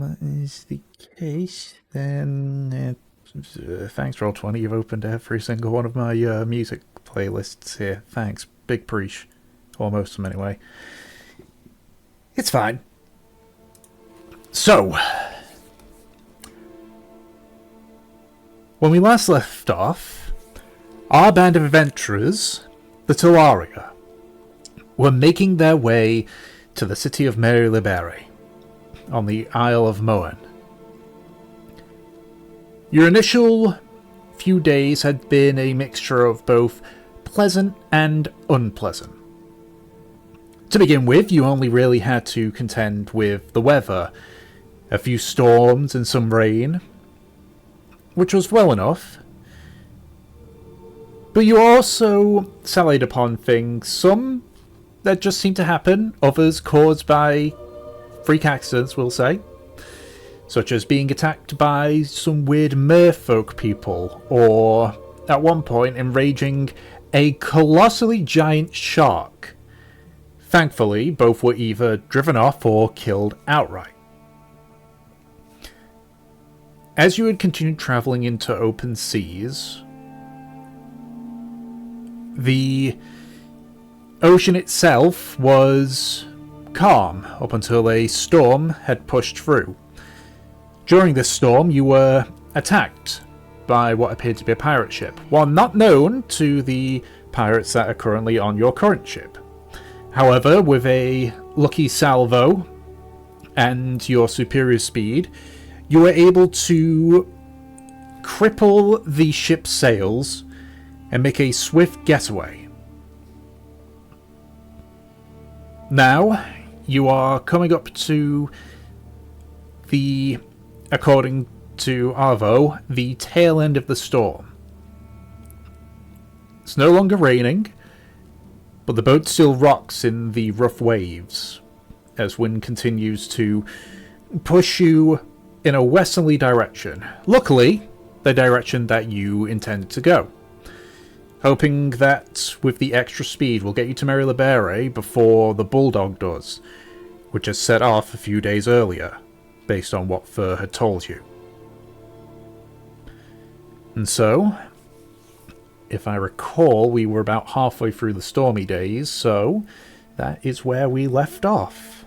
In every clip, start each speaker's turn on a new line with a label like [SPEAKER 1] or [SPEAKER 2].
[SPEAKER 1] that is the case, then thanks, Roll20. You've opened every single one of my music playlists here. Thanks. Big preach. Or most of them, anyway. It's fine. So, when we last left off, our band of adventurers, the Talaria, were making their way to the city of Mary-Libere on the Isle of Moen. Your initial few days had been a mixture of both pleasant and unpleasant. To begin with, you only really had to contend with the weather, a few storms and some rain, which was well enough. But you also sallied upon things, some that just seemed to happen, others caused by freak accidents, we'll say, such as being attacked by some weird merfolk people, or, at one point, enraging a colossally giant shark. Thankfully, both were either driven off or killed outright. As you had continued travelling into open seas, the ocean itself was calm up until a storm had pushed through. During this storm, you were attacked by what appeared to be a pirate ship, one not known to the pirates that are currently on your current ship. However, with a lucky salvo and your superior speed, you were able to cripple the ship's sails and make a swift getaway. Now, you are coming up to the, according to Arvo, the tail end of the storm. It's no longer raining, but the boat still rocks in the rough waves as wind continues to push you in a westerly direction. Luckily, the direction that you intended to go. Hoping that with the extra speed we'll get you to Mary-Libere before the Bulldog does, which has set off a few days earlier, based on what Fur had told you. And so, if I recall, we were about halfway through the stormy days, so that is where we left off.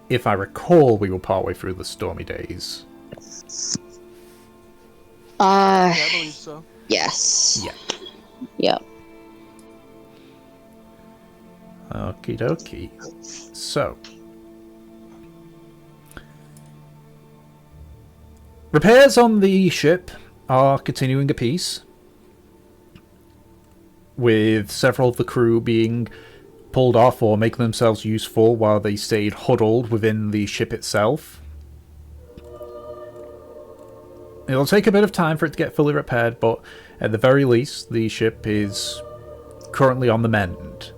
[SPEAKER 1] If I recall, we were partway through the stormy days.
[SPEAKER 2] Yeah,
[SPEAKER 3] I
[SPEAKER 2] believe so.
[SPEAKER 3] Yes.
[SPEAKER 1] Yeah.
[SPEAKER 3] Yep.
[SPEAKER 1] Okie dokie. So, repairs on the ship are continuing apace, with several of the crew being pulled off or making themselves useful while they stayed huddled within the ship itself. It'll take a bit of time for it to get fully repaired, but at the very least, the ship is currently on the mend.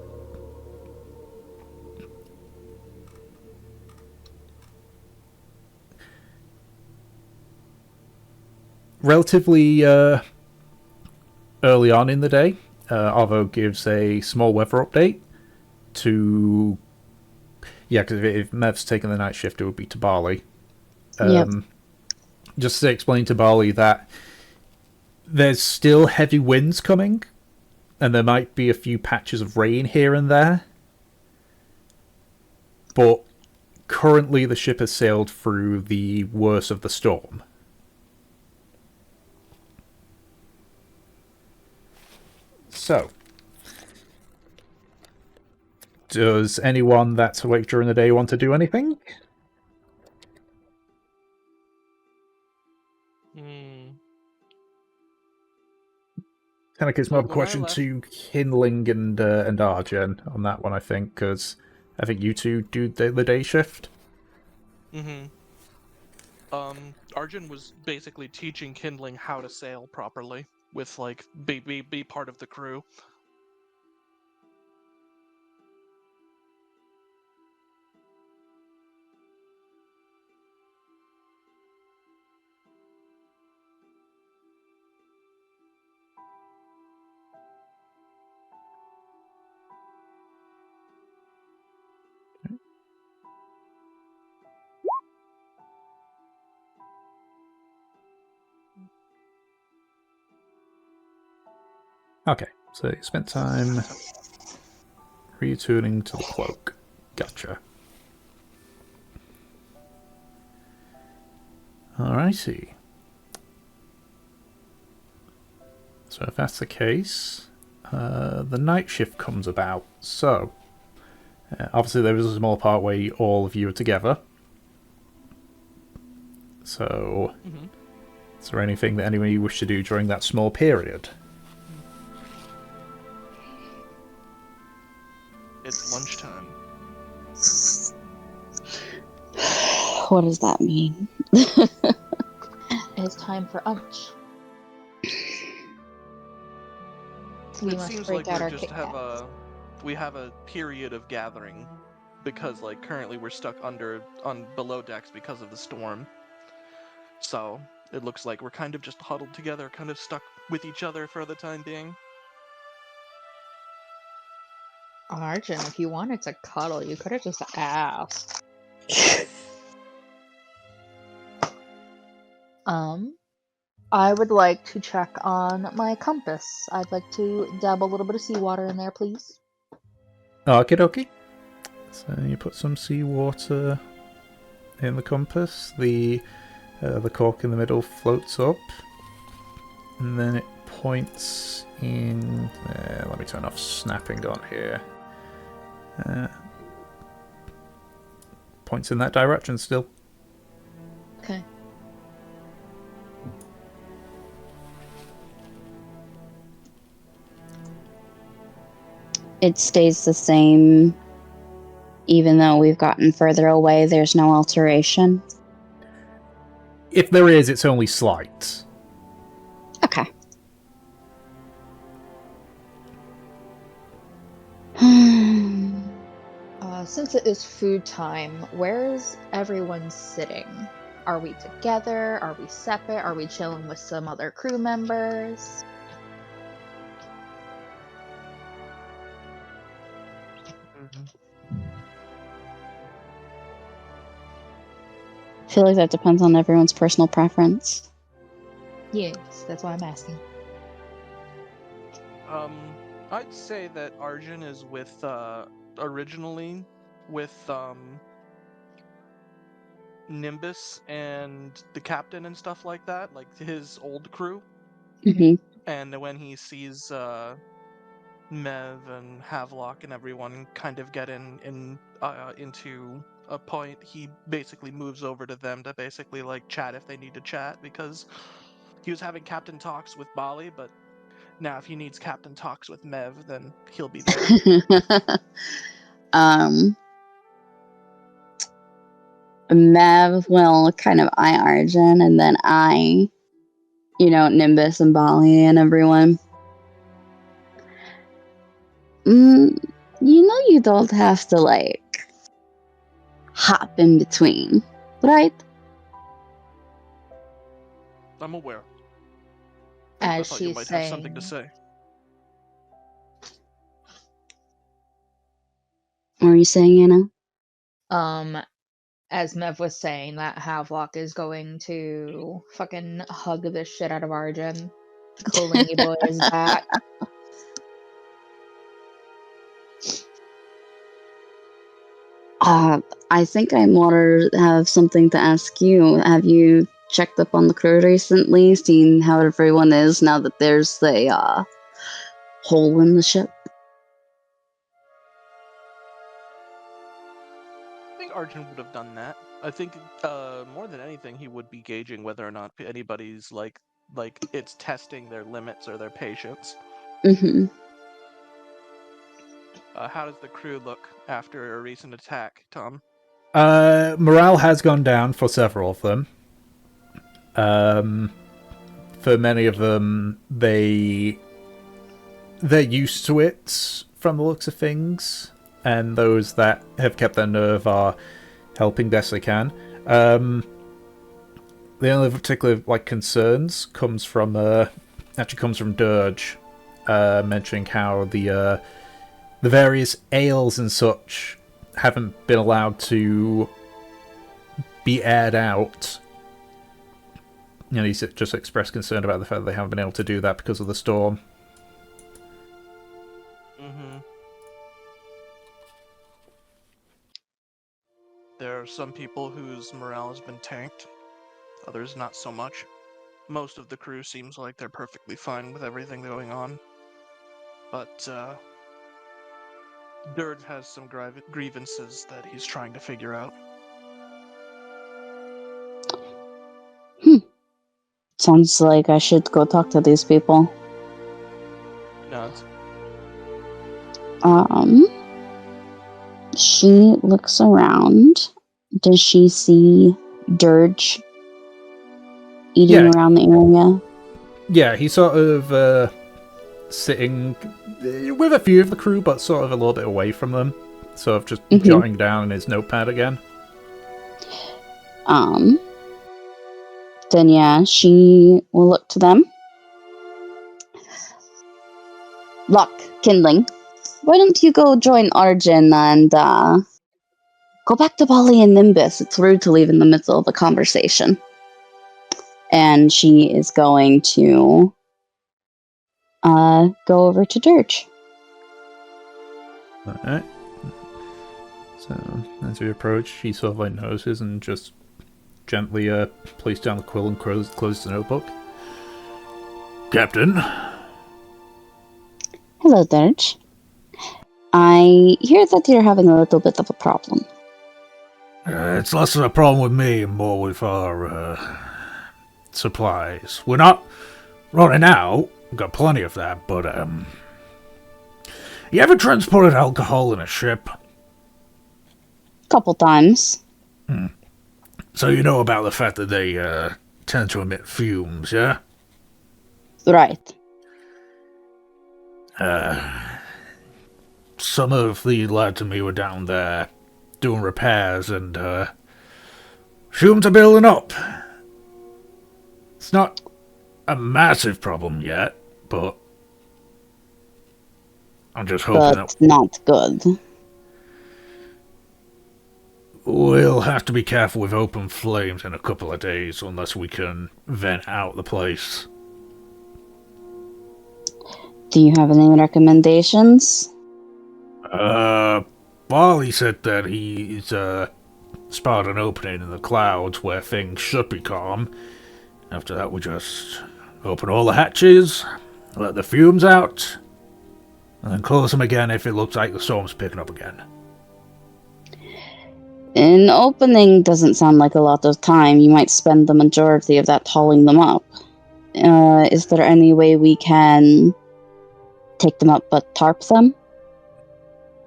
[SPEAKER 1] Relatively early on in the day, Arvo gives a small weather update to... Yeah, because if Mev's taking the night shift, it would be to Bali.
[SPEAKER 3] Yep.
[SPEAKER 1] Just to explain to Bali that there's still heavy winds coming, and there might be a few patches of rain here and there. But currently the ship has sailed through the worst of the storm. So, does anyone that's awake during the day want to do anything? Kind of gives more of a question to Kindling and Arjen on that one, I think, because I think you two do the day shift.
[SPEAKER 2] Arjun was basically teaching Kindling how to sail properly with, like, be part of the crew.
[SPEAKER 1] Okay, so you spent time retuning to the cloak. Gotcha. Alrighty. So if that's the case, the night shift comes about. So, obviously there was a small part where all of you are together. So, is there anything that anyone you wish to do during that small period?
[SPEAKER 2] It's lunchtime.
[SPEAKER 3] What does that mean?
[SPEAKER 4] It's time for lunch. We
[SPEAKER 2] It
[SPEAKER 4] must
[SPEAKER 2] seems
[SPEAKER 4] break
[SPEAKER 2] like
[SPEAKER 4] out
[SPEAKER 2] we
[SPEAKER 4] our
[SPEAKER 2] just
[SPEAKER 4] Kit
[SPEAKER 2] have
[SPEAKER 4] Kats.
[SPEAKER 2] we have a period of gathering because like currently we're stuck on below decks because of the storm. So it looks like we're kind of just huddled together, kind of stuck with each other for the time being.
[SPEAKER 4] Arjun, if you wanted to cuddle, you could have just asked. I would like to check on my compass. I'd like to dab a little bit of seawater in there, please.
[SPEAKER 1] Okie dokie. So you put some seawater in the compass. The cork in the middle floats up, and then it points in. Let me turn off snapping on here. Points in that direction still.
[SPEAKER 4] Okay.
[SPEAKER 3] It stays the same, even though we've gotten further away. There's no alteration.
[SPEAKER 1] If there is, it's only slight.
[SPEAKER 3] Okay.
[SPEAKER 4] Since it is food time, where is everyone sitting? Are we together? Are we separate? Are we chilling with some other crew members?
[SPEAKER 3] I feel like that depends on everyone's personal preference.
[SPEAKER 4] Yes, that's why I'm asking.
[SPEAKER 2] I'd say that Arjun is with originally with Nimbus and the captain and stuff like that, like his old crew.
[SPEAKER 3] Mm-hmm.
[SPEAKER 2] And when he sees Mev and Havelock and everyone kind of get into a point, he basically moves over to them to basically like chat if they need to chat, because he was having captain talks with Bali, but now if he needs captain talks with Mev, then he'll be there.
[SPEAKER 3] Mev will kind of eye Arjun, and then Nimbus and Bali and everyone. You don't have to, hop in between, right?
[SPEAKER 2] I'm aware.
[SPEAKER 4] As
[SPEAKER 2] I thought you
[SPEAKER 4] she's
[SPEAKER 2] might have something to
[SPEAKER 4] saying,
[SPEAKER 2] say.
[SPEAKER 3] What are you saying, Anna?
[SPEAKER 4] as Mev was saying, that Havelock is going to fucking hug the shit out of Arjun. Colingy boy is back.
[SPEAKER 3] I think I more have something to ask you. Have you checked up on the crew recently, seen how everyone is now that there's a hole in the ship?
[SPEAKER 2] I think Arjun would have done that. I think more than anything, he would be gauging whether or not anybody's like it's testing their limits or their patience.
[SPEAKER 3] Mm-hmm.
[SPEAKER 2] How does the crew look after a recent attack, Tom?
[SPEAKER 1] Morale has gone down for several of them. For many of them, they're used to it from the looks of things, and those that have kept their nerve are helping best they can. The only particular concerns comes from Dirge, mentioning how the various ales and such haven't been allowed to be aired out. He's just expressed concern about the fact that they haven't been able to do that because of the storm.
[SPEAKER 2] there are some people whose morale has been tanked, others not so much. Most of the crew seems like they're perfectly fine with everything going on. But, Dirge has some grievances that he's trying to figure out.
[SPEAKER 3] Sounds like I should go talk to these people.
[SPEAKER 2] Nods.
[SPEAKER 3] She looks around. Does she see Dirge eating
[SPEAKER 1] Yeah.
[SPEAKER 3] around the area?
[SPEAKER 1] Yeah, he's sort of sitting with a few of the crew, but sort of a little bit away from them. Sort of just jotting down in his notepad again.
[SPEAKER 3] Then yeah, she will look to them. Lock, Kindling, why don't you go join Arjun and go back to Bali and Nimbus? It's rude to leave in the middle of a conversation. And she is going to go over to Dirge.
[SPEAKER 1] Alright. So, as we approach, he sort of like notices and just gently places down the quill and closes the notebook. Captain?
[SPEAKER 3] Hello, Dirge. I hear that you're having a little bit of a problem.
[SPEAKER 1] It's less of a problem with me and more with our supplies. We're not running out. We've got plenty of that, but you ever transported alcohol in a ship?
[SPEAKER 3] Couple times.
[SPEAKER 1] So you know about the fact that they tend to emit fumes, yeah?
[SPEAKER 3] Right.
[SPEAKER 1] Some of the lads and me were down there doing repairs and fumes are building up. It's not a massive problem yet, but I'm just hoping
[SPEAKER 3] But not good.
[SPEAKER 1] We'll have to be careful with open flames in a couple of days unless we can vent out the place.
[SPEAKER 3] Do you have any recommendations?
[SPEAKER 1] Barley said that he's spotted an opening in the clouds where things should be calm. After that, we just open all the hatches, let the fumes out, and then close them again if it looks like the storm's picking up again.
[SPEAKER 3] An opening doesn't sound like a lot of time. You might spend the majority of that hauling them up. Is there any way we can take them up but tarp them?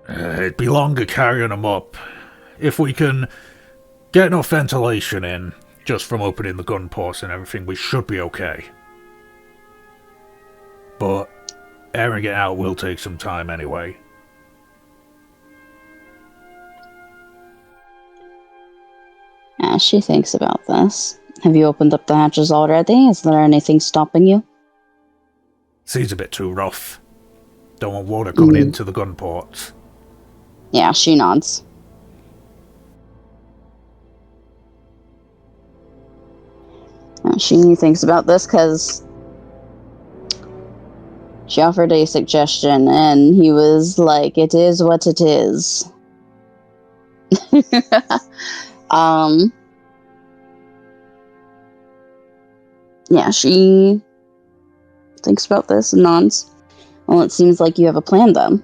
[SPEAKER 1] It'd be longer carrying them up. If we can get enough ventilation in, just from opening the gun ports and everything, we should be okay. But airing it out will take some time anyway.
[SPEAKER 3] As she thinks about this, have you opened up the hatches already? Is there anything stopping you?
[SPEAKER 1] Seems a bit too rough. Don't want water coming into the gun ports.
[SPEAKER 3] Yeah, she nods. She thinks about this because she offered a suggestion and he was like, it is what it is. Yeah, she thinks about this and nods. Well, it seems like you have a plan then.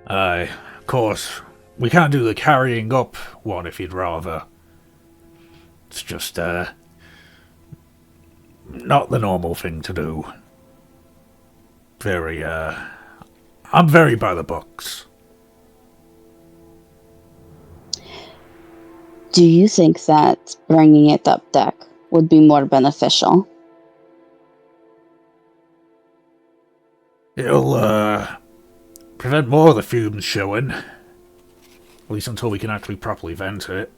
[SPEAKER 1] Aye, of course. We can't do the carrying up one if you'd rather. It's just, not the normal thing to do. I'm very by the books.
[SPEAKER 3] Do you think that bringing it up deck would be more beneficial?
[SPEAKER 1] It'll, prevent more of the fumes showing. At least until we can actually properly vent it.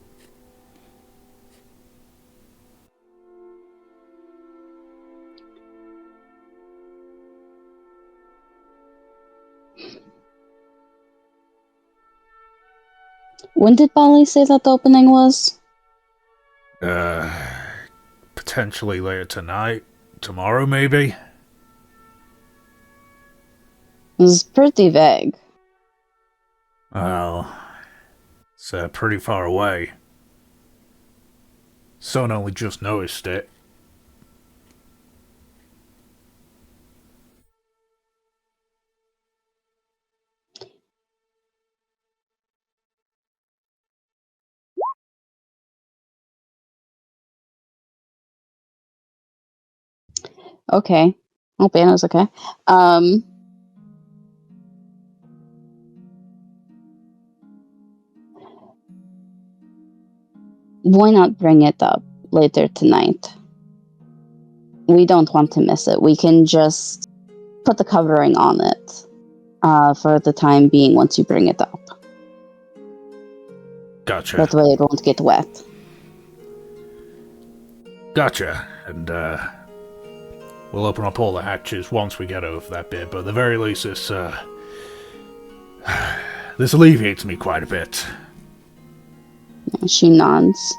[SPEAKER 3] When did Bali say that the opening was?
[SPEAKER 1] Potentially later tonight. Tomorrow, maybe?
[SPEAKER 3] It was pretty vague.
[SPEAKER 1] Well, It's pretty far away. Son only just noticed it.
[SPEAKER 3] Okay. Hope Anna's okay. Why not bring it up later tonight? We don't want to miss it. We can just put the covering on it for the time being once you bring it up.
[SPEAKER 1] Gotcha.
[SPEAKER 3] That way it won't get wet.
[SPEAKER 1] Gotcha. And, we'll open up all the hatches once we get over that bit, but at the very least, this alleviates me quite a bit.
[SPEAKER 3] She nods.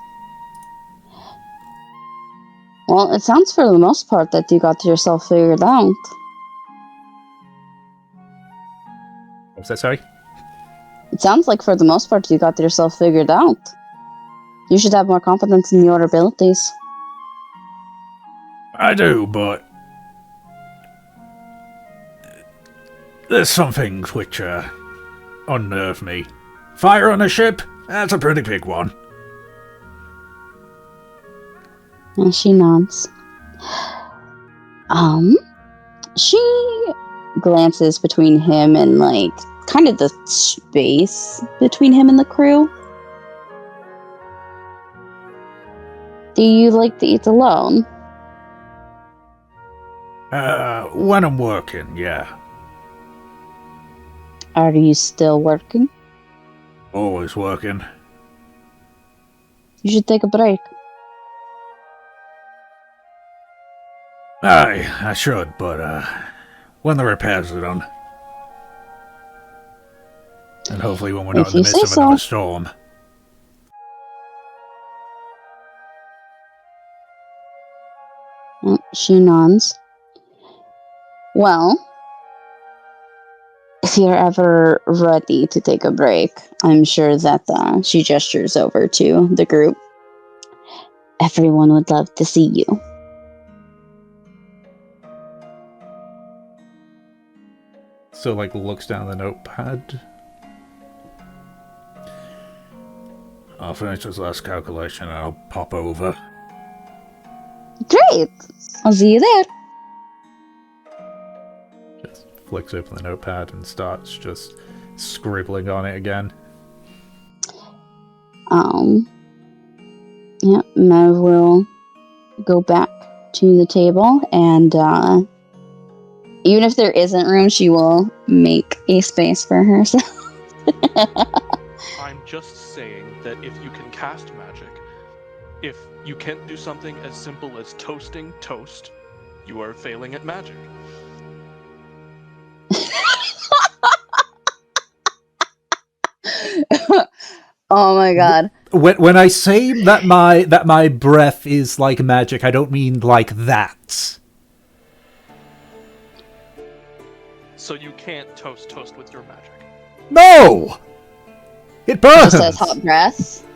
[SPEAKER 3] Well, it sounds for the most part that you got yourself figured out.
[SPEAKER 1] What's that, sorry?
[SPEAKER 3] It sounds like for the most part you got yourself figured out. You should have more confidence in your abilities.
[SPEAKER 1] I do, but there's some things which, unnerve me. Fire on a ship? That's a pretty big one.
[SPEAKER 3] And she nods. She glances between him and, like, kind of the space between him and the crew. Do you like to eat alone?
[SPEAKER 1] When I'm working, yeah.
[SPEAKER 3] Are you still working?
[SPEAKER 1] Always working.
[SPEAKER 3] You should take a break.
[SPEAKER 1] Aye, I should, but, when the repairs are done. And hopefully when we're not
[SPEAKER 3] If
[SPEAKER 1] in the
[SPEAKER 3] you
[SPEAKER 1] midst
[SPEAKER 3] say
[SPEAKER 1] of another
[SPEAKER 3] so.
[SPEAKER 1] storm.
[SPEAKER 3] She nods. Well, if you're ever ready to take a break, I'm sure that she gestures over to the group. Everyone would love to see you.
[SPEAKER 1] So, like, looks down the notepad. I'll finish this last calculation and I'll pop over.
[SPEAKER 3] Great! I'll see you there.
[SPEAKER 1] Just flicks open the notepad and starts just scribbling on it again.
[SPEAKER 3] Yeah, Mev will go back to the table and, even if there isn't room, she will make a space for herself.
[SPEAKER 2] I'm just saying that if you can cast magic, if you can't do something as simple as toasting toast, you are failing at magic.
[SPEAKER 3] Oh my god.
[SPEAKER 1] When I say that my breath is like magic, I don't mean like that.
[SPEAKER 2] So you can't toast with your magic.
[SPEAKER 1] No! It burns!
[SPEAKER 3] Just says hot breath.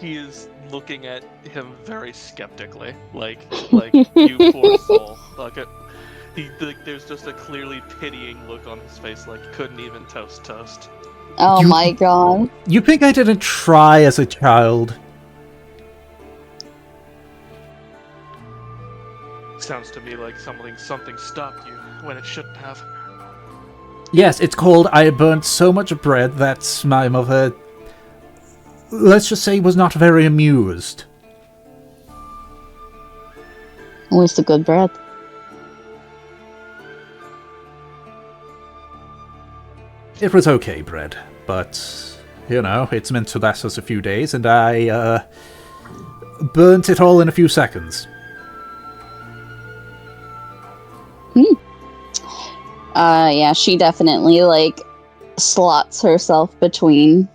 [SPEAKER 2] He is looking at him very skeptically, like you poor soul. There's just a clearly pitying look on his face, like couldn't even toast.
[SPEAKER 3] Oh my god.
[SPEAKER 1] You think I didn't try as a child?
[SPEAKER 2] Sounds to me like something stopped you when it shouldn't have.
[SPEAKER 1] Yes, it's called I burnt so much bread that my mother, let's just say, was not very amused.
[SPEAKER 3] Always the good bread.
[SPEAKER 1] It was okay bread, but, you know, it's meant to last us a few days, and I, burnt it all in a few seconds.
[SPEAKER 3] Yeah, she definitely, like, slots herself between.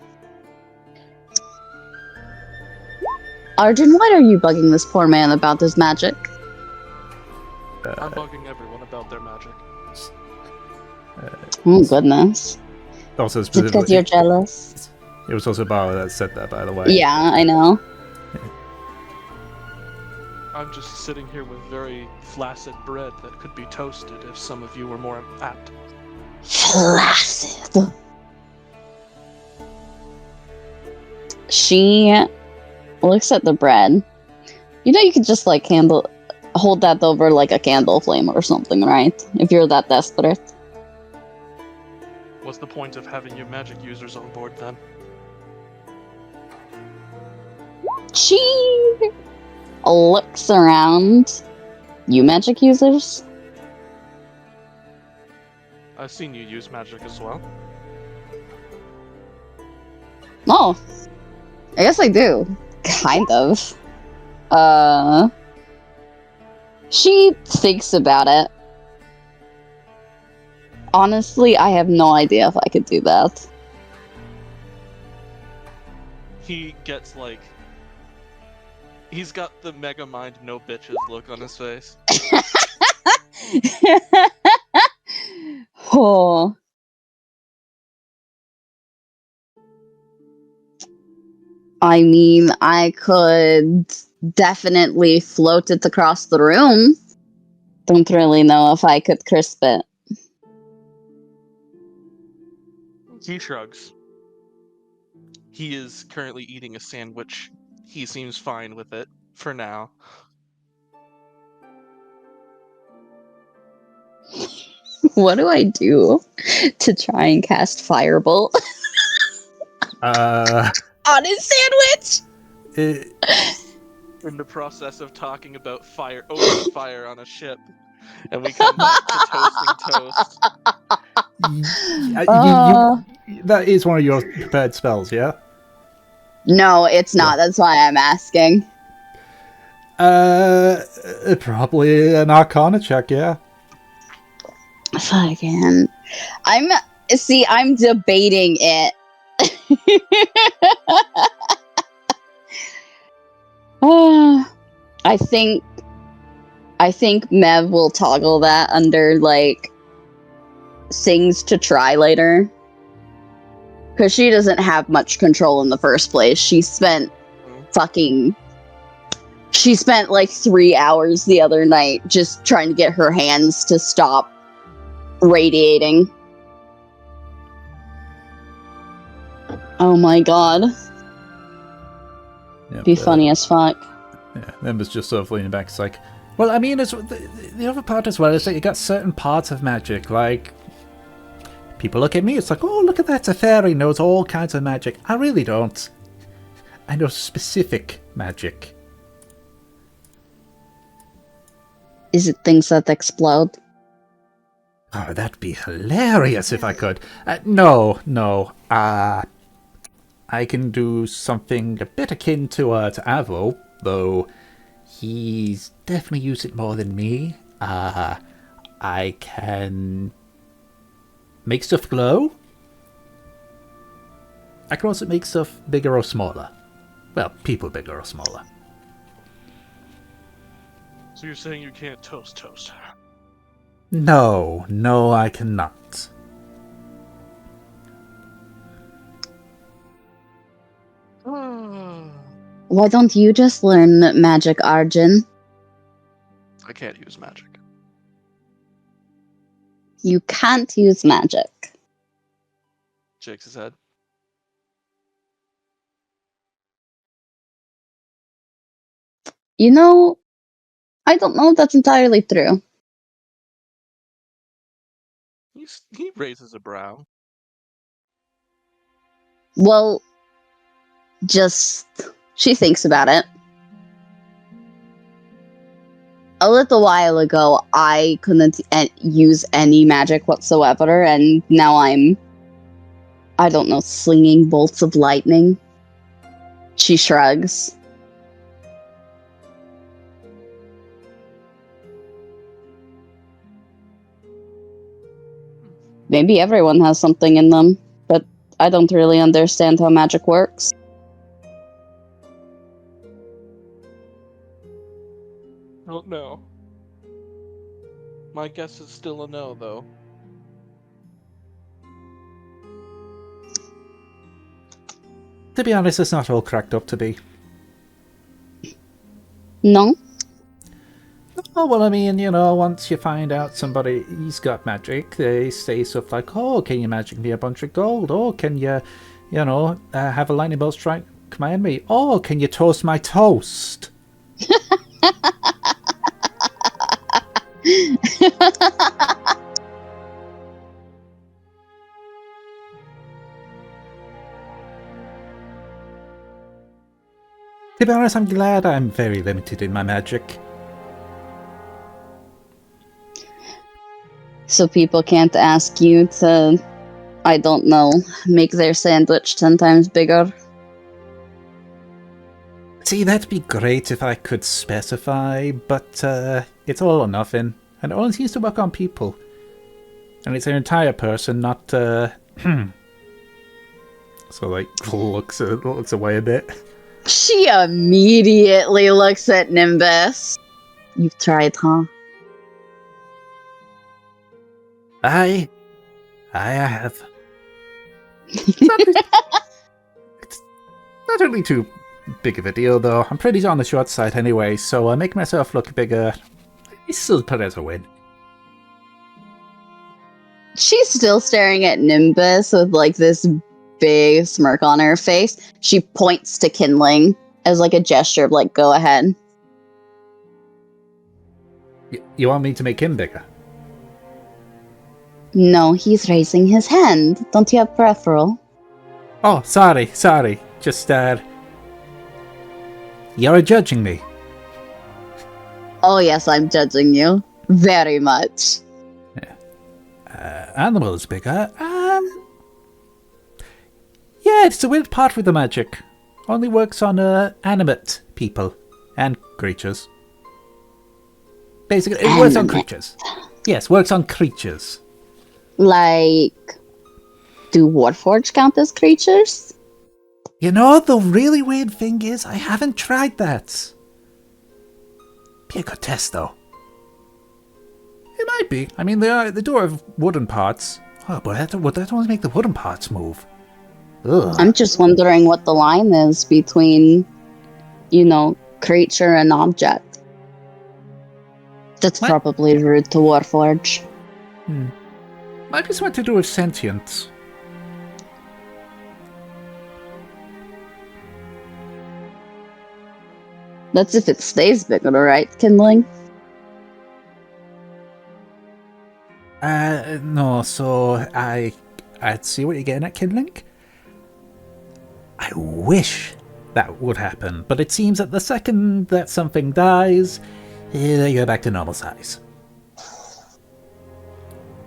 [SPEAKER 3] Arjun, why are you bugging this poor man about his magic?
[SPEAKER 2] I'm bugging everyone about their magic.
[SPEAKER 3] Oh, goodness.
[SPEAKER 1] Also,
[SPEAKER 3] Is it because you're jealous?
[SPEAKER 1] It was also Barbara that said that, by the way.
[SPEAKER 3] Yeah, I know.
[SPEAKER 2] I'm just sitting here with very flaccid bread that could be toasted if some of you were more apt.
[SPEAKER 3] Flaccid. She looks at the bread. You know, you could just like hold that over like a candle flame or something, right? If you're that desperate.
[SPEAKER 2] What's the point of having your magic users on board then?
[SPEAKER 3] She looks around. You magic users?
[SPEAKER 2] I've seen you use magic as well.
[SPEAKER 3] Oh, I guess I do. Kind of. She thinks about it. Honestly, I have no idea if I could do that.
[SPEAKER 2] He gets like... He's got the mega mind no bitches look on his face.
[SPEAKER 3] Oh. I mean, I could definitely float it across the room. Don't really know if I could crisp it.
[SPEAKER 2] He shrugs. He is currently eating a sandwich. He seems fine with it, for now.
[SPEAKER 3] What do I do to try and cast Firebolt
[SPEAKER 1] Uh,
[SPEAKER 3] on his sandwich?
[SPEAKER 2] In the process of talking about fire, open fire on a ship, and we come back to toasting toast.
[SPEAKER 1] That is one of your prepared spells, yeah?
[SPEAKER 3] No, it's not. That's why I'm asking.
[SPEAKER 1] Probably an Arcana check, yeah.
[SPEAKER 3] Fucking. I'm debating it. I think Mev will toggle that under like things to try later. Because she doesn't have much control in the first place. She spent like 3 hours the other night just trying to get her hands to stop radiating. Oh my god.
[SPEAKER 1] Yep,
[SPEAKER 3] Be funny as fuck.
[SPEAKER 1] Yeah, Ember's just sort of leaning back. It's like, well, I mean, it's the other part as well is that you got certain parts of magic, like people look at me, it's like, oh, look at that, it's a fairy, knows all kinds of magic. I really don't. I know specific magic.
[SPEAKER 3] Is it things that explode?
[SPEAKER 1] Oh, that'd be hilarious if I could. No. I can do something a bit akin to Avo, though he's definitely used it more than me. I can make stuff glow. I can also make stuff bigger or smaller. Well, people bigger or smaller.
[SPEAKER 2] So you're saying you can't toast?
[SPEAKER 1] No, I cannot.
[SPEAKER 3] Why don't you just learn magic, Arjun?
[SPEAKER 2] I can't use magic.
[SPEAKER 3] You can't use magic.
[SPEAKER 2] Shakes his head.
[SPEAKER 3] You know, I don't know if that's entirely true.
[SPEAKER 2] He raises a brow.
[SPEAKER 3] Well, she thinks about it. A little while ago, I couldn't use any magic whatsoever, and now I'm, I don't know, slinging bolts of lightning. She shrugs. Maybe everyone has something in them, but I don't really understand how magic works.
[SPEAKER 2] Don't know. My guess is still a no, though.
[SPEAKER 1] To be honest, it's not all cracked up to be.
[SPEAKER 3] No?
[SPEAKER 1] Oh, well, I mean, once you find out he's got magic, they say stuff like, oh, can you magic me a bunch of gold? Oh, can you, have a lightning bolt strike my enemy? Oh, can you toast my toast? To be honest, I'm glad I'm very limited in my magic.
[SPEAKER 3] So people can't ask you to, I don't know, make their sandwich 10 times bigger?
[SPEAKER 1] See, that'd be great if I could specify, but it's all or nothing. And it only seems to work on people. And it's an entire person, not, So, looks away a bit.
[SPEAKER 3] She immediately looks at Nimbus. You've tried, huh?
[SPEAKER 1] I have. It's not really too big of a deal, though. I'm pretty on the short side anyway, so I make myself look bigger. I still put it as a win.
[SPEAKER 3] She's still staring at Nimbus with, this big smirk on her face. She points to Kindling as, a gesture of, go ahead.
[SPEAKER 1] You want me to make him bigger?
[SPEAKER 3] No, he's raising his hand. Don't you have peripheral?
[SPEAKER 1] Oh, sorry. Just, you're judging me.
[SPEAKER 3] Oh, yes, I'm judging you. Very much.
[SPEAKER 1] Animal is bigger. Yeah, it's a weird part with the magic. Only works on, animate people and creatures. Basically, it works on creatures. Yes, works on creatures.
[SPEAKER 3] Do Warforged count as creatures?
[SPEAKER 1] The really weird thing is, I haven't tried that. Be a good test, though. It might be. I mean, they do have wooden parts. Oh, but that won't make the wooden parts move. Ugh.
[SPEAKER 3] I'm just wondering what the line is between, creature and object. That's
[SPEAKER 1] What?
[SPEAKER 3] probably rude to Warforge.
[SPEAKER 1] Might be something to do with sentience.
[SPEAKER 3] That's if it stays bigger, right, Kindling?
[SPEAKER 1] No, so I see what you're getting at, Kindling. I wish that would happen, but it seems that the second that something dies, they go back to normal size.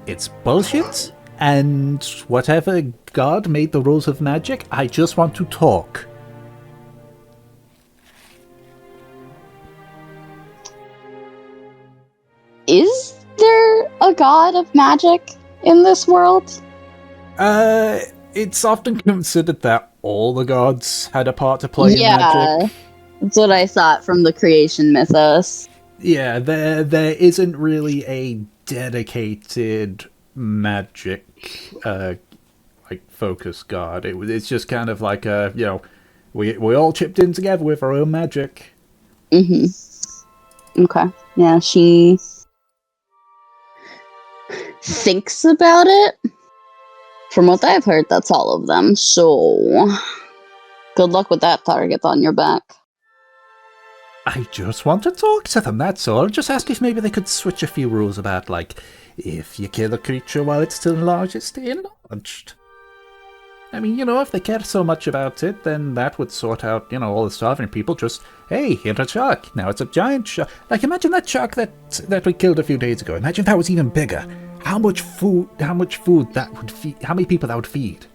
[SPEAKER 1] It's bullshit, and whatever god made the rules of magic, I just want to talk.
[SPEAKER 3] Is there a god of magic in this world?
[SPEAKER 1] It's often considered that all the gods had a part to play in
[SPEAKER 3] Yeah,
[SPEAKER 1] magic.
[SPEAKER 3] that's what I thought from the creation mythos.
[SPEAKER 1] Yeah, there isn't really a dedicated magic, focus god. It's just kind of like we all chipped in together with our own magic.
[SPEAKER 3] Mm-hmm. Okay. Yeah, she thinks about it. From what I've heard, that's all of them. So, good luck with that target on your back.
[SPEAKER 1] I just want to talk to them, that's all. Just ask if maybe they could switch a few rules about, if you kill a creature while it's still enlarged, it's still enlarged. I mean, if they care so much about it, then that would sort out, all the starving people. Just, hey, here's a shark. Now it's a giant shark. Imagine that shark that we killed a few days ago. Imagine if that was even bigger. How much food that would feed, how many people that would feed?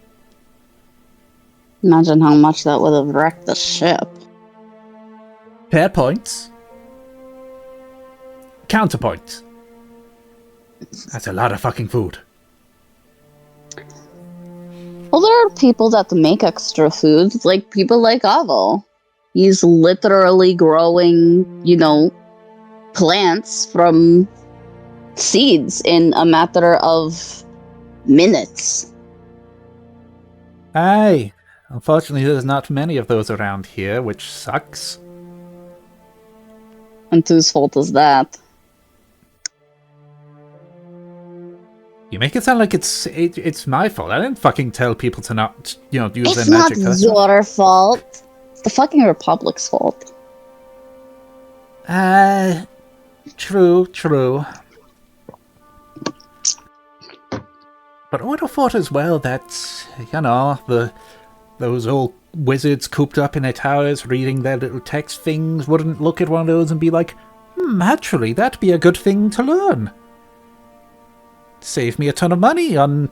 [SPEAKER 3] Imagine how much that would have wrecked the ship.
[SPEAKER 1] Fair points. Counterpoint. That's a lot of fucking food.
[SPEAKER 3] Well, there are people that make extra food, like people like Avo. He's literally growing, plants from seeds in a matter of minutes.
[SPEAKER 1] Aye. Unfortunately, there's not many of those around here, which sucks.
[SPEAKER 3] And whose fault is that?
[SPEAKER 1] You make it sound like it's my fault. I didn't fucking tell people to not, use
[SPEAKER 3] It's
[SPEAKER 1] their
[SPEAKER 3] not
[SPEAKER 1] magic. That's
[SPEAKER 3] your fault. It's the fucking Republic's fault.
[SPEAKER 1] True. But I would have thought as well that, those old wizards cooped up in their towers reading their little text things wouldn't look at one of those and be like, actually, that'd be a good thing to learn. Save me a ton of money on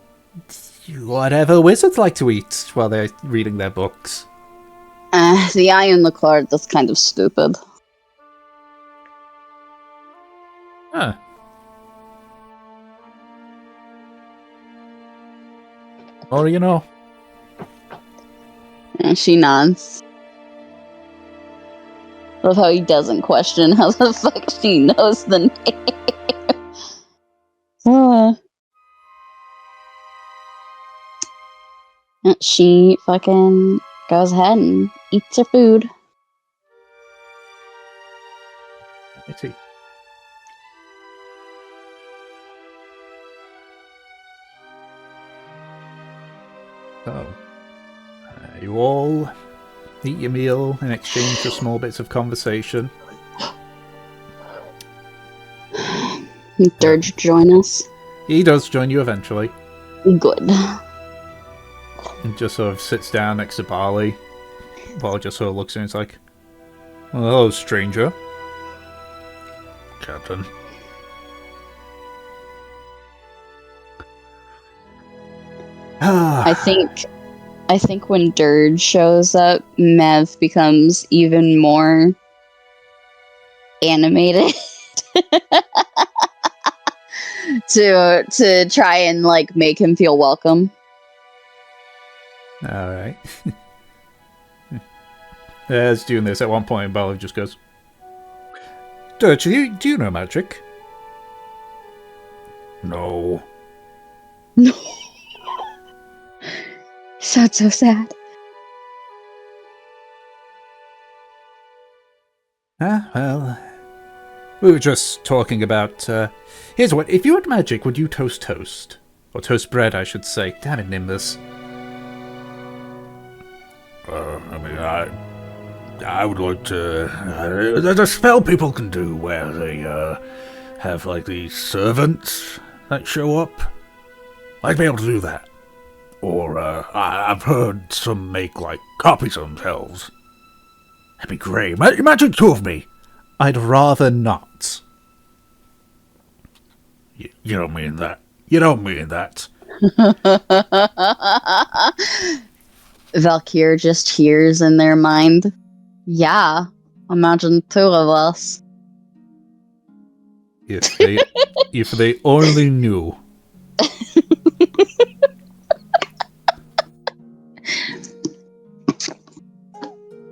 [SPEAKER 1] whatever wizards like to eat while they're reading their books.
[SPEAKER 3] The eye on the card, that's kind of stupid.
[SPEAKER 1] Huh. Or,
[SPEAKER 3] And she nods. Love how he doesn't question how the fuck she knows the name. She fucking goes ahead and eats her food.
[SPEAKER 1] I see. So, you all eat your meal in exchange for small bits of conversation.
[SPEAKER 3] Dirge join us.
[SPEAKER 1] He does join you eventually.
[SPEAKER 3] Good.
[SPEAKER 1] And just sort of sits down next to Barley. Barley just sort of looks at him and is like, well, hello, stranger. Captain.
[SPEAKER 3] I think when Dirge shows up, Mev becomes even more animated to try and make him feel welcome.
[SPEAKER 1] Alright. As doing this, at one point, Barley just goes, Dirge, do you know magic? No.
[SPEAKER 3] No. Sounds so sad.
[SPEAKER 1] Well, we were just talking about, here's what, if you had magic, would you toast? Or toast bread, I should say. Damn it, Nimbus.
[SPEAKER 5] I would like to... there's a spell people can do where they have these servants that show up. I'd be able to do that. Or I've heard some make copies of themselves. That'd be great. Imagine two of me.
[SPEAKER 1] I'd rather not.
[SPEAKER 5] You don't mean that. You don't mean that.
[SPEAKER 3] Valkyr just hears in their mind. Yeah, imagine two of us.
[SPEAKER 1] If they only knew.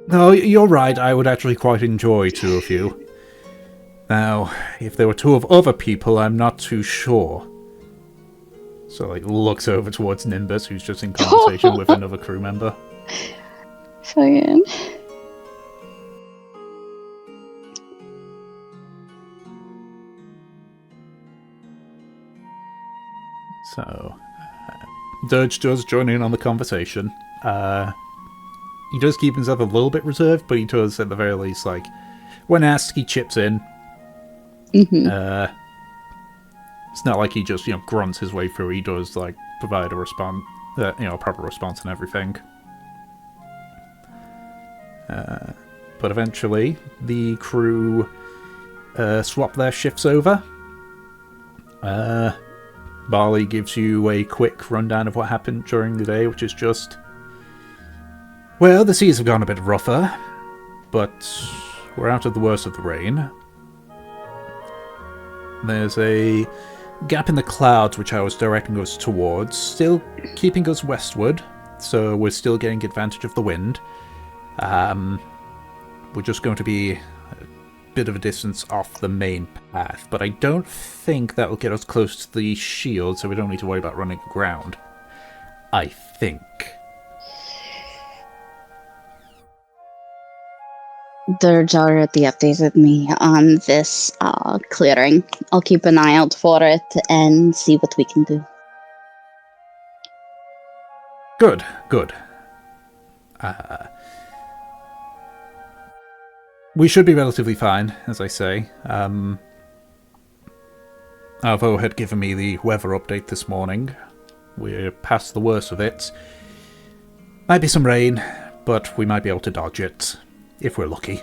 [SPEAKER 1] No, you're right, I would actually quite enjoy two of you. Now, if there were two of other people, I'm not too sure. So, looks over towards Nimbus, who's just in conversation with another crew member.
[SPEAKER 3] Fucking.
[SPEAKER 1] So, Dirge does join in on the conversation. He does keep himself a little bit reserved, but he does, at the very least, when asked, he chips in.
[SPEAKER 3] Mm-hmm.
[SPEAKER 1] It's not like he just, grunts his way through. He does, provide a response, a proper response and everything. But eventually, the crew swap their shifts over. Barley gives you a quick rundown of what happened during the day, which is just... Well, the seas have gone a bit rougher, but we're out of the worst of the rain. There's a gap in the clouds which I was directing us towards, still keeping us westward, so we're still getting advantage of the wind. We're just going to be a bit of a distance off the main path, but I don't think that will get us close to the shield, so we don't need to worry about running aground. I think.
[SPEAKER 3] Dirge already updated me on this clearing. I'll keep an eye out for it and see what we can do.
[SPEAKER 1] Good. We should be relatively fine, as I say. Arvo had given me the weather update this morning. We're past the worst of it. Might be some rain, but we might be able to dodge it, if we're lucky.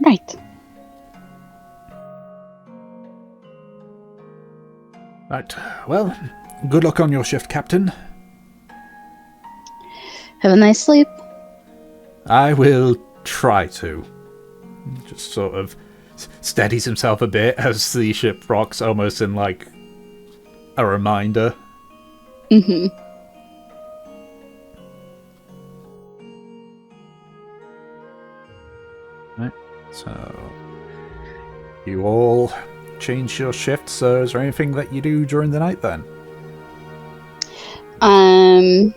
[SPEAKER 3] Right.
[SPEAKER 1] Right, well, good luck on your shift, Captain.
[SPEAKER 3] Have a nice sleep.
[SPEAKER 1] I will try to. Just sort of steadies himself a bit as the ship rocks, almost in like a reminder.
[SPEAKER 3] Mm-hmm.
[SPEAKER 1] Right, so you all change your shifts. So is there anything that you do during the night then?
[SPEAKER 3] I'm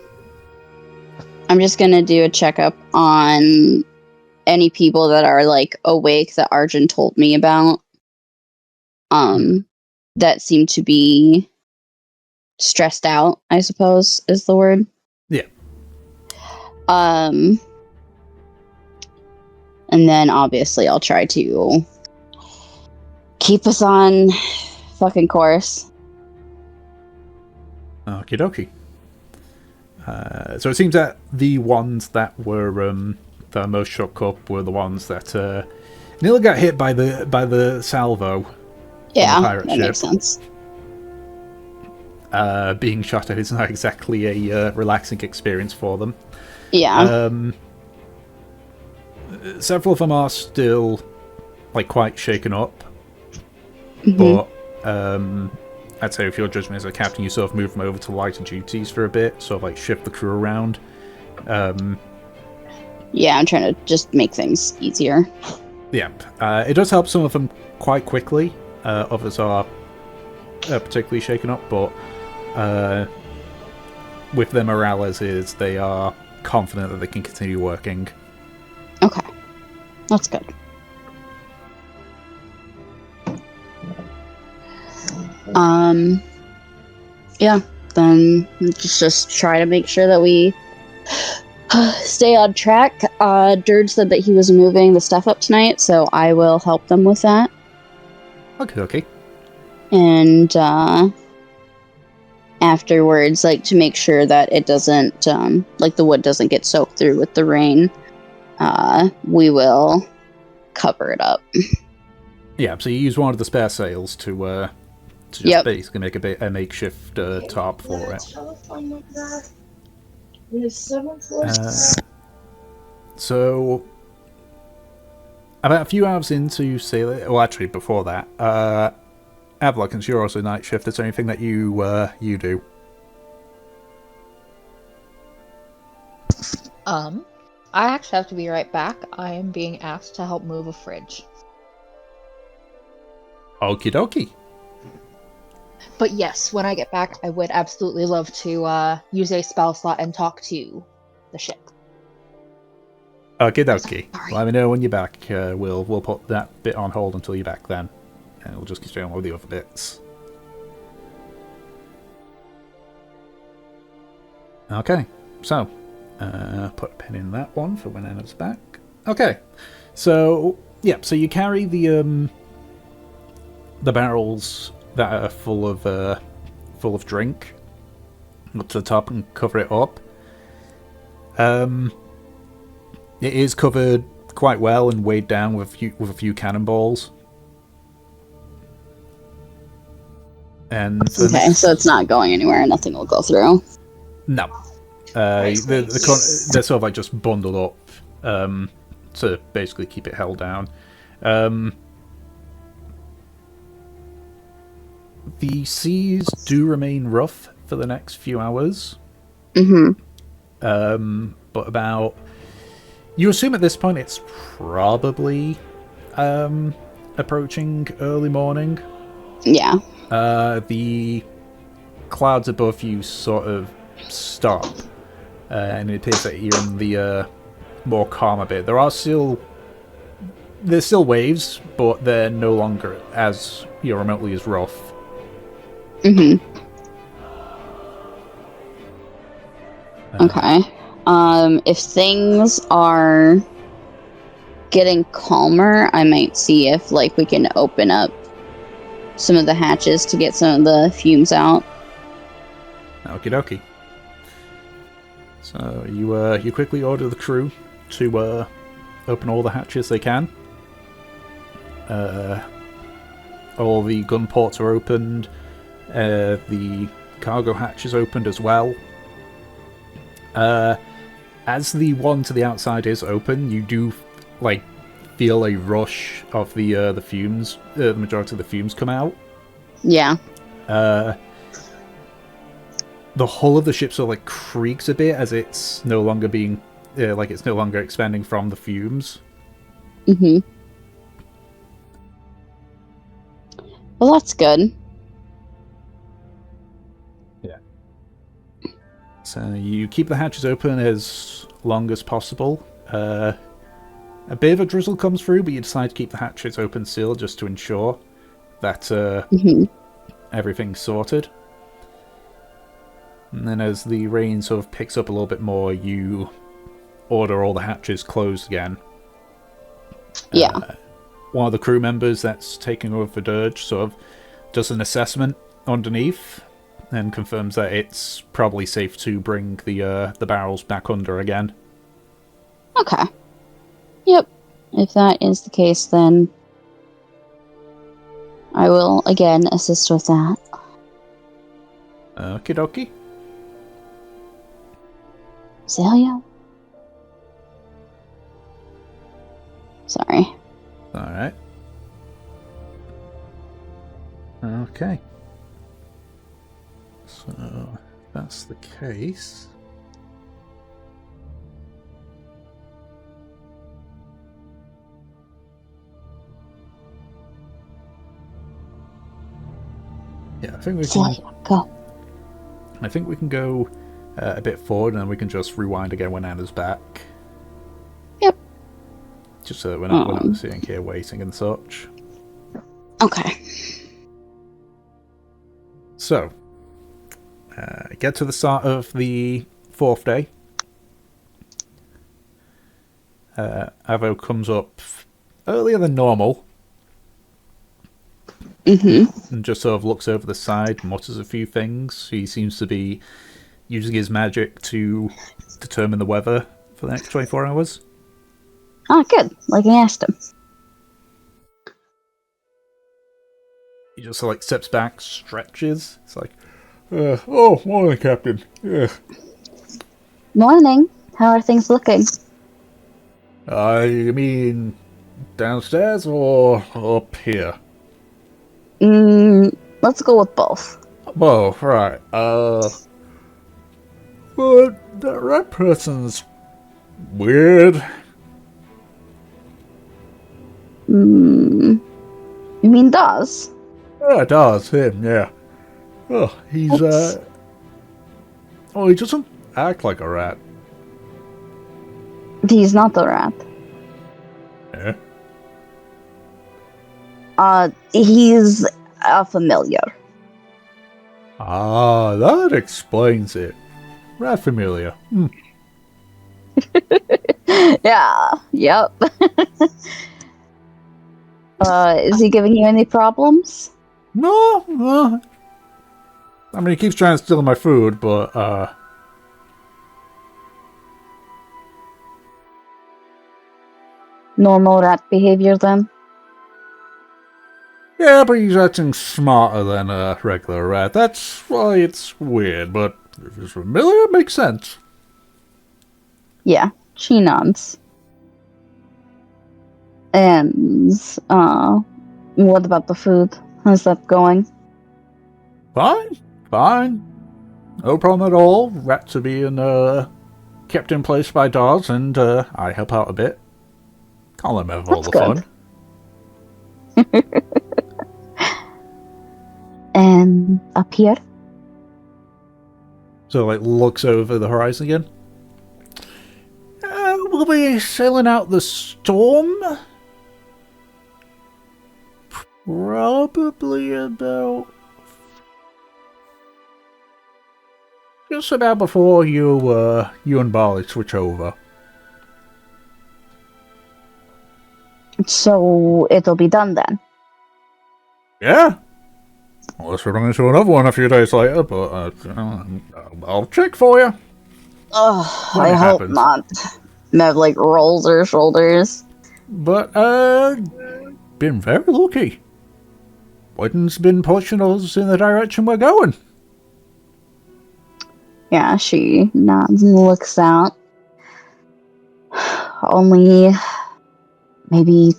[SPEAKER 3] just gonna do a checkup on any people that are like awake that Arjun told me about. That seem to be stressed out, I suppose is the word.
[SPEAKER 1] Yeah.
[SPEAKER 3] And then obviously I'll try to keep us on fucking course.
[SPEAKER 1] Okie dokie. So it seems that the ones that were the most shook up were the ones that nearly got hit by the salvo.
[SPEAKER 3] Yeah,
[SPEAKER 1] on the pirate
[SPEAKER 3] that
[SPEAKER 1] ship.
[SPEAKER 3] makes sense.
[SPEAKER 1] Being shot at is not exactly a relaxing experience for them.
[SPEAKER 3] Yeah.
[SPEAKER 1] Several of them are still like quite shaken up,
[SPEAKER 3] Mhm.
[SPEAKER 1] but I'd say if you're judging as a captain, you sort of move them over to lighter duties for a bit, sort of like shift the crew around.
[SPEAKER 3] Yeah, I'm trying to just make things easier.
[SPEAKER 1] Yeah, it does help some of them quite quickly. Others are particularly shaken up, but with their morale as is, they are confident that they can continue working.
[SPEAKER 3] Okay. That's good. Yeah, then just try to make sure that we stay on track. Dirge said that he was moving the stuff up tonight, so I will help them with that.
[SPEAKER 1] Okay.
[SPEAKER 3] And afterwards, like to make sure that it doesn't, like the wood doesn't get soaked through with the rain, we will cover it up.
[SPEAKER 1] Yeah, so you use one of the spare sails to just
[SPEAKER 3] Yep.
[SPEAKER 1] basically make a makeshift tarp for it. So, about a few hours into sailing, well, actually before that, Avla, since you're also night shift, is there anything that you do?
[SPEAKER 4] I actually have to be right back. I am being asked to help move a fridge.
[SPEAKER 1] Okie dokie.
[SPEAKER 4] But yes, when I get back, I would absolutely love to use a spell slot and talk to the ship.
[SPEAKER 1] Okie dokie.
[SPEAKER 3] Sorry.
[SPEAKER 1] Let me know when you're back. We'll put that bit on hold until you're back then. And we'll just get straight on with the other bits. Okay, so put a pin in that one for when Anna's back. Okay, so yeah, so you carry the barrels that are full of drink up to the top and cover it up. It is covered quite well and weighed down with a few cannonballs. And
[SPEAKER 3] Okay, so it's not going anywhere. Nothing will go through.
[SPEAKER 1] no, they're sort of like just bundled up to basically keep it held down. The seas do remain rough for the next few hours.
[SPEAKER 3] Mm-hmm.
[SPEAKER 1] But about... You assume at this point it's probably approaching early morning.
[SPEAKER 3] Yeah.
[SPEAKER 1] The clouds above you sort of stop. And it appears that you're in the more calm a bit. There's still waves, but they're no longer as remotely as rough.
[SPEAKER 3] Mm-hmm. Okay. If things are getting calmer, I might see if we can open up some of the hatches to get some of the fumes out.
[SPEAKER 1] Okie dokie. So you quickly order the crew to open all the hatches they can. All the gun ports are opened. The cargo hatch is opened as well. As the one to the outside is open, you do feel a rush of the fumes. The majority of the fumes come out.
[SPEAKER 3] Yeah.
[SPEAKER 1] The hull of the ship sort of creaks a bit as it's no longer being it's no longer expanding from the fumes.
[SPEAKER 3] Mm-hmm. Well, that's good.
[SPEAKER 1] Yeah. So you keep the hatches open as long as possible. A bit of a drizzle comes through, but you decide to keep the hatches open still just to ensure that everything's sorted. And then as the rain sort of picks up a little bit more, you order all the hatches closed again.
[SPEAKER 3] Yeah.
[SPEAKER 1] One of the crew members that's taking over for Dirge sort of does an assessment underneath and confirms that it's probably safe to bring the barrels back under again.
[SPEAKER 3] Okay. Yep. If that is the case, then I will again assist with that.
[SPEAKER 1] Okie dokie.
[SPEAKER 3] Celia? Sorry.
[SPEAKER 1] Alright. Okay. So, that's the case. Yeah, I think we can...
[SPEAKER 3] Celia, go.
[SPEAKER 1] I think we can go a bit forward, and then we can just rewind again when Anna's back.
[SPEAKER 3] Yep.
[SPEAKER 1] Just so that we're not sitting here waiting and such.
[SPEAKER 3] Okay.
[SPEAKER 1] So, get to the start of the 4th day. Avo comes up earlier than normal.
[SPEAKER 3] Mm-hmm.
[SPEAKER 1] And just sort of looks over the side, mutters a few things. He seems to be using his magic to determine the weather for the next 24 hours.
[SPEAKER 3] Ah, good. Like I asked him.
[SPEAKER 1] He just steps back, stretches. It's like, oh, morning, Captain. Yeah.
[SPEAKER 3] Morning. How are things looking?
[SPEAKER 1] I mean, downstairs or up here?
[SPEAKER 3] Let's go with both.
[SPEAKER 1] Well, right. But that red person's weird.
[SPEAKER 3] You mean Dawes?
[SPEAKER 1] Yeah, it does. Him, yeah. Oh, he's, he doesn't act like a rat.
[SPEAKER 3] He's not the rat.
[SPEAKER 1] Yeah?
[SPEAKER 3] He's a familiar.
[SPEAKER 1] Ah, that explains it. Rat familiar.
[SPEAKER 3] Yeah, yep. Is he giving you any problems?
[SPEAKER 1] No. I mean, he keeps trying to steal my food, but,
[SPEAKER 3] Normal rat behavior then?
[SPEAKER 1] yeah, but he's acting smarter than a regular rat. That's why it's weird, but if it's familiar, it makes sense.
[SPEAKER 3] Yeah, she nods. And, what about the food? How's that going?
[SPEAKER 1] Fine. No problem at all. Rats are being, kept in place by Dawes, and, I help out a bit. Can't let him have all the fun.
[SPEAKER 3] And up here?
[SPEAKER 1] So, looks over the horizon again.
[SPEAKER 5] we'll be sailing out the storm. Probably about... just about before you and Barley switch over.
[SPEAKER 3] So it'll be done then.
[SPEAKER 5] Yeah. Unless we're running into another one a few days later, but I'll check for you.
[SPEAKER 3] Ugh,
[SPEAKER 5] When
[SPEAKER 3] I
[SPEAKER 5] it
[SPEAKER 3] hope
[SPEAKER 5] happens.
[SPEAKER 3] not. Mev, like, rolls her shoulders.
[SPEAKER 5] But, been very lucky. Wind's been pushing us in the direction we're going.
[SPEAKER 3] Yeah, she nods and looks out. Only maybe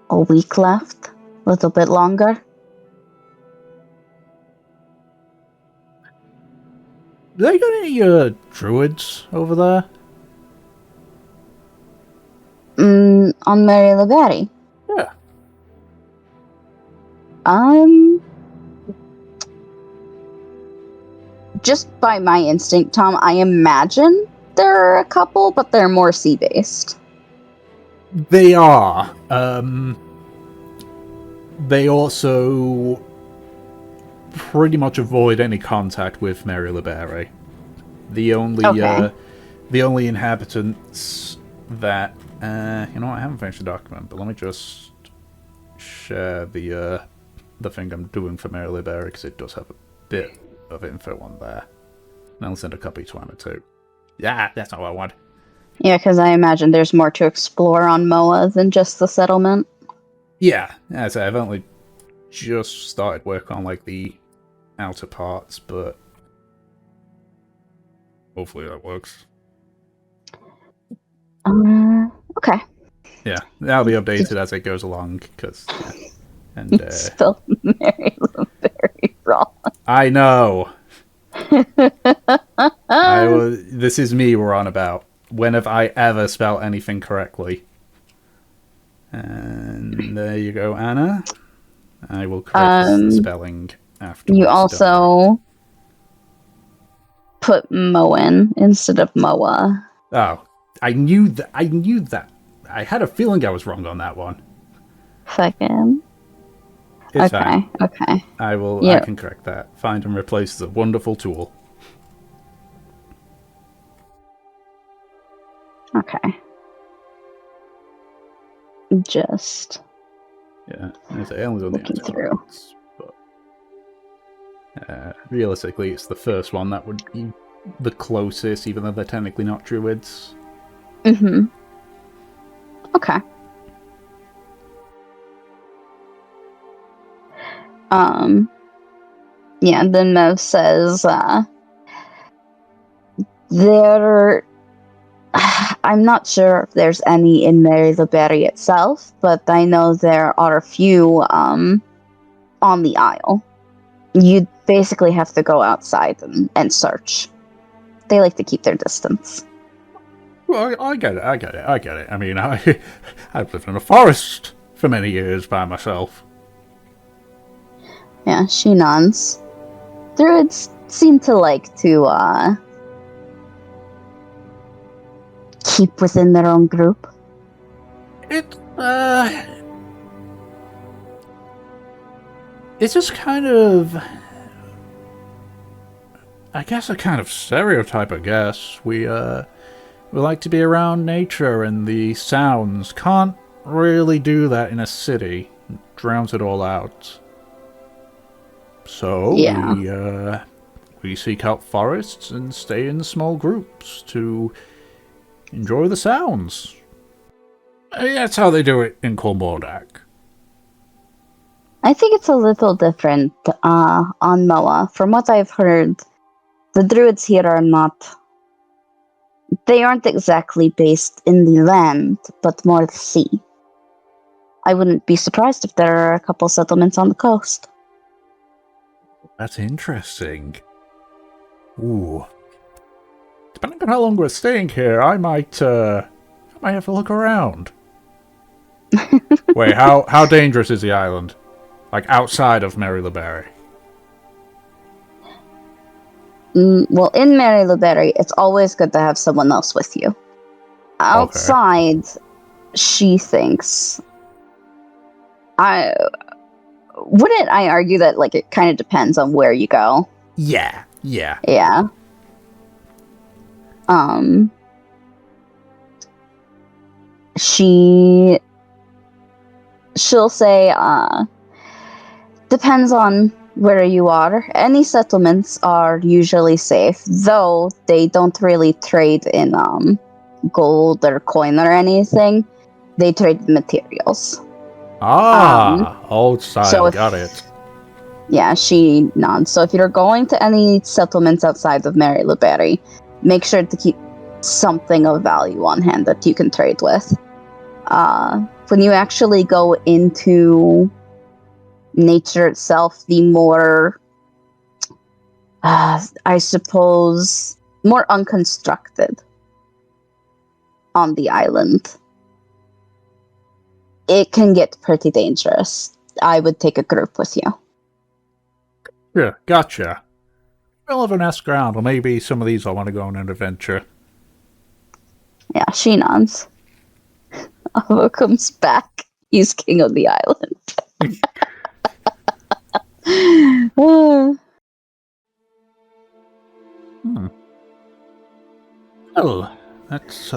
[SPEAKER 3] a week left. A little bit longer.
[SPEAKER 5] They got any, druids over there?
[SPEAKER 3] On Mary LeBerry.
[SPEAKER 5] Yeah.
[SPEAKER 3] Just by my instinct, Tom, I imagine there are a couple, but they're more sea-based.
[SPEAKER 5] They are. They also pretty much avoid any contact with Mary LeBerry. The only inhabitants that you know what, I haven't finished the document, but let me just share the thing I'm doing for Mary LeBerry, because it does have a bit of info on there. And I'll send a copy to Anna too. Yeah, that's not what I want.
[SPEAKER 3] Yeah, because I imagine there's more to explore on Moa than just the settlement.
[SPEAKER 5] Yeah, as I've only just started work on like the outer parts, but hopefully that works.
[SPEAKER 3] Okay.
[SPEAKER 5] Yeah, that'll be updated as it goes along, because and
[SPEAKER 3] Spelled Mary LeBerry wrong.
[SPEAKER 5] I know. This is me we're on about. When have I ever spelled anything correctly? And there you go, Anna. I will correct the spelling after.
[SPEAKER 3] You also put Moen instead of Moa.
[SPEAKER 5] Oh, I knew that. I had a feeling I was wrong on that one.
[SPEAKER 3] Fucking.
[SPEAKER 5] It's
[SPEAKER 3] Okay,
[SPEAKER 5] fine.
[SPEAKER 3] okay.
[SPEAKER 5] I will.
[SPEAKER 3] Yep.
[SPEAKER 5] I can correct that. Find and replace is a wonderful tool.
[SPEAKER 3] Okay. Just
[SPEAKER 5] Yeah, as I only on the
[SPEAKER 3] looking
[SPEAKER 5] outer
[SPEAKER 3] through.
[SPEAKER 5] parts, but realistically, it's the first one that would be the closest, even though they're technically not druids.
[SPEAKER 3] Mm-hmm. Okay. Yeah, then Mev says, I'm not sure if there's any in Mary LeBerry itself, but I know there are a few, on the Isle. You basically have to go outside and search. They like to keep their distance.
[SPEAKER 5] Well, I get it. I mean, I've lived in a forest for many years by myself.
[SPEAKER 3] Yeah, she nods. Druids seem to like to, keep within their own group.
[SPEAKER 5] It's just kind of, I guess, a kind of stereotype. I guess we like to be around nature and the sounds. Can't really do that in a city. It drowns it all out. So
[SPEAKER 3] Yeah.
[SPEAKER 5] we seek out forests and stay in small groups to enjoy the sounds. That's how they do it in Karmora.
[SPEAKER 3] I think it's a little different on Moa. From what I've heard, the druids here are not... They aren't exactly based in the land, but more the sea. I wouldn't be surprised if there are a couple settlements on the coast.
[SPEAKER 5] That's interesting. Ooh. Depending on how long we're staying here, I might have a look around. Wait, how dangerous is the island? Like, outside of Mary LeBerry?
[SPEAKER 3] Well, in Mary LeBerry, it's always good to have someone else with you. outside, she thinks. Wouldn't I argue that like it kind of depends on where you go?
[SPEAKER 5] Yeah.
[SPEAKER 3] Yeah. She'll say, depends on where you are. Any settlements are usually safe, though they don't really trade in gold or coin or anything. They trade materials.
[SPEAKER 5] Old style,
[SPEAKER 3] so if-
[SPEAKER 5] got it.
[SPEAKER 3] Yeah, she nods. So if you're going to any settlements outside of Mary Luberry, make sure to keep something of value on hand that you can trade with. When you actually go into nature itself, the more, I suppose, more unconstructed on the island, it can get pretty dangerous. I would take a group with you.
[SPEAKER 5] Yeah, gotcha. We'll have an ask around, or maybe some of these I want to go on an adventure.
[SPEAKER 3] Yeah, she nods. Avo comes back. He's king of the island.
[SPEAKER 5] Well, that's,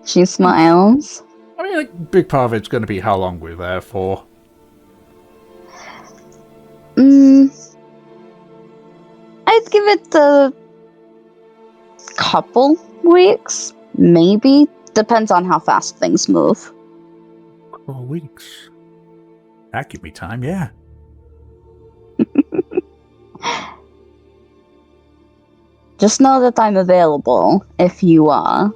[SPEAKER 3] She smiles.
[SPEAKER 5] I mean, a big part of it's going to be how long we're there for.
[SPEAKER 3] I'd give it a couple weeks, maybe. Depends on how fast things move.
[SPEAKER 5] 4 weeks. That give me time, yeah.
[SPEAKER 3] Just know that I'm available if you, I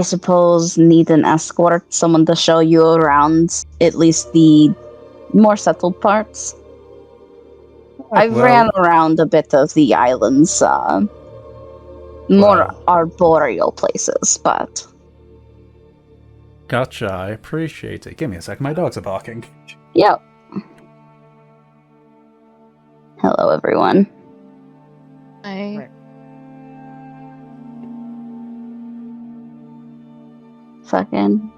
[SPEAKER 3] suppose, need an escort, someone to show you around at least the more settled parts. I've ran around a bit of the islands, more arboreal places, but...
[SPEAKER 5] Gotcha, I appreciate it. Give me a sec, my dogs are barking.
[SPEAKER 3] Yep. Hello, everyone.
[SPEAKER 4] I
[SPEAKER 3] Fucking...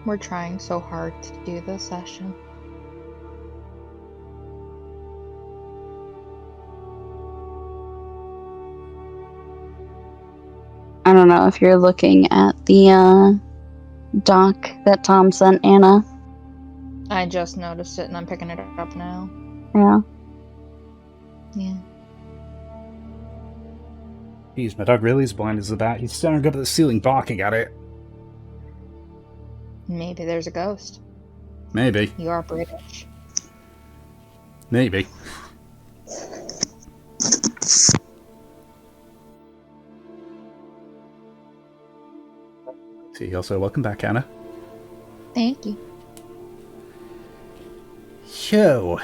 [SPEAKER 4] We're trying so hard to do this session.
[SPEAKER 3] I don't know if you're looking at the, doc that Tom sent Anna.
[SPEAKER 4] I just noticed it and I'm picking it up now.
[SPEAKER 3] Yeah.
[SPEAKER 4] Yeah.
[SPEAKER 5] Jeez, my dog really is blind as a bat. He's staring up at the ceiling, barking at it.
[SPEAKER 4] Maybe there's a ghost.
[SPEAKER 5] Maybe.
[SPEAKER 4] You are British.
[SPEAKER 5] Maybe. See, also, welcome back, Anna.
[SPEAKER 4] Thank you.
[SPEAKER 5] So,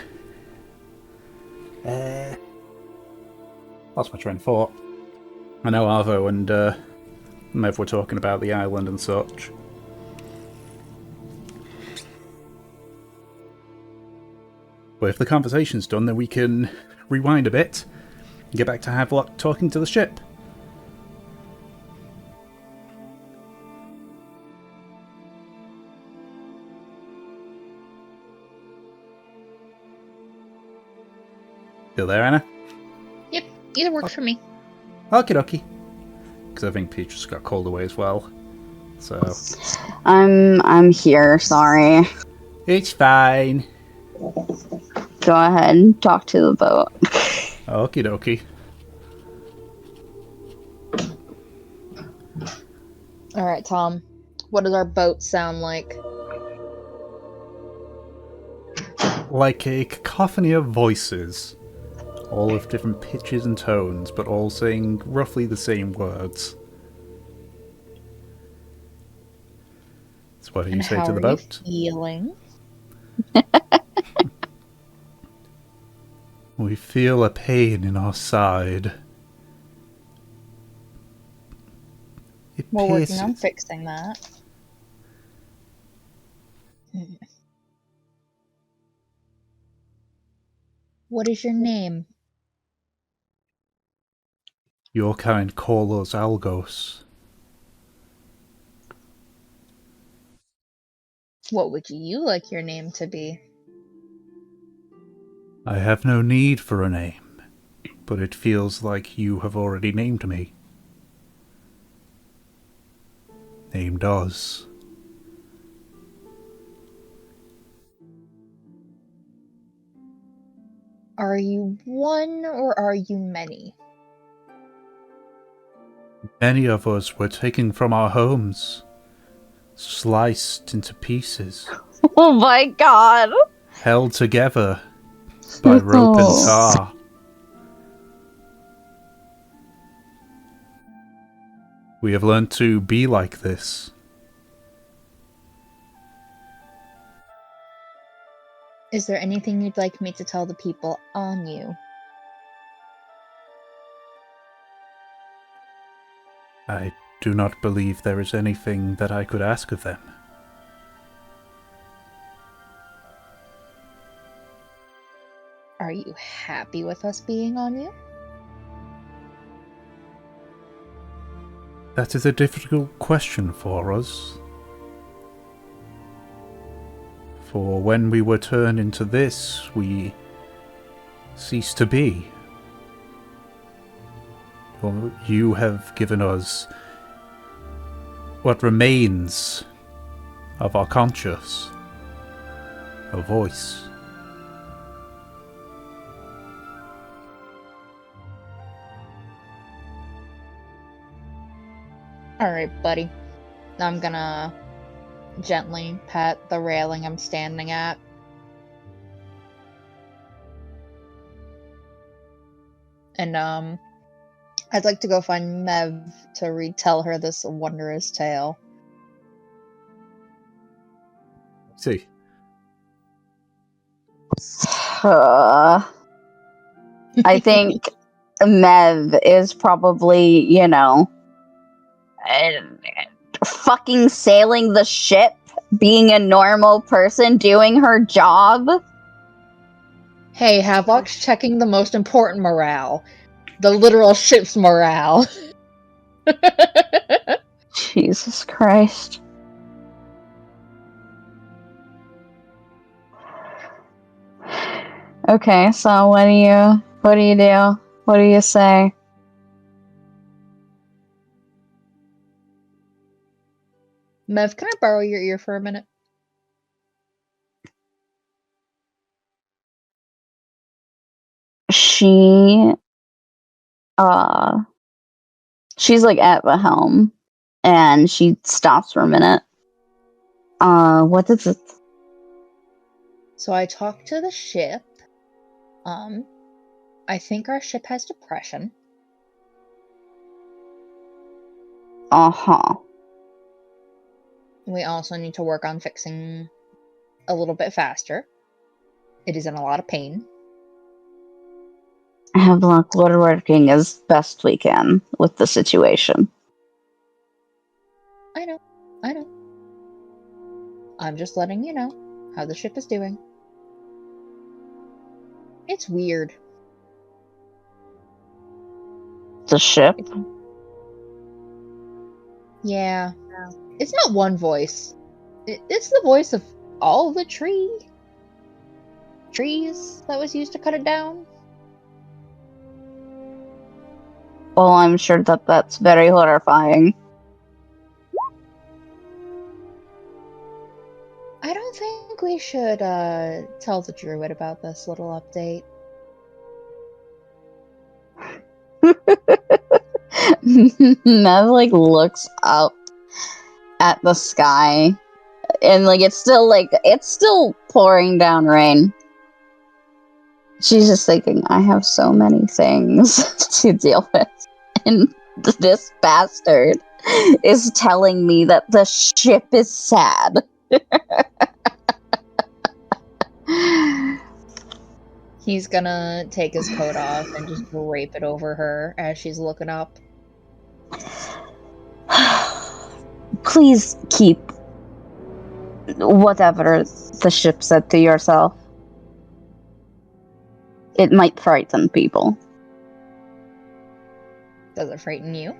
[SPEAKER 5] lost my train of thought. I know Arvo and Mev were talking about the island and such. But if the conversation's done, then we can rewind a bit and get back to Havelock talking to the ship. Still there, Anna?
[SPEAKER 4] Yep, either works for me.
[SPEAKER 5] Okie dokie. Because I think Peach just got called away as well. So.
[SPEAKER 3] I'm here, sorry.
[SPEAKER 5] It's fine.
[SPEAKER 3] Go ahead and talk to the boat.
[SPEAKER 5] Okie dokie.
[SPEAKER 4] Alright, Tom. What does our boat sound like?
[SPEAKER 5] Like a cacophony of voices. All of different pitches and tones, but all saying roughly the same words. So what do you say to the boat?
[SPEAKER 4] Feeling?
[SPEAKER 5] We feel a pain in our side.
[SPEAKER 4] We're working on fixing that. What is your name?
[SPEAKER 1] Your kind call us Algos.
[SPEAKER 4] What would you like your name to be?
[SPEAKER 1] I have no need for a name, but it feels like you have already named me. Named us.
[SPEAKER 4] Are you one or are you many?
[SPEAKER 1] Many of us were taken from our homes, sliced into pieces,
[SPEAKER 3] Oh my god.
[SPEAKER 1] held together by rope and tar. We have learned to be like this.
[SPEAKER 4] Is there anything you'd like me to tell the people on you?
[SPEAKER 1] I do not believe there is anything that I could ask of them.
[SPEAKER 4] Are you happy with us being on you?
[SPEAKER 1] That is a difficult question for us. For when we were turned into this, we ceased to be. Well, you have given us what remains of our conscience, a voice.
[SPEAKER 4] Alright, buddy. I'm gonna gently pat the railing I'm standing at. And, I'd like to go find Mev to retell her this wondrous tale.
[SPEAKER 1] See.
[SPEAKER 3] I think Mev is probably, fucking sailing the ship, being a normal person, doing her job.
[SPEAKER 4] Hey, Havok's checking the most important morale. The literal ship's morale.
[SPEAKER 3] Jesus Christ. Okay, so what do you do? What do you say?
[SPEAKER 4] Mev, can I borrow your ear for a minute?
[SPEAKER 3] She's like at the helm, and she stops for a minute. What is it?
[SPEAKER 4] So I talked to the ship. I think our ship has depression.
[SPEAKER 3] Uh-huh.
[SPEAKER 4] We also need to work on fixing a little bit faster. It is in a lot of pain.
[SPEAKER 3] Look, we're working as best we can with the situation.
[SPEAKER 4] I know. I'm just letting you know how the ship is doing. It's weird.
[SPEAKER 3] The ship?
[SPEAKER 4] Yeah. It's not one voice. It's the voice of all the trees that was used to cut it down.
[SPEAKER 3] Well, I'm sure that's very horrifying.
[SPEAKER 4] I don't think we should tell the druid about this little update.
[SPEAKER 3] Mev looks up at the sky, and it's still pouring down rain. She's just thinking, I have so many things to deal with, and this bastard is telling me that the ship is sad.
[SPEAKER 4] He's gonna take his coat off and just drape it over her as she's looking up.
[SPEAKER 3] Please keep Whatever the ship said to yourself. It might frighten people.
[SPEAKER 4] Does it frighten you?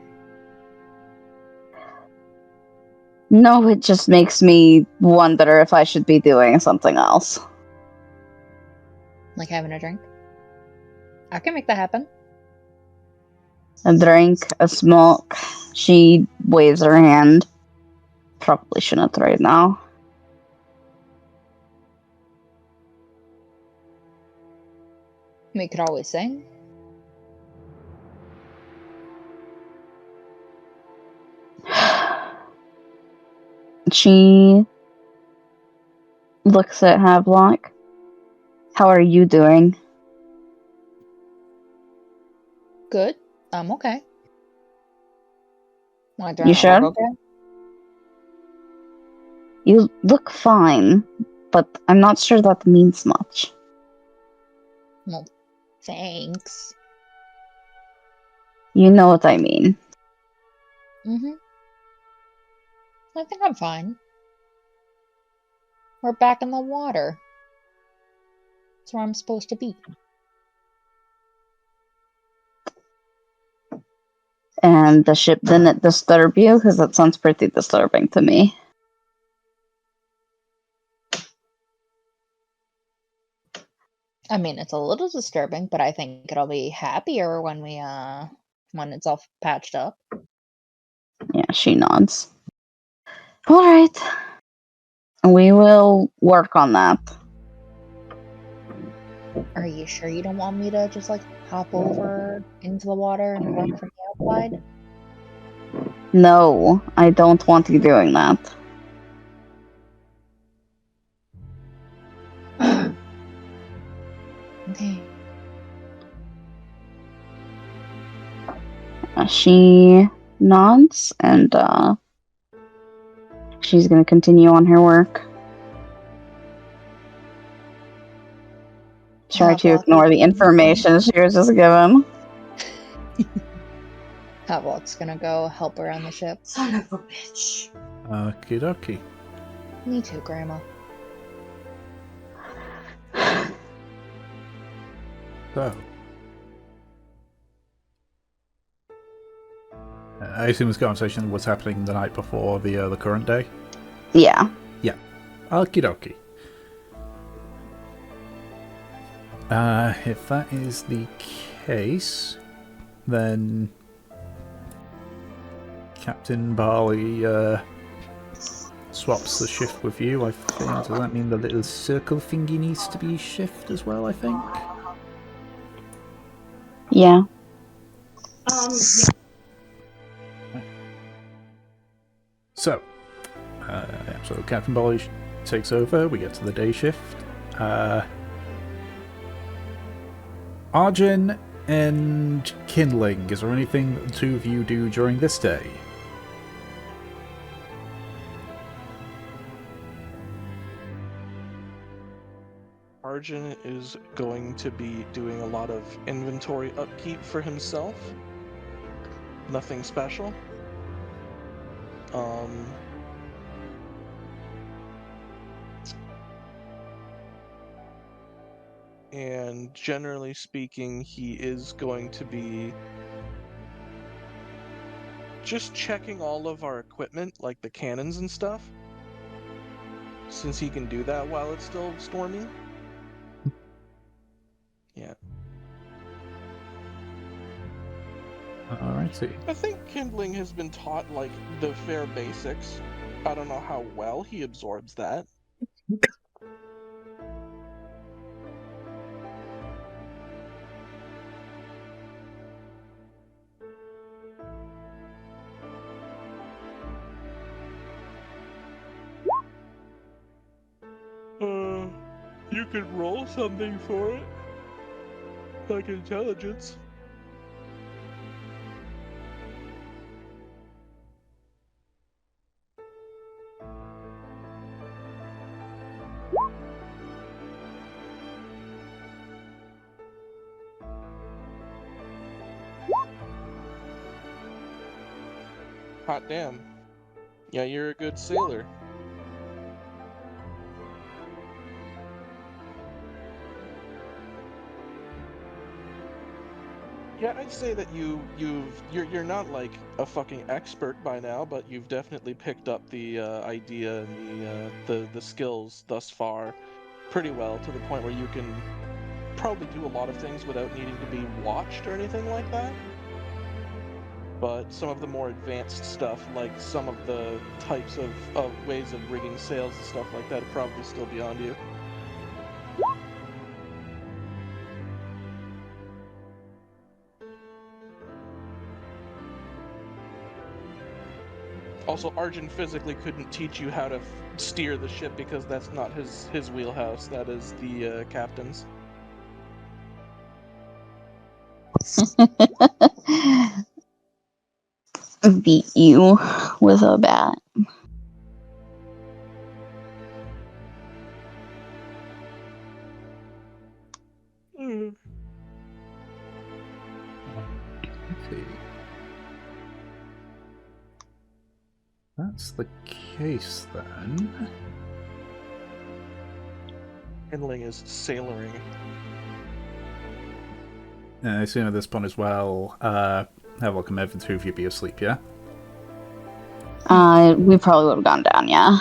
[SPEAKER 3] No, it just makes me wonder if I should be doing something else.
[SPEAKER 4] Like having a drink? I can make that happen.
[SPEAKER 3] A drink, a smoke. She waves her hand. Probably shouldn't right now.
[SPEAKER 4] We could always sing.
[SPEAKER 3] She looks at Havelock. How are you doing?
[SPEAKER 4] Good. I'm okay. Like, do I
[SPEAKER 3] You
[SPEAKER 4] not
[SPEAKER 3] sure?
[SPEAKER 4] look okay?
[SPEAKER 3] You look fine, but I'm not sure that means much.
[SPEAKER 4] Well, thanks.
[SPEAKER 3] You know what I mean.
[SPEAKER 4] Mm-hmm. I think I'm fine. We're back in the water. That's where I'm supposed to be.
[SPEAKER 3] And the ship didn't disturb you? Because that sounds pretty disturbing to me.
[SPEAKER 4] I mean, it's a little disturbing, but I think it'll be happier when when it's all patched up.
[SPEAKER 3] Yeah, she nods. Alright. We will work on that.
[SPEAKER 4] Are you sure you don't want me to just, like, hop over into the water and work from the outside?
[SPEAKER 3] No, I don't want you doing that.
[SPEAKER 4] Okay.
[SPEAKER 3] She nods, and she's gonna continue on her work. Try to
[SPEAKER 4] Havelock
[SPEAKER 3] ignore
[SPEAKER 4] is
[SPEAKER 3] the information she was just given.
[SPEAKER 4] Havelock's gonna go help her on the ship.
[SPEAKER 3] Son of a bitch.
[SPEAKER 1] Okie dokie.
[SPEAKER 4] Me too, Grandma.
[SPEAKER 1] So. I assume this conversation was happening the night before the current day?
[SPEAKER 3] Yeah.
[SPEAKER 1] Yeah. Okie dokie. If that is the case, then Captain Barley swaps the shift with you, I think. Does that mean the little circle thingy needs to be shift as well, I think?
[SPEAKER 3] Yeah.
[SPEAKER 1] So Captain Barley takes over, we get to the day shift. Arjun and Kindling, is there anything that the two of you do during this day?
[SPEAKER 2] Arjun is going to be doing a lot of inventory upkeep for himself. Nothing special. And generally speaking, he is going to be just checking all of our equipment, like the cannons and stuff, since he can do that while it's still storming. Yeah.
[SPEAKER 1] Alrighty.
[SPEAKER 2] I think Kindling has been taught, like, the fair basics. I don't know how well he absorbs that. You could roll something for it. Like intelligence. Hot damn. Yeah, you're a good sailor. Yeah, I'd say that you're not like a fucking expert by now, but you've definitely picked up the idea and the skills thus far pretty well, to the point where you can probably do a lot of things without needing to be watched or anything like that. But some of the more advanced stuff, like some of the types of ways of rigging sails and stuff like that, are probably still beyond you. Also, Arjun physically couldn't teach you how to steer the ship because that's not his wheelhouse. That is the captain's.
[SPEAKER 3] Beat you with a bat.
[SPEAKER 1] Okay. That's the case then.
[SPEAKER 2] Kindling is sailoring.
[SPEAKER 1] I assume at this point as well, Havelock and Mev, the two of you be asleep, yeah?
[SPEAKER 3] We probably would have gone down, yeah.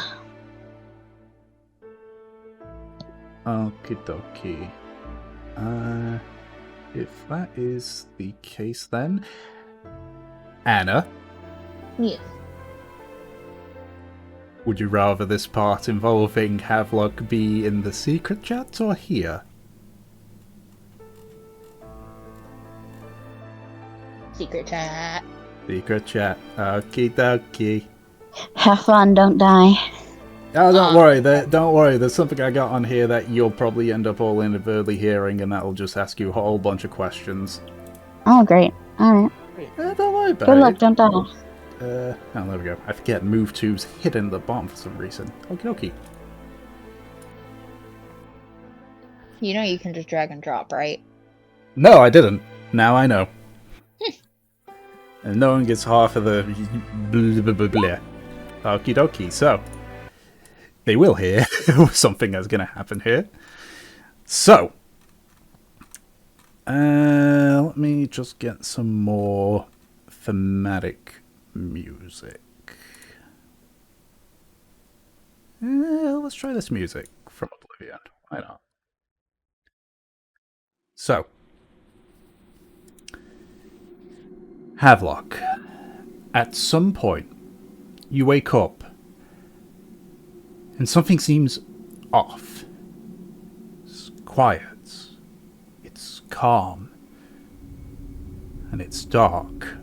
[SPEAKER 1] Okie dokie. If that is the case then... Anna,
[SPEAKER 4] Yes.
[SPEAKER 1] would you rather this part involving Havelock be in the secret chat or here?
[SPEAKER 4] Secret chat.
[SPEAKER 1] Secret chat. Okie dokie.
[SPEAKER 3] Have fun, don't die.
[SPEAKER 1] Oh, don't worry. Don't worry. There's something I got on here that you'll probably end up all inadvertently hearing, and that'll just ask you a whole bunch of questions.
[SPEAKER 3] Oh, great. Alright.
[SPEAKER 1] Don't worry about
[SPEAKER 3] Good luck,
[SPEAKER 1] it.
[SPEAKER 3] don't die.
[SPEAKER 1] Oh, there we go. I forget move 2's hidden at the bottom for some reason. Okie dokie.
[SPEAKER 4] You know you can just drag and drop, right?
[SPEAKER 1] No, I didn't. Now I know. And no one gets half of the blah, blah, blah, blah. Okie dokie. So, they will hear something that's going to happen here. So, let me just get some more thematic music. Let's try this music from Oblivion. Why not? So, Havelock, at some point, you wake up and something seems off. It's quiet. It's calm. And it's dark.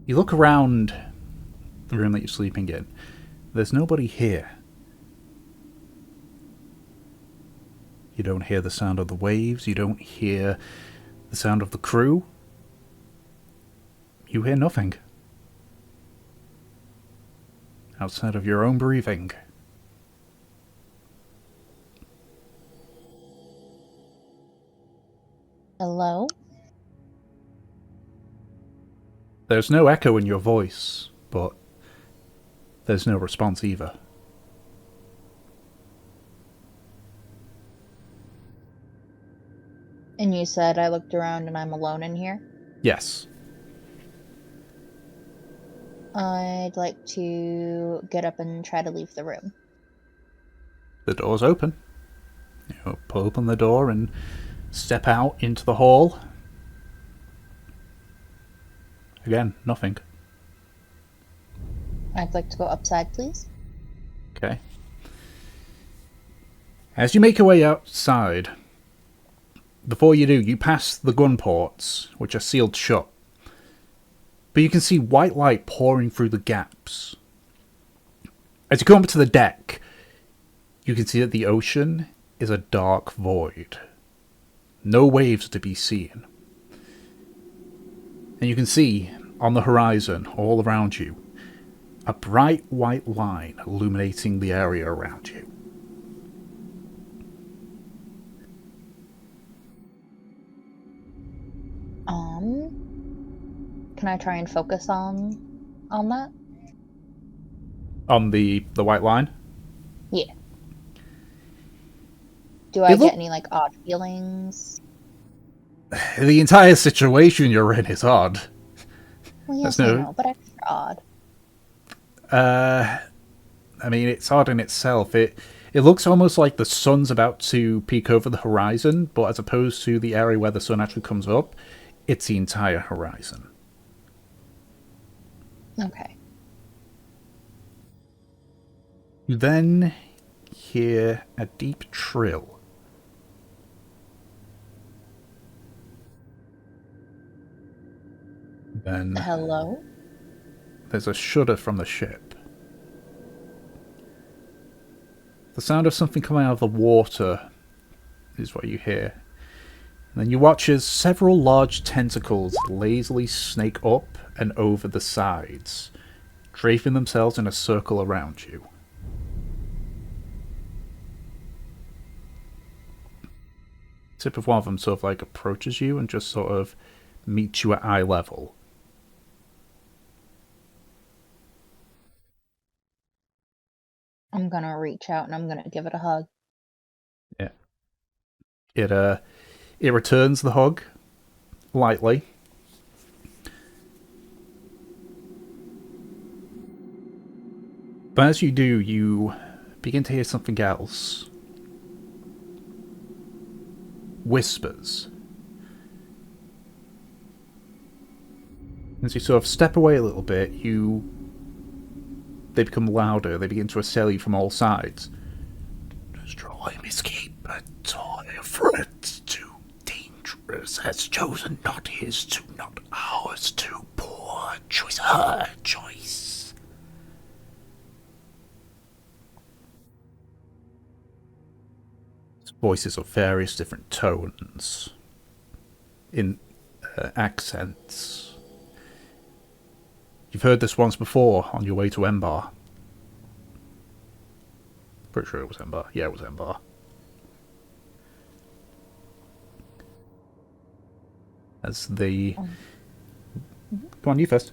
[SPEAKER 1] You look around the room that you're sleeping in. There's nobody here. You don't hear the sound of the waves. You don't hear the sound of the crew. You hear nothing. Outside of your own breathing.
[SPEAKER 4] Hello?
[SPEAKER 1] There's no echo in your voice, but there's no response either.
[SPEAKER 4] And you said I looked around and I'm alone in here?
[SPEAKER 1] Yes.
[SPEAKER 4] I'd like to get up and try to leave the room.
[SPEAKER 1] The door's open. You open the door and step out into the hall. Again, nothing.
[SPEAKER 4] I'd like to go upside, please.
[SPEAKER 1] Okay. As you make your way outside, before you do, you pass the gun ports, which are sealed shut. But you can see white light pouring through the gaps. As you come up to the deck, you can see that the ocean is a dark void. No waves to be seen. And you can see, on the horizon, all around you, a bright white line illuminating the area around you.
[SPEAKER 4] Can I try and focus on that?
[SPEAKER 1] On the white line?
[SPEAKER 4] Yeah. Do I
[SPEAKER 1] It look-
[SPEAKER 4] get any, like, odd feelings?
[SPEAKER 1] The entire situation you're in is odd.
[SPEAKER 4] Well,
[SPEAKER 1] That's
[SPEAKER 4] yes, I
[SPEAKER 1] no.
[SPEAKER 4] know, but extra odd.
[SPEAKER 1] I mean, it's odd in itself. It looks almost like the sun's about to peek over the horizon, but as opposed to the area where the sun actually comes up, it's the entire horizon.
[SPEAKER 4] Okay.
[SPEAKER 1] You then hear a deep trill. Then
[SPEAKER 4] Hello?
[SPEAKER 1] there's a shudder from the ship. The sound of something coming out of the water is what you hear. And then you watch as several large tentacles lazily snake up and over the sides, draping themselves in a circle around you. Tip of one of them sort of like approaches you and just sort of meets you at eye level.
[SPEAKER 4] I'm gonna reach out and I'm gonna give it a hug.
[SPEAKER 1] Yeah. It returns the hug lightly. But as you do, you begin to hear something else. Whispers. As you sort of step away a little bit, they become louder. They begin to assail you from all sides.
[SPEAKER 5] Destroy him, escape, but toy threat too dangerous, has chosen not his to not ours to poor choice, her choice.
[SPEAKER 1] Voices of various different tones, in accents. You've heard this once before on your way to Embar. Pretty sure it was Embar. Yeah, it was Embar. As the... Come on, you first.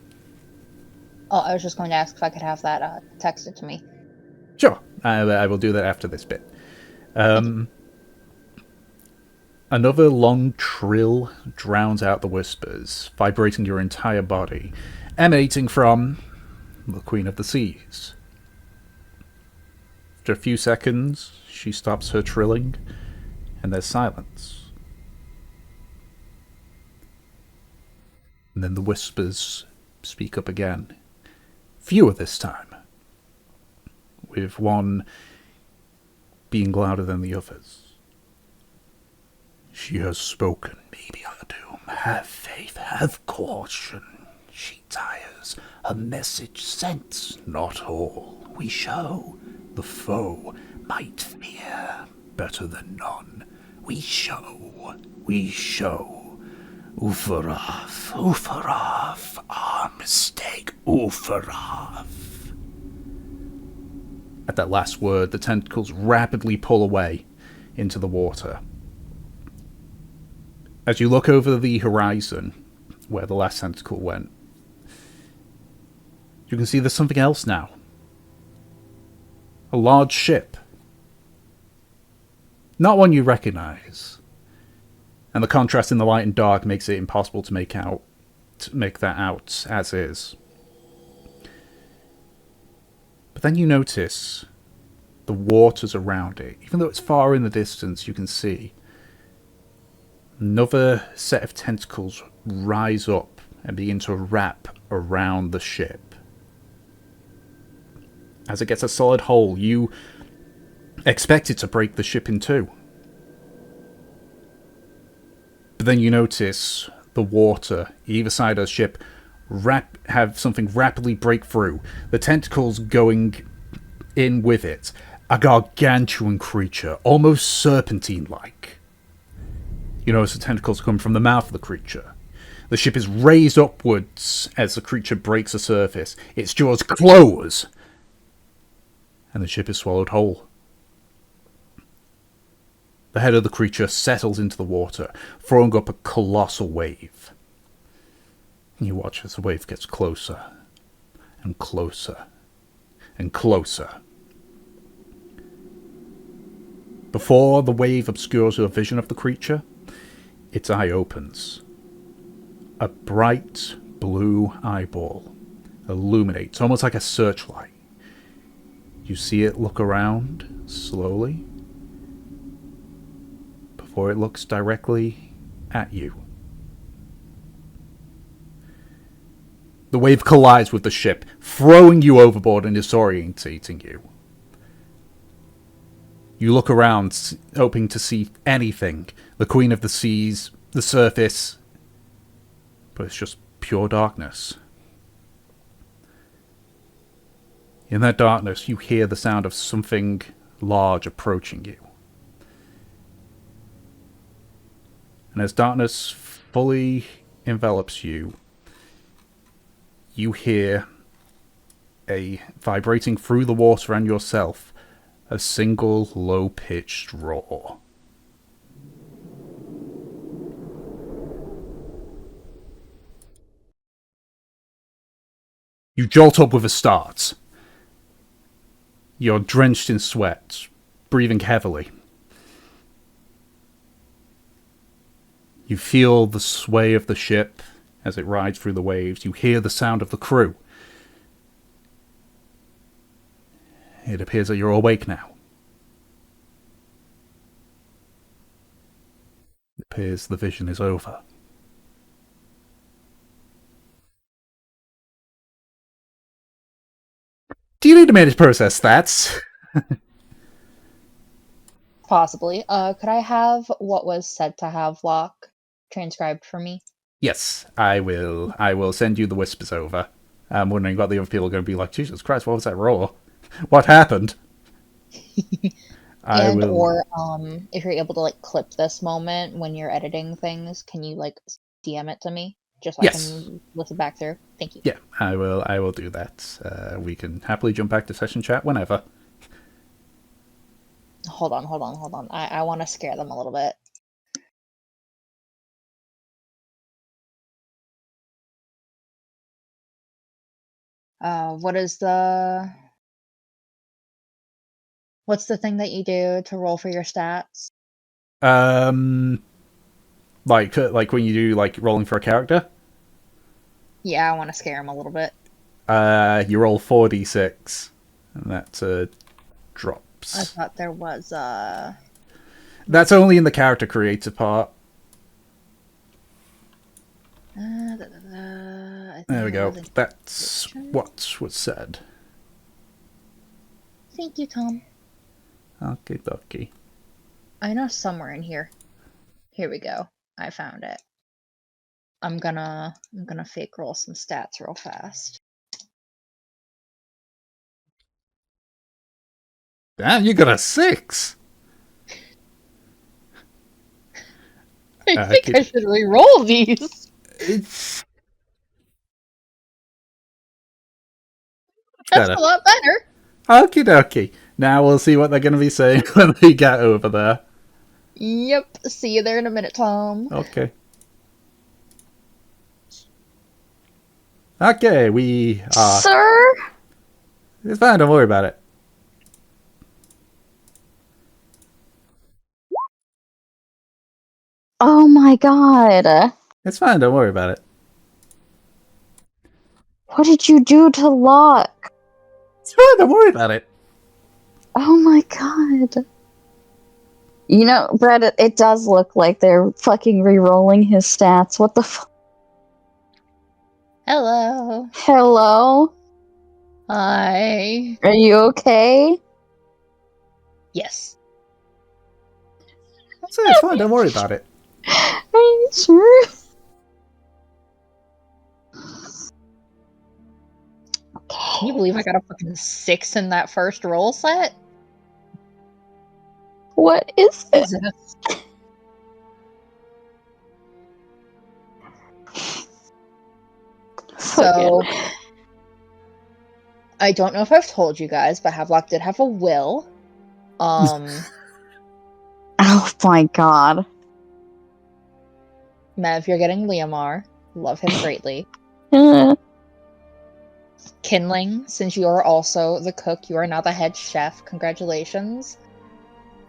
[SPEAKER 4] Oh, I was just going to ask if I could have that texted to me.
[SPEAKER 1] Sure, I will do that after this bit. Another long trill drowns out the whispers, vibrating your entire body, emanating from the Queen of the Seas. After a few seconds, she stops her trilling, and there's silence. And then the whispers speak up again. Fewer this time, with one being louder than the others.
[SPEAKER 5] She has spoken, maybe our doom. Have faith, have caution. She tires, her message sent, not all. We show the foe might fear better than none. We show. Ufaraf, our mistake, Ufaraf.
[SPEAKER 1] At that last word, the tentacles rapidly pull away into the water. As you look over the horizon, where the last tentacle went, you can see there's something else now. A large ship. Not one you recognize. And the contrast in the light and dark makes it impossible to make that out as is. But then you notice the waters around it. Even though it's far in the distance, you can see another set of tentacles rise up and begin to wrap around the ship. As it gets a solid hole, you expect it to break the ship in two. But then you notice the water either side of the ship have something rapidly break through. The tentacles going in with it. A gargantuan creature, almost serpentine-like. You notice the tentacles come from the mouth of the creature. The ship is raised upwards as the creature breaks the surface. Its jaws close, and the ship is swallowed whole. The head of the creature settles into the water, throwing up a colossal wave. You watch as the wave gets closer, and closer, and closer. Before the wave obscures your vision of the creature, its eye opens. A bright blue eyeball illuminates, almost like a searchlight. You see it look around slowly before it looks directly at you. The wave collides with the ship, throwing you overboard and disorientating you. You look around, hoping to see anything. The Queen of the Seas, the surface. But it's just pure darkness. In that darkness, you hear the sound of something large approaching you. And as darkness fully envelops you, you hear a vibrating through the water and yourself, a single low-pitched roar. You jolt up with a start. You're drenched in sweat, breathing heavily. You feel the sway of the ship as it rides through the waves. You hear the sound of the crew. It appears that you're awake now. It appears the vision is over. Do you need a minute to process that?
[SPEAKER 4] Possibly. Could I have what was said to Havelock transcribed for me?
[SPEAKER 1] Yes, I will. I will send you the whispers over. I'm wondering what the other people are going to be like. Jesus Christ, what was that roar? What happened? I will.
[SPEAKER 4] Or if you're able to like clip this moment when you're editing things, can you like DM it to me? Just so
[SPEAKER 1] Yes.
[SPEAKER 4] I can listen back through. Thank you.
[SPEAKER 1] Yeah, I will do that. We can happily jump back to session chat whenever.
[SPEAKER 4] Hold on. I want to scare them a little bit. What's the thing that you do to roll for your stats?
[SPEAKER 1] Like when you do like rolling for a character.
[SPEAKER 4] Yeah, I want to scare them a little bit.
[SPEAKER 1] You roll 4d6, and that drops.
[SPEAKER 4] I thought there was
[SPEAKER 1] That's only in the character creator part. There we go. That's what was said.
[SPEAKER 4] Thank you, Tom.
[SPEAKER 1] Okie dokie.
[SPEAKER 4] I know somewhere in here. Here we go. I found it. I'm gonna fake roll some stats real fast.
[SPEAKER 1] Damn, you got a 6!
[SPEAKER 4] I think I should re-roll these. That's a lot better.
[SPEAKER 1] Okie dokie. Now we'll see what they're going to be saying when they get over there.
[SPEAKER 4] Yep. See you there in a minute, Tom.
[SPEAKER 1] Okay. Okay, we are...
[SPEAKER 3] Sir?
[SPEAKER 1] It's fine, don't worry about it.
[SPEAKER 3] Oh my god.
[SPEAKER 1] It's fine, don't worry about it.
[SPEAKER 3] What did you do to Locke?
[SPEAKER 1] It's fine, don't worry about it.
[SPEAKER 3] Oh my god. You know, Brett, it does look like they're fucking re-rolling his stats. What the fuck?
[SPEAKER 4] Hello.
[SPEAKER 3] Hello?
[SPEAKER 4] Hi.
[SPEAKER 3] Are you okay?
[SPEAKER 4] Yes.
[SPEAKER 1] It's fine, don't worry about it.
[SPEAKER 3] Are you sure?
[SPEAKER 4] Can you believe I got a fucking 6 in that first roll set?
[SPEAKER 3] What is it?
[SPEAKER 4] Jesus. So, I don't know if I've told you guys, but Havelock did have a will.
[SPEAKER 3] Oh my god.
[SPEAKER 4] Mev, you're getting Liamar. Love him greatly. Kinling, since you are also the cook, you are now the head chef. Congratulations.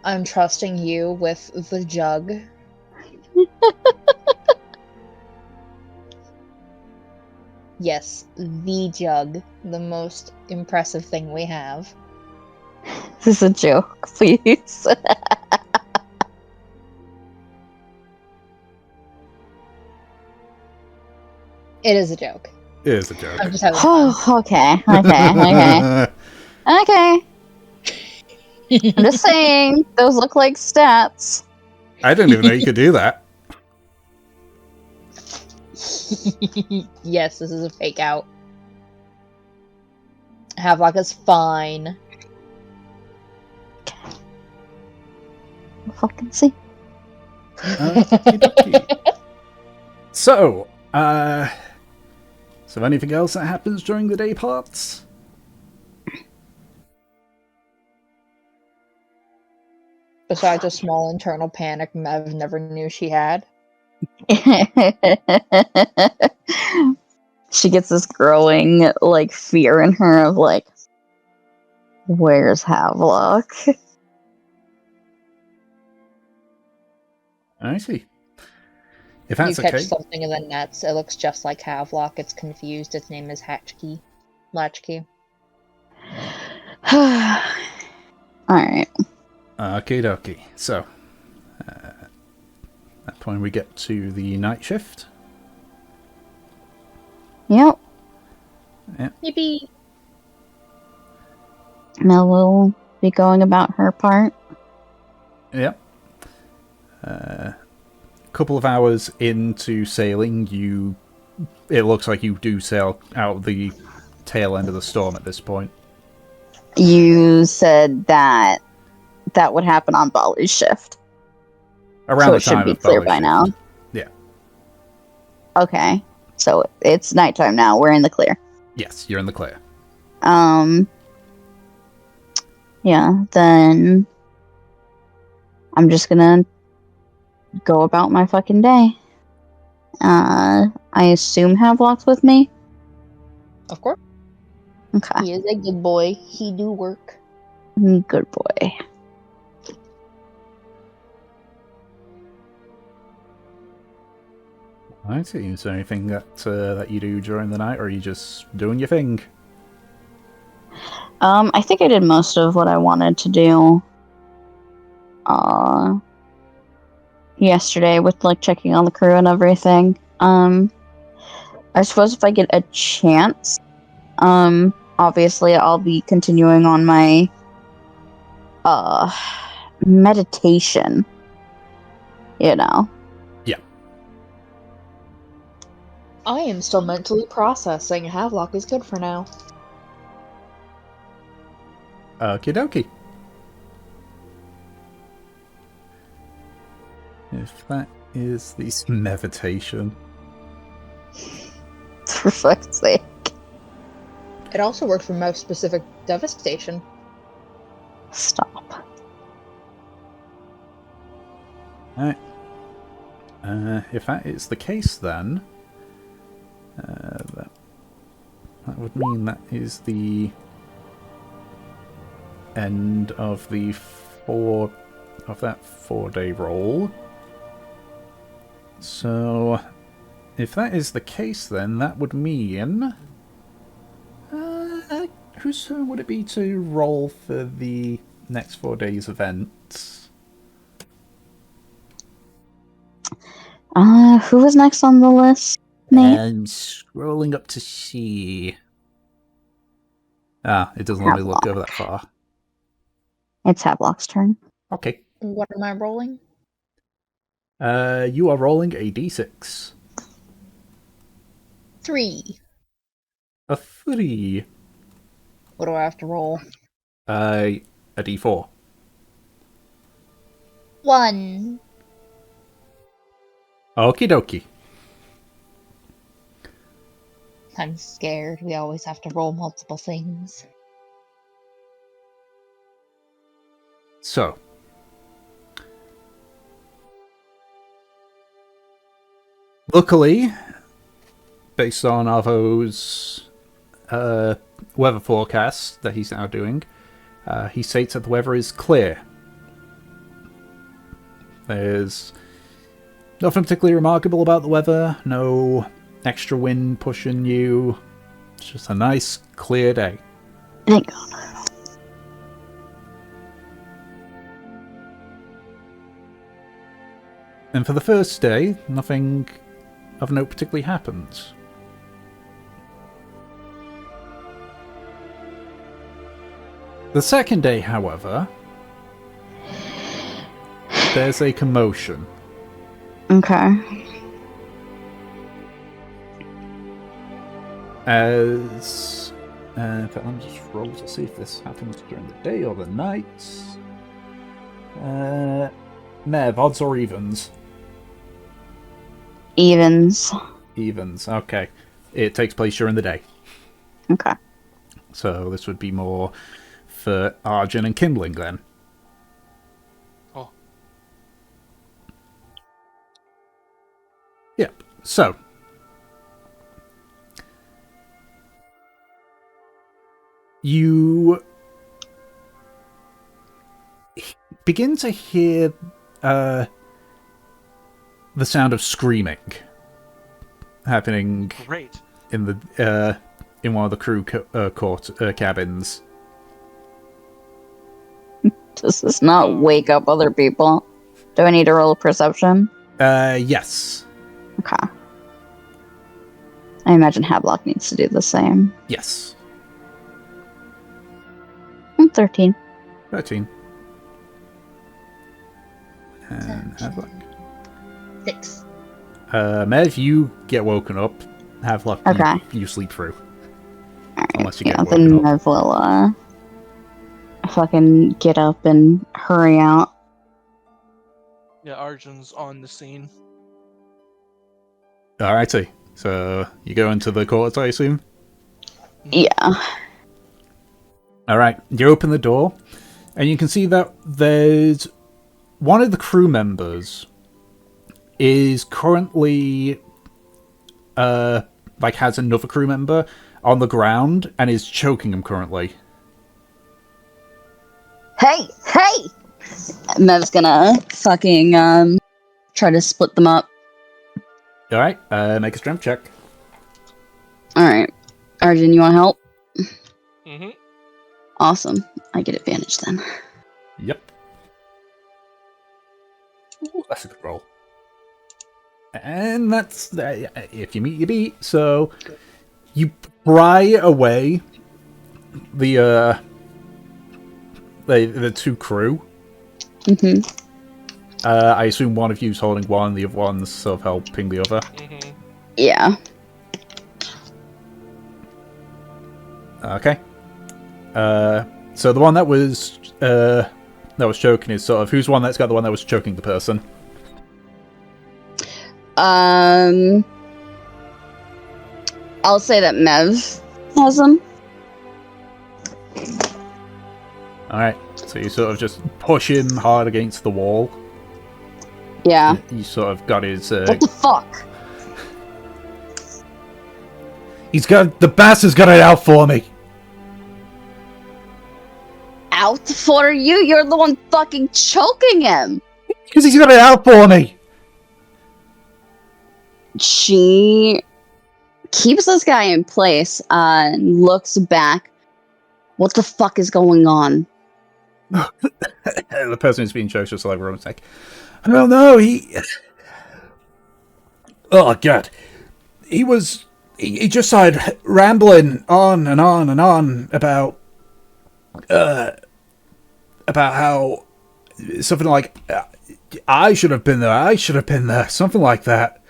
[SPEAKER 4] I'm trusting you with the jug. Yes, the jug. The most impressive thing we have.
[SPEAKER 3] This is a joke, please.
[SPEAKER 4] It is a joke.
[SPEAKER 5] It is a joke.
[SPEAKER 4] I'm just having fun.
[SPEAKER 3] Oh, okay. Okay. I'm just saying, those look like stats.
[SPEAKER 5] I didn't even know you could do that.
[SPEAKER 4] Yes, this is a fake out. Havelock is fine.
[SPEAKER 3] We'll fucking see.
[SPEAKER 1] So, so anything else that happens during the day parts?
[SPEAKER 4] Besides a small internal panic Mev never knew she had.
[SPEAKER 3] She gets this growing, like, fear in her of, like, where's Havelock?
[SPEAKER 1] I see. If
[SPEAKER 4] You
[SPEAKER 1] that's
[SPEAKER 4] catch
[SPEAKER 1] okay.
[SPEAKER 4] something in the nets, it looks just like Havelock. It's confused. Its name is Hatchkey. Latchkey.
[SPEAKER 3] Alright.
[SPEAKER 1] Okie dokie. So, at that point we get to the night shift.
[SPEAKER 3] Yep.
[SPEAKER 4] Yippee!
[SPEAKER 3] Mel will be going about her part.
[SPEAKER 1] Yep. Couple of hours into sailing, it looks like you do sail out the tail end of the storm at this point.
[SPEAKER 3] You said that would happen on Bali's shift.
[SPEAKER 1] Around
[SPEAKER 3] So
[SPEAKER 1] the
[SPEAKER 3] it should
[SPEAKER 1] time
[SPEAKER 3] be
[SPEAKER 1] of
[SPEAKER 3] clear
[SPEAKER 1] Bali's
[SPEAKER 3] by
[SPEAKER 1] shift.
[SPEAKER 3] now.
[SPEAKER 1] Yeah.
[SPEAKER 3] Okay. So it's nighttime now. We're in the clear.
[SPEAKER 1] Yes, you're in the clear.
[SPEAKER 3] Yeah, then I'm just gonna go about my fucking day. I assume Havelock's with me?
[SPEAKER 4] Of course.
[SPEAKER 3] Okay.
[SPEAKER 4] He is a good boy. He do work.
[SPEAKER 3] Good boy.
[SPEAKER 1] I see. Is there anything that you do during the night, or are you just doing your thing?
[SPEAKER 3] I think I did most of what I wanted to do yesterday with, like, checking on the crew and everything. I suppose if I get a chance, obviously I'll be continuing on my meditation. You know.
[SPEAKER 1] Yeah.
[SPEAKER 4] I am still mentally processing. Havelock is good for now.
[SPEAKER 1] Okie dokie. If that is the meditation.
[SPEAKER 3] For fuck's sake.
[SPEAKER 4] It also works for most specific devastation.
[SPEAKER 3] Stop.
[SPEAKER 1] Alright. If that is the case, then that would mean that is the end of the 4-day roll. So, if that is the case, then that would mean whose turn would it be to roll for the next 4 days events?
[SPEAKER 3] Who was next on the list? Nate?
[SPEAKER 1] I'm scrolling up to see. It doesn't let me look over that far.
[SPEAKER 3] It's Havelock's turn.
[SPEAKER 1] Okay.
[SPEAKER 4] What am I rolling?
[SPEAKER 1] You are rolling a d6.
[SPEAKER 4] 3.
[SPEAKER 1] A 3.
[SPEAKER 4] What do I have to roll?
[SPEAKER 1] A d4.
[SPEAKER 4] 1.
[SPEAKER 1] Okie dokie.
[SPEAKER 4] I'm scared. We always have to roll multiple things.
[SPEAKER 1] So. Luckily, based on Arvo's weather forecast that he's now doing, he states that the weather is clear There's nothing particularly remarkable about the weather. No extra wind pushing you. It's just a nice, clear day.
[SPEAKER 3] Thank God.
[SPEAKER 1] And for the first day, nothing of note particularly happens. The second day, however, there's a commotion.
[SPEAKER 3] Okay.
[SPEAKER 1] As... in fact, let me just roll to see if this happens during the day or the night. Nev, odds or evens?
[SPEAKER 3] Evens.
[SPEAKER 1] Evens, okay. It takes place during the day.
[SPEAKER 3] Okay.
[SPEAKER 1] So this would be more for Arjun and Kindling then.
[SPEAKER 2] Oh.
[SPEAKER 1] Yep. So you begin to hear the sound of screaming happening
[SPEAKER 2] Great.
[SPEAKER 1] in the in one of the crew cabins.
[SPEAKER 3] Does this not wake up other people? Do I need to roll a perception?
[SPEAKER 1] Yes.
[SPEAKER 3] Okay. I imagine Havelock needs to do the same.
[SPEAKER 1] Yes.
[SPEAKER 3] 13.
[SPEAKER 1] 13. And Havelock.
[SPEAKER 4] 6.
[SPEAKER 1] Mev, you get woken up. Havelock,
[SPEAKER 3] Okay.
[SPEAKER 1] you sleep through.
[SPEAKER 3] Alright,
[SPEAKER 1] Unless you
[SPEAKER 3] yeah,
[SPEAKER 1] get
[SPEAKER 3] then
[SPEAKER 1] woken up.
[SPEAKER 3] Mev will, fucking get up and hurry out.
[SPEAKER 2] Yeah, Arjun's on the scene.
[SPEAKER 1] Alrighty. So, you go into the courts, I assume?
[SPEAKER 3] Yeah.
[SPEAKER 1] Alright, you open the door, and you can see that there's one of the crew members is currently, has another crew member on the ground and is choking him currently.
[SPEAKER 3] Hey! Hey! Mev's gonna fucking, try to split them up.
[SPEAKER 1] Alright, make a strength check.
[SPEAKER 3] Alright. Arjun, you wanna help?
[SPEAKER 2] Mm-hmm.
[SPEAKER 3] Awesome. I get advantage then.
[SPEAKER 1] Yep. Ooh, that's a good roll. And that's if you meet, you beat. So you pry away the two crew.
[SPEAKER 3] Mm-hmm.
[SPEAKER 1] I assume one of you's holding one, the other one's sort of helping the other.
[SPEAKER 2] Mm-hmm.
[SPEAKER 3] Yeah.
[SPEAKER 1] Okay. So the one that was choking is sort of who's the one that's got the one that was choking the person?
[SPEAKER 3] I'll say that Mev has them.
[SPEAKER 1] Alright. So you sort of just push him hard against the wall.
[SPEAKER 3] Yeah.
[SPEAKER 1] You sort of got his
[SPEAKER 3] What the fuck?
[SPEAKER 1] the bastard's got it out for me.
[SPEAKER 3] Out for you? You're the one fucking choking him.
[SPEAKER 1] Because he's got it out for me.
[SPEAKER 3] She keeps this guy in place and looks back. What the fuck is going on?
[SPEAKER 1] The person who's being choked just like everyone's like, I don't know, oh god. He just started rambling on and on and on about how something like I should have been there, something like that.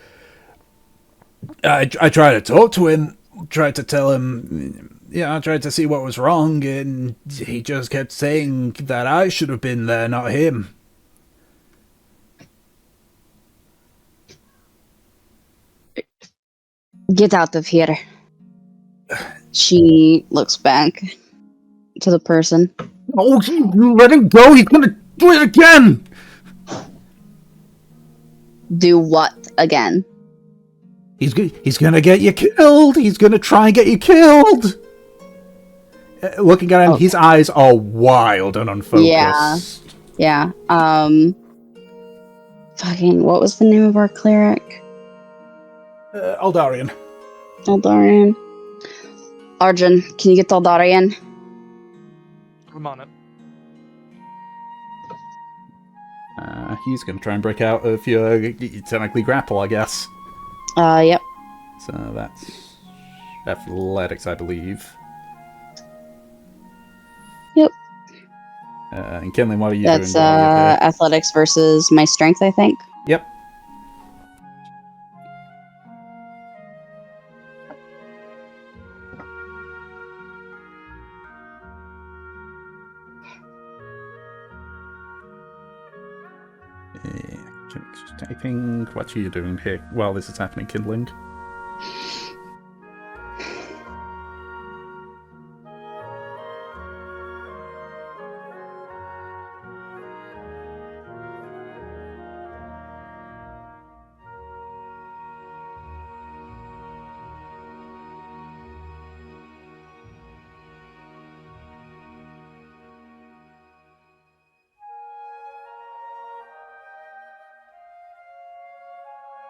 [SPEAKER 1] I tried to talk to him, tried to tell him, I tried to see what was wrong, and he just kept saying that I should have been there, not him.
[SPEAKER 3] Get out of here. She looks back to the person.
[SPEAKER 5] Oh, you let him go! He's gonna do it again!
[SPEAKER 3] Do what again?
[SPEAKER 1] He's gonna get you killed! He's gonna try and get you killed! Looking at him,
[SPEAKER 3] Okay.
[SPEAKER 1] his eyes are wild and unfocused.
[SPEAKER 3] Yeah. Fucking, what was the name of our cleric?
[SPEAKER 1] Aldarian.
[SPEAKER 3] Aldarian. Arjun, can you get Aldarian?
[SPEAKER 2] I'm on it.
[SPEAKER 1] He's going to try and break out of your technically grapple, I guess.
[SPEAKER 3] Yep.
[SPEAKER 1] So that's athletics, I believe.
[SPEAKER 3] Yep.
[SPEAKER 1] And Kinley, what are you
[SPEAKER 3] That's
[SPEAKER 1] doing?
[SPEAKER 3] athletics versus my strength, I think.
[SPEAKER 1] Yep. Just typing. What are you doing here while this is happening, Kindling?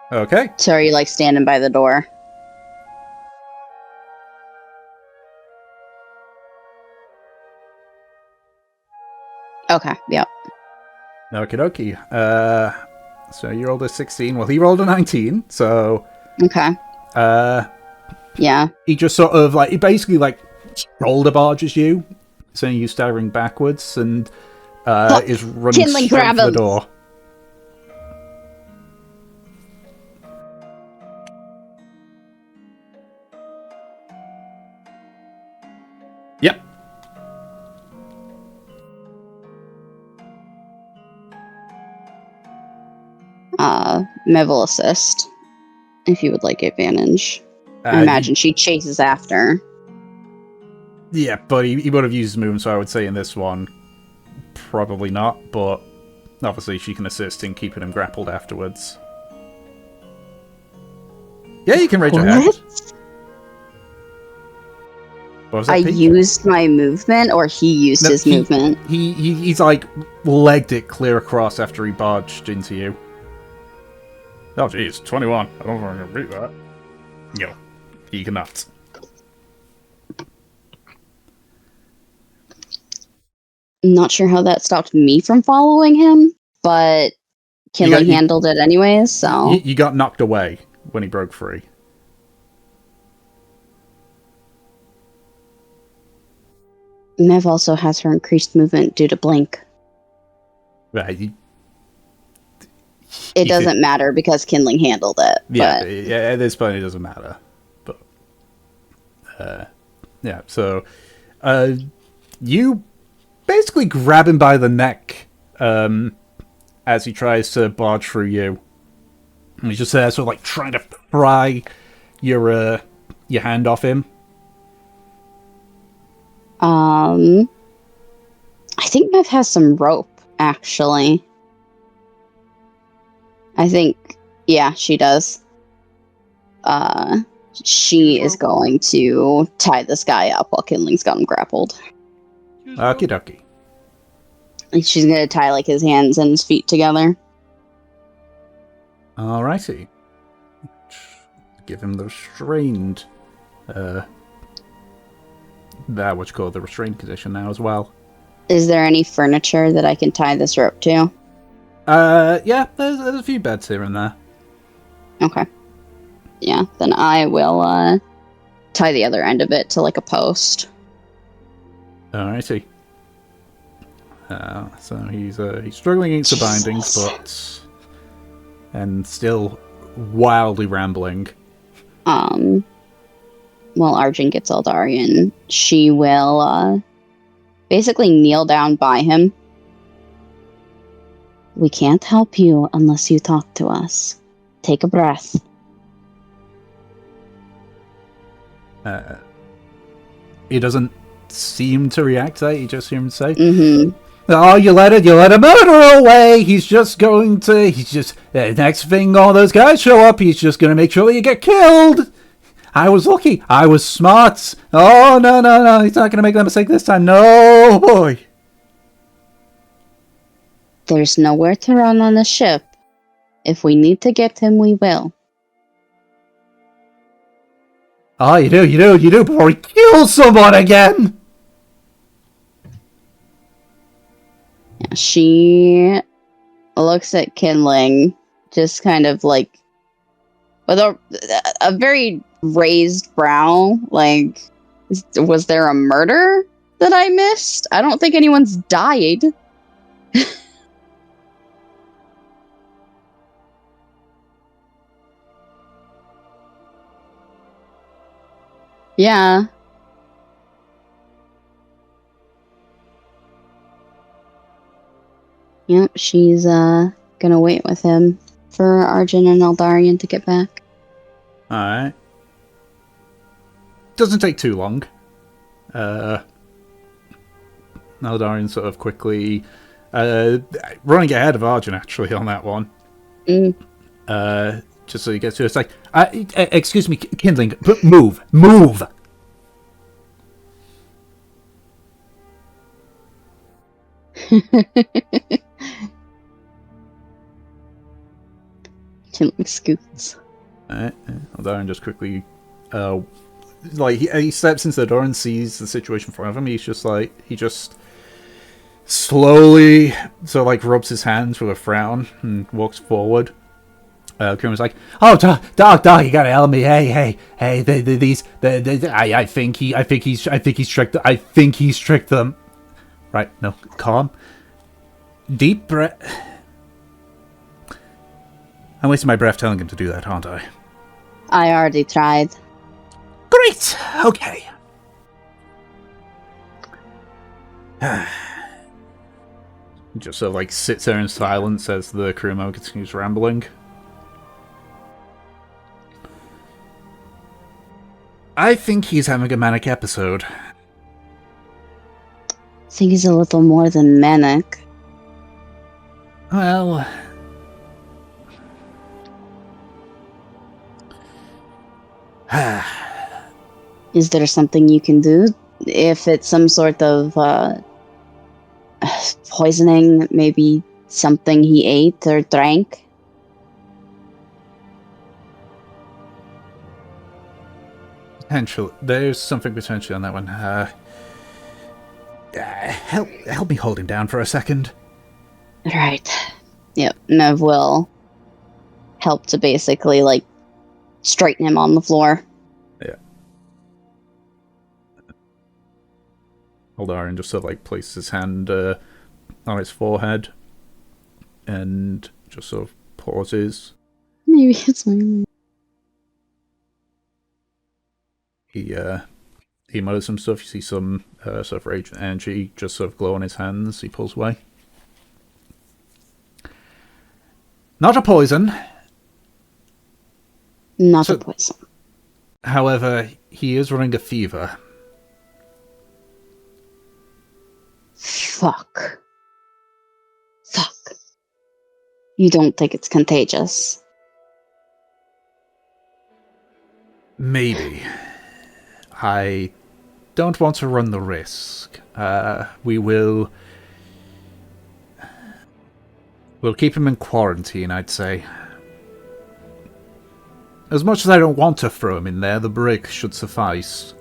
[SPEAKER 1] Okay.
[SPEAKER 3] So are you like standing by the door? Okay, yep.
[SPEAKER 1] Okie dokie. So you rolled a 16. Well, he rolled a 19, so...
[SPEAKER 3] Okay. Yeah.
[SPEAKER 1] He just sort of, like, he basically, like, shoulder barges you, sending you staggering backwards, and is running
[SPEAKER 3] Kinley,
[SPEAKER 1] straight
[SPEAKER 3] grab
[SPEAKER 1] for the
[SPEAKER 3] him.
[SPEAKER 1] door. Yep.
[SPEAKER 3] Mev will assist if you would like advantage. I imagine she chases after.
[SPEAKER 1] Yeah, but he would have used his movement, so I would say in this one, probably not, but obviously she can assist in keeping him grappled afterwards. Yeah, you can raise your hand. What was that,
[SPEAKER 3] I
[SPEAKER 1] Pete?
[SPEAKER 3] used my movement, or he used his movement?
[SPEAKER 1] He's like legged it clear across after he barged into you. Oh jeez, 21. I don't know if I'm gonna beat that. No, he cannot.
[SPEAKER 3] I'm not sure how that stopped me from following him, but Kinley handled it anyways, so...
[SPEAKER 1] You got knocked away when he broke free.
[SPEAKER 3] Mev also has her increased movement due to blink.
[SPEAKER 1] Right.
[SPEAKER 3] It doesn't matter because Kindling handled it.
[SPEAKER 1] Yeah,
[SPEAKER 3] but...
[SPEAKER 1] yeah, at this point it doesn't matter. But yeah, so you basically grab him by the neck as he tries to barge through you. And he's just there, sort of like trying to pry your hand off him.
[SPEAKER 3] I think Mev has some rope, actually. I think, yeah, she does. She is going to tie this guy up while Kindling's got him grappled.
[SPEAKER 1] Okie dokie.
[SPEAKER 3] She's going to tie, like, his hands and his feet together.
[SPEAKER 1] Alrighty. Give him the restrained, that what you call the restrained condition now as well.
[SPEAKER 3] Is there any furniture that I can tie this rope to?
[SPEAKER 1] Yeah, there's a few beds here and there.
[SPEAKER 3] Okay. Yeah, then I will, tie the other end of it to, like, a post.
[SPEAKER 1] Alrighty. So he's struggling against the bindings, but... and still wildly rambling.
[SPEAKER 3] While Arjun gets Eldarian, she will, basically kneel down by him. We can't help you unless you talk to us. Take a breath.
[SPEAKER 1] He doesn't seem to react to that. You just hear him say,
[SPEAKER 3] Mm-hmm.
[SPEAKER 1] "Oh, you let a murderer away. He's just next thing all those guys show up, he's just going to make sure that you get killed. I was lucky. I was smart. Oh, no. He's not going to make that mistake this time. No, boy."
[SPEAKER 3] There's nowhere to run on the ship. If we need to get him, we will.
[SPEAKER 1] Oh, you do, before he kills someone again!
[SPEAKER 3] Yeah, she looks at Kindling, just kind of like, with a very raised brow, like, was there a murder that I missed? I don't think anyone's died. Yeah. Yep, she's gonna wait with him for Arjun and Eldarian to get back.
[SPEAKER 1] Alright. Doesn't take too long. Eldarian sort of quickly running ahead of Arjun actually on that one. Just so he gets to it. It's like, excuse me, Kindling, but move! Kindling scoots. Eldarian just quickly, he steps into the door and sees the situation in front of him. He just slowly sort of like rubs his hands with a frown and walks forward. Kuma's like, "Oh, dog, you gotta help me! Hey, I think he's tricked them. Right? No, calm, deep breath. I'm wasting my breath telling him to do that, aren't I?
[SPEAKER 3] I already tried.
[SPEAKER 1] Great. Okay. Just sort of like sits there in silence as the crewman continues rambling. I think he's having a manic episode.
[SPEAKER 3] I think he's a little more than manic.
[SPEAKER 1] Well,
[SPEAKER 3] is there something you can do? If it's some sort of poisoning, maybe something he ate or drank?
[SPEAKER 1] potential. There's something potentially on that one. Help me hold him down for a second.
[SPEAKER 3] Right. Yep, Mev will help to basically, like, straighten him on the floor.
[SPEAKER 1] Yeah. Eldarian just sort of like places his hand on his forehead and just sort of pauses.
[SPEAKER 3] Maybe it's my...
[SPEAKER 1] He mutters some stuff. You see some sort of rage and energy just sort of glow on his hands. He pulls away. Not a poison.
[SPEAKER 3] Not a poison.
[SPEAKER 1] However, he is running a fever.
[SPEAKER 3] Fuck. You don't think it's contagious?
[SPEAKER 1] Maybe. I don't want to run the risk. We'll keep him in quarantine, I'd say. As much as I don't want to throw him in there, the brick should suffice.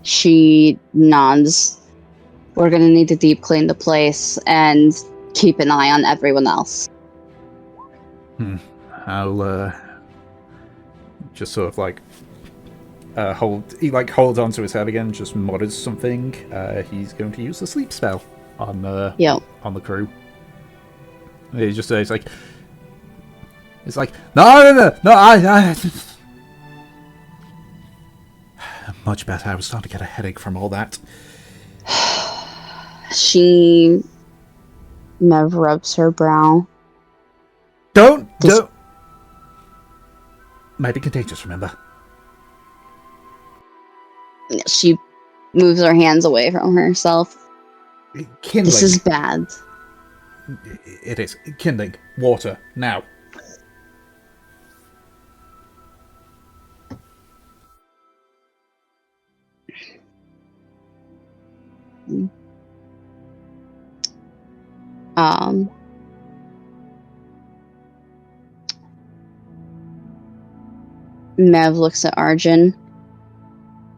[SPEAKER 3] She nods. We're gonna need to deep clean the place and keep an eye on everyone else.
[SPEAKER 1] I'll just sort of like holds onto his head again, just mutters something. He's going to use the sleep spell on the crew. He just says like, it's like no, I much better. I was starting to get a headache from all that.
[SPEAKER 3] She Mev rubs her brow.
[SPEAKER 1] Don't. Might be contagious, remember?
[SPEAKER 3] She moves her hands away from herself.
[SPEAKER 1] Kindling.
[SPEAKER 3] This is bad.
[SPEAKER 1] It is. Kindling. Water. Now.
[SPEAKER 3] Mev looks at Arjun.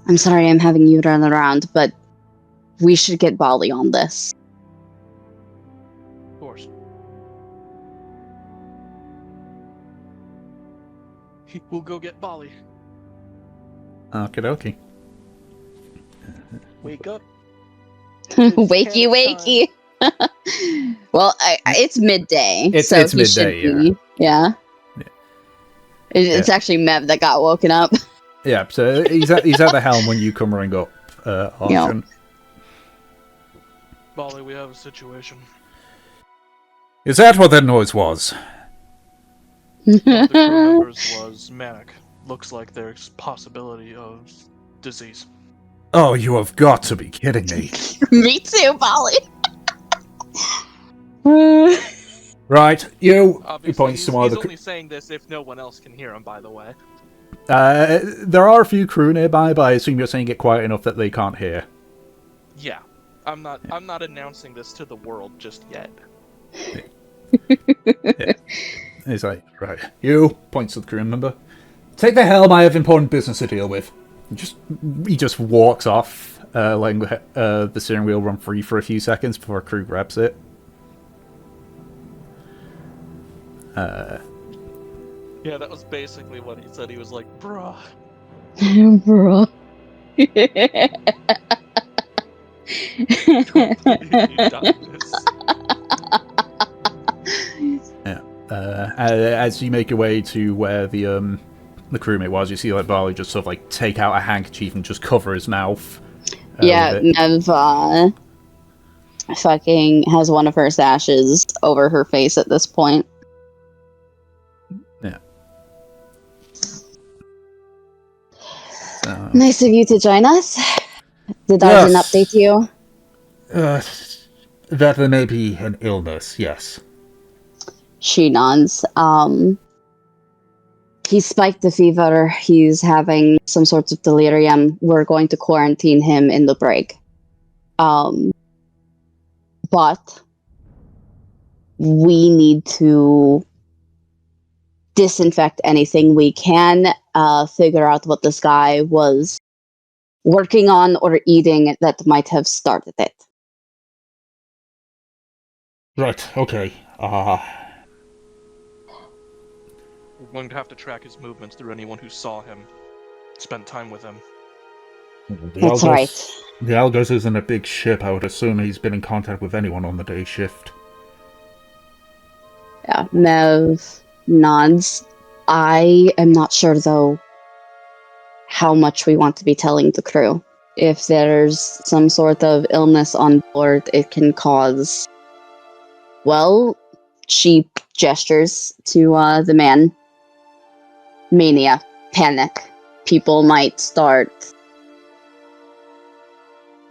[SPEAKER 3] I'm sorry I'm having you run around, but we should get Bali on this.
[SPEAKER 2] Of course. We'll go get Bali.
[SPEAKER 1] Okie dokie.
[SPEAKER 2] Wake up.
[SPEAKER 3] Wakey,
[SPEAKER 2] panic
[SPEAKER 3] wakey. Well, it's midday,
[SPEAKER 1] It's
[SPEAKER 3] so he
[SPEAKER 1] midday,
[SPEAKER 3] should be. Yeah. It's
[SPEAKER 1] Yeah.
[SPEAKER 3] actually Mev that got woken up.
[SPEAKER 1] Yeah, so he's at the helm when you come running up, Arjun.
[SPEAKER 2] Bali, we have a situation.
[SPEAKER 1] Is that what that noise was?
[SPEAKER 2] One of the crew members was manic. Looks like there's possibility of disease.
[SPEAKER 1] Oh, you have got to be kidding me.
[SPEAKER 3] Me too, Bali.
[SPEAKER 1] Right, you.
[SPEAKER 2] Obviously,
[SPEAKER 1] He points to one of
[SPEAKER 2] he's
[SPEAKER 1] the.
[SPEAKER 2] only saying this if no one else can hear him, by the way.
[SPEAKER 1] There are a few crew nearby, but I assume you're saying it quiet enough that they can't hear.
[SPEAKER 2] Yeah. I'm not announcing this to the world just yet.
[SPEAKER 1] Yeah. He's like, right, you. Points to the crew member. Take the helm, I have important business to deal with. He just walks off, letting the steering wheel run free for a few seconds before crew grabs it.
[SPEAKER 2] Yeah, that was basically what he said. He was like, bruh.
[SPEAKER 3] Bro.
[SPEAKER 2] Completely darkness.
[SPEAKER 1] Yeah. As you make your way to where the crewmate was, you see like Barley just sort of like take out a handkerchief and just cover his mouth.
[SPEAKER 3] Yeah,
[SPEAKER 1] with it.
[SPEAKER 3] Mev fucking has one of her sashes over her face at this point.
[SPEAKER 1] Yeah. So,
[SPEAKER 3] Nice of you to join us. Did Arjun
[SPEAKER 1] Yes.
[SPEAKER 3] update you?
[SPEAKER 5] That there may be an illness, yes.
[SPEAKER 3] She nods. He spiked the fever. He's having some sorts of delirium. We're going to quarantine him in the break. But we need to disinfect anything we can, figure out what this guy was working on or eating that might have started it.
[SPEAKER 5] Right, okay.
[SPEAKER 2] We're going to have to track his movements through anyone who saw him, spent time with him.
[SPEAKER 3] That's right.
[SPEAKER 5] The Algos isn't a big ship. I would assume he's been in contact with anyone on the day shift.
[SPEAKER 3] Yeah, Mev nods. I am not sure, though, how much we want to be telling the crew. If there's some sort of illness on board, it can cause, well, she gestures to the man. Mania, panic. People might start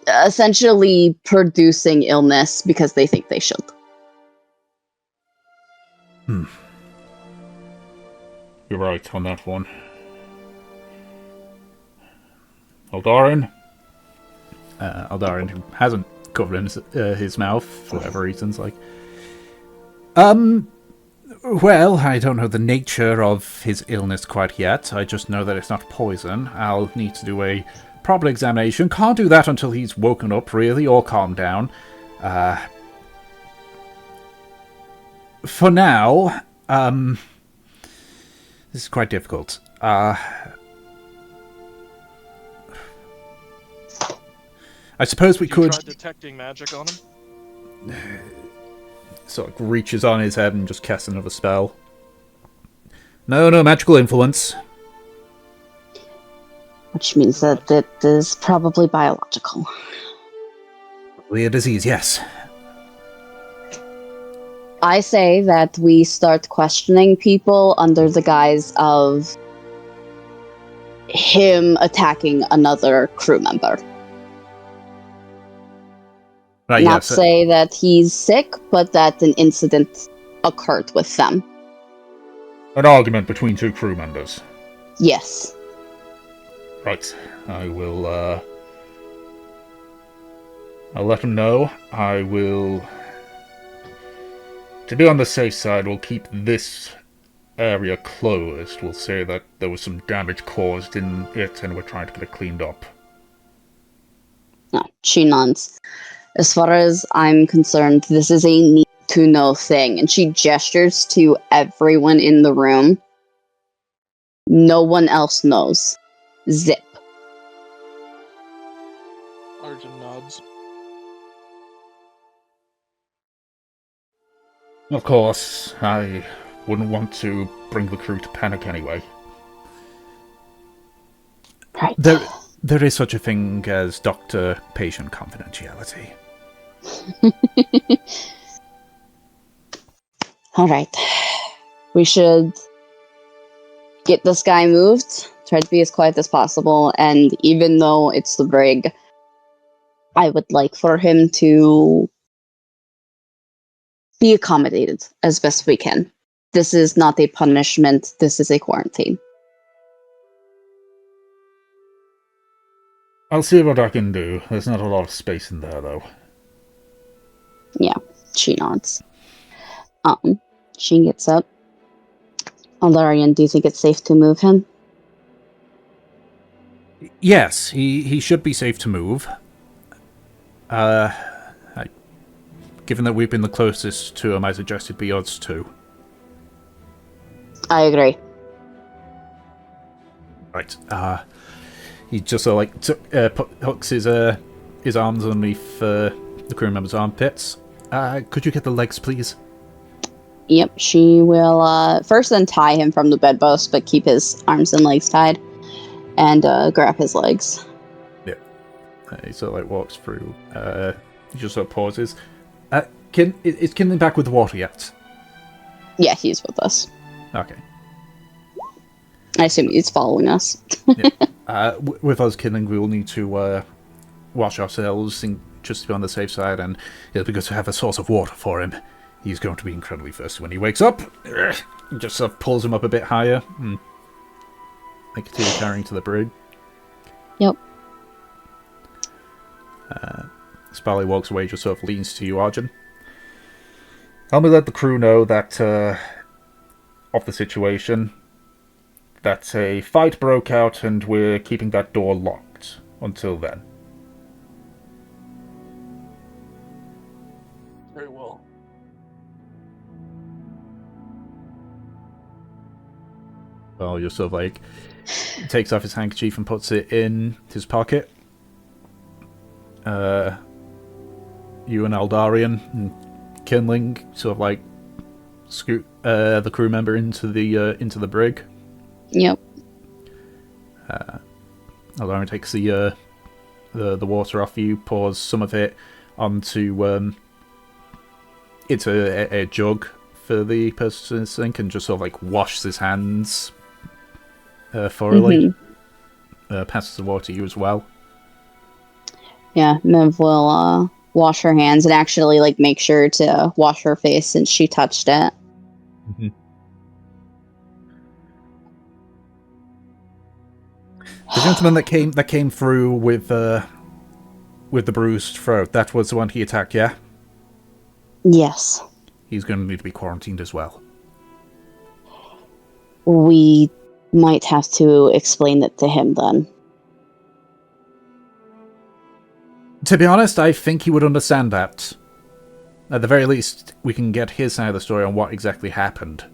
[SPEAKER 3] essentially producing illness because they think they should.
[SPEAKER 5] You're right on that one. Aldarin?
[SPEAKER 1] Aldarin, who hasn't covered his mouth for whatever reasons, like, well, I don't know the nature of his illness quite yet. I just know that it's not poison. I'll need to do a proper examination. Can't do that until he's woken up, really, or calmed down. For now, this is quite difficult. I suppose we
[SPEAKER 2] You
[SPEAKER 1] could...
[SPEAKER 2] tried detecting magic on him?
[SPEAKER 1] Sort of reaches on his head and just casts another spell. No magical influence.
[SPEAKER 3] Which means that it is probably biological.
[SPEAKER 1] Probably a disease, yes.
[SPEAKER 3] I say that we start questioning people under the guise of him attacking another crew member.
[SPEAKER 1] Right,
[SPEAKER 3] Not
[SPEAKER 1] yes.
[SPEAKER 3] say that he's sick, but that an incident occurred with them.
[SPEAKER 5] An argument between two crew members.
[SPEAKER 3] Yes.
[SPEAKER 5] Right. I will, I'll let him know. I will... To be on the safe side, we'll keep this area closed, we'll say that there was some damage caused in it and we're trying to get it cleaned up.
[SPEAKER 3] No, she nods. As far as I'm concerned, this is a need-to-know thing, and she gestures to everyone in the room. No one else knows. Zip.
[SPEAKER 2] Arjun nods.
[SPEAKER 5] Of course, I wouldn't want to bring the crew to panic anyway.
[SPEAKER 3] Right.
[SPEAKER 1] There is such a thing as doctor-patient confidentiality.
[SPEAKER 3] Alright. We should get this guy moved, try to be as quiet as possible, and even though it's the brig, I would like for him to be accommodated as best we can. This is not a punishment, this is a quarantine.
[SPEAKER 5] I'll see what I can do. There's not a lot of space in there, though.
[SPEAKER 3] Yeah, she nods. She gets up. Aldarian, do you think it's safe to move him?
[SPEAKER 1] Yes, he should be safe to move. Given that we've been the closest to him, I suggested be odds 2.
[SPEAKER 3] I agree.
[SPEAKER 1] Right. He just hooks his arms underneath the crew member's armpits. Could you get the legs, please?
[SPEAKER 3] Yep, she will first untie him from the bedpost, but keep his arms and legs tied, and grab his legs.
[SPEAKER 1] Yep. He sort of walks through. He just sort of pauses. Is Kinley back with the water yet?
[SPEAKER 3] Yeah, he's with us.
[SPEAKER 1] Okay.
[SPEAKER 3] I assume he's following us.
[SPEAKER 1] With us killing, we will need to wash ourselves just to be on the safe side, and it'll be good to have a source of water for him. He's going to be incredibly thirsty when he wakes up. Just sort of pulls him up a bit higher. They continue carrying to the brig.
[SPEAKER 3] Yep.
[SPEAKER 1] Sparley walks away, just sort of leans to you, Arjun. Help me let the crew know that, of the situation, that a fight broke out and we're keeping that door locked until then.
[SPEAKER 2] Very well.
[SPEAKER 1] Well, just sort of takes off his handkerchief and puts it in his pocket. You and Aldarian and Kinling sort of scoot the crew member into the brig.
[SPEAKER 3] Yep.
[SPEAKER 1] Aldarian takes the water off you, pours some of it onto a jug for the person to sink, and just sort of washes his hands thoroughly. Passes the water to you as well.
[SPEAKER 3] Yeah, Mev will wash her hands and actually make sure to wash her face since she touched it.
[SPEAKER 1] Mm-hmm. The gentleman that came through with the bruised throat, that was the one he attacked, yeah?
[SPEAKER 3] Yes.
[SPEAKER 1] He's going to need to be quarantined as well.
[SPEAKER 3] We might have to explain it to him then.
[SPEAKER 1] To be honest, I think he would understand that. At the very least, we can get his side of the story on what exactly happened.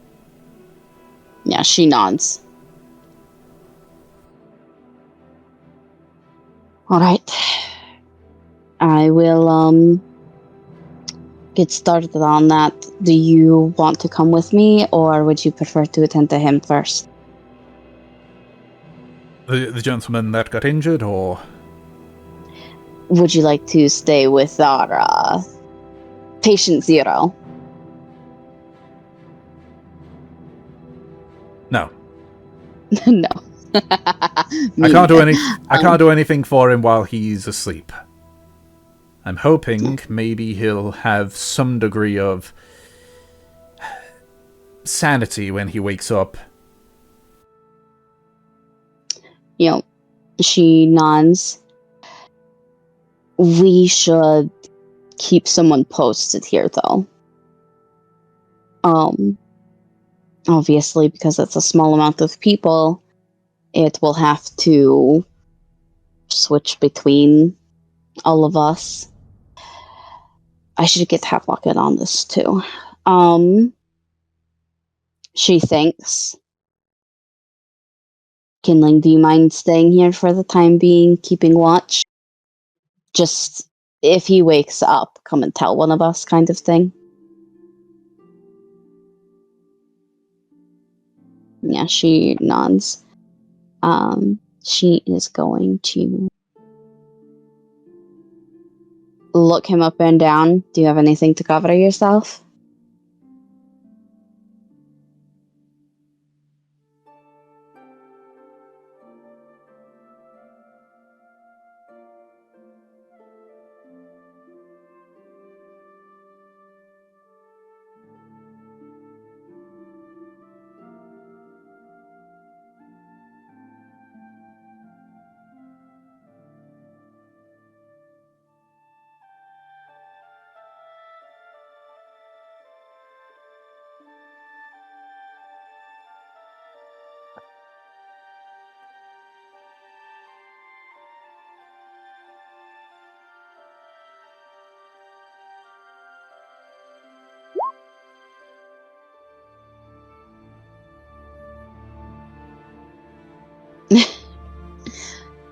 [SPEAKER 3] Yeah, she nods. Alright. I will, get started on that. Do you want to come with me, or would you prefer to attend to him first?
[SPEAKER 1] The gentleman that got injured, or...?
[SPEAKER 3] Would you like to stay with our, patient 0?
[SPEAKER 1] No.
[SPEAKER 3] No.
[SPEAKER 1] I can't do anything for him while he's asleep. I'm hoping maybe he'll have some degree of sanity when he wakes up.
[SPEAKER 3] She nods. We should keep someone posted here, though. Obviously, because it's a small amount of people, it will have to switch between all of us. I should get Havelock in on this too. She thinks. Kindling, do you mind staying here for the time being, keeping watch? Just if he wakes up, come and tell one of us, kind of thing. Yeah, she nods. She is going to look him up and down. Do you have anything to cover yourself?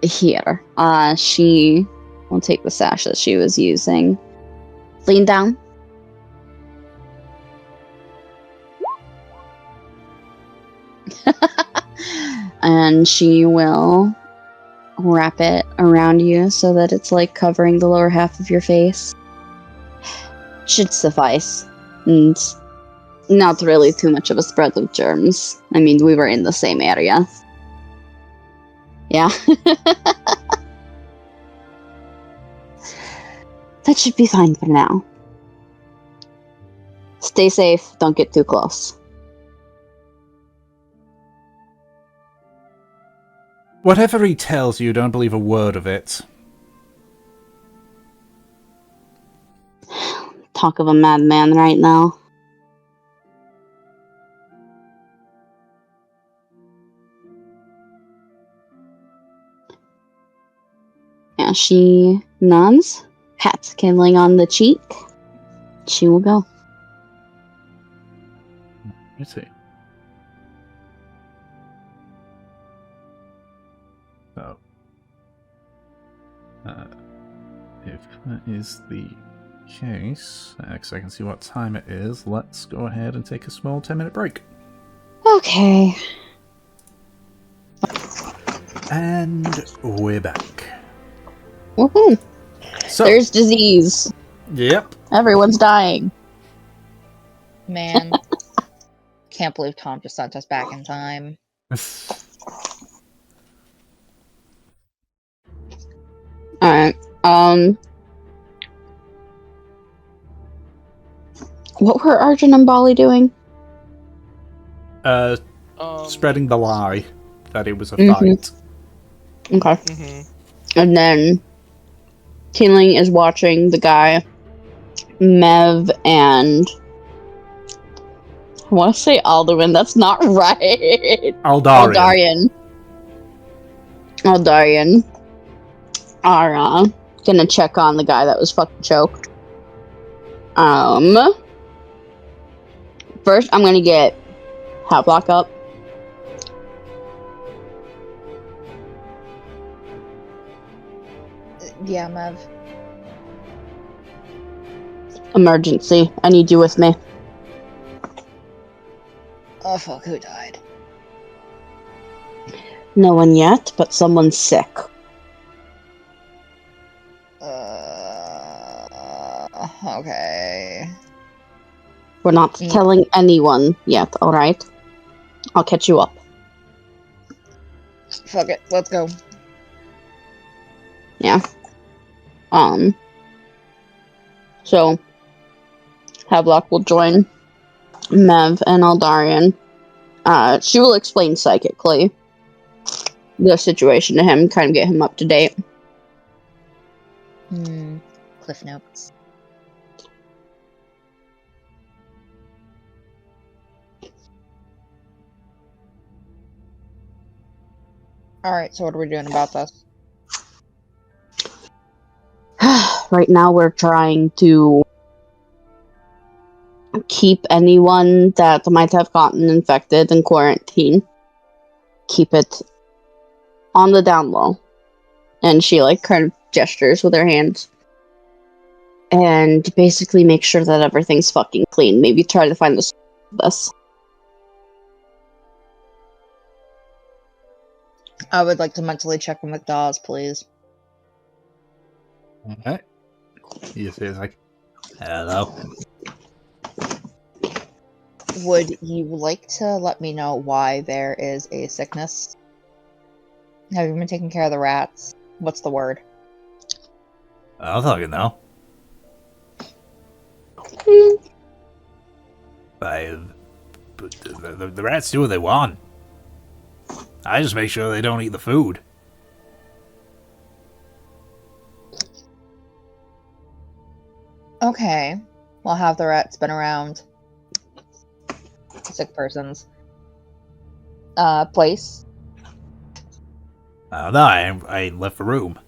[SPEAKER 3] Here. She will take the sash that she was using. Lean down. And she will wrap it around you so that it's like covering the lower half of your face. Should suffice. And not really too much of a spread of germs. I mean, we were in the same area. Yeah. That should be fine for now. Stay safe, don't get too close.
[SPEAKER 1] Whatever he tells you, don't believe a word of it.
[SPEAKER 3] Talk of a madman right now. Yeah, she nods, pats Kindling on the cheek. She will go.
[SPEAKER 1] Let's see. So, if that is the case, because I can see what time it is, let's go ahead and take a small 10-minute break.
[SPEAKER 3] Okay.
[SPEAKER 1] And we're back.
[SPEAKER 3] Woohoo!
[SPEAKER 1] So,
[SPEAKER 3] There's disease.
[SPEAKER 1] yep.
[SPEAKER 3] Everyone's dying.
[SPEAKER 4] Man. Can't believe Tom just sent us back in time.
[SPEAKER 3] Alright, what were Arjun and Bali doing?
[SPEAKER 1] Spreading the lie that it was a
[SPEAKER 3] Mhm.
[SPEAKER 1] fight.
[SPEAKER 3] Okay.
[SPEAKER 2] Mm-hmm.
[SPEAKER 3] And then Kindling is watching the guy, Mev, and I want to say Alduin. That's not right.
[SPEAKER 1] Aldarian.
[SPEAKER 3] Aldarian are gonna check on the guy that was fucking choked. First I'm gonna get Hatblock up.
[SPEAKER 4] Yeah, Mev.
[SPEAKER 3] Emergency. I need you with me.
[SPEAKER 4] Oh fuck, who died?
[SPEAKER 3] No one yet, but someone's sick.
[SPEAKER 4] Okay.
[SPEAKER 3] We're not telling anyone yet, alright? I'll catch you up.
[SPEAKER 4] Fuck it, let's go.
[SPEAKER 3] Yeah. So, Havelock will join Mev and Aldarian. She will explain psychically the situation to him, kind of get him up to date.
[SPEAKER 4] Cliff notes. Alright, so what are we doing about this?
[SPEAKER 3] Right now, we're trying to keep anyone that might have gotten infected in quarantine. Keep it on the down low. And she, like, kind of gestures with her hands. And basically make sure that everything's fucking clean. Maybe try to find the source of this.
[SPEAKER 4] I would like to mentally check in with Dawes, please.
[SPEAKER 1] Alright. He says like, hello.
[SPEAKER 4] Would you like to let me know why there is a sickness? Have you been taking care of the rats? What's the word?
[SPEAKER 5] I'll fucking know. But the rats do what they want. I just make sure they don't eat the food.
[SPEAKER 4] Okay. Well, have the rats been around sick person's place?
[SPEAKER 5] I don't know, I left the room.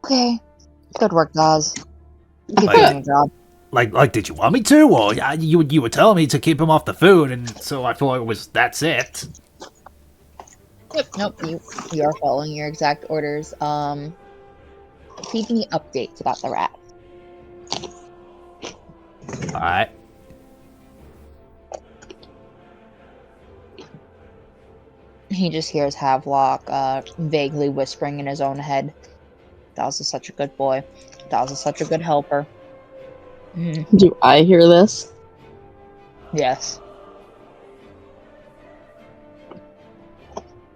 [SPEAKER 4] Okay. Good work, Dawes. Keep
[SPEAKER 5] Like-
[SPEAKER 4] doing your job.
[SPEAKER 5] Like, did you want me to? Or you were telling me to keep him off the food, and so I thought that's it.
[SPEAKER 4] Yep, nope, you are following your exact orders. Feed me updates about the rat.
[SPEAKER 5] Alright.
[SPEAKER 4] He just hears Havelock vaguely whispering in his own head. Dawes is such a good boy. Dawes is such a good helper.
[SPEAKER 3] Do I hear this?
[SPEAKER 4] Yes.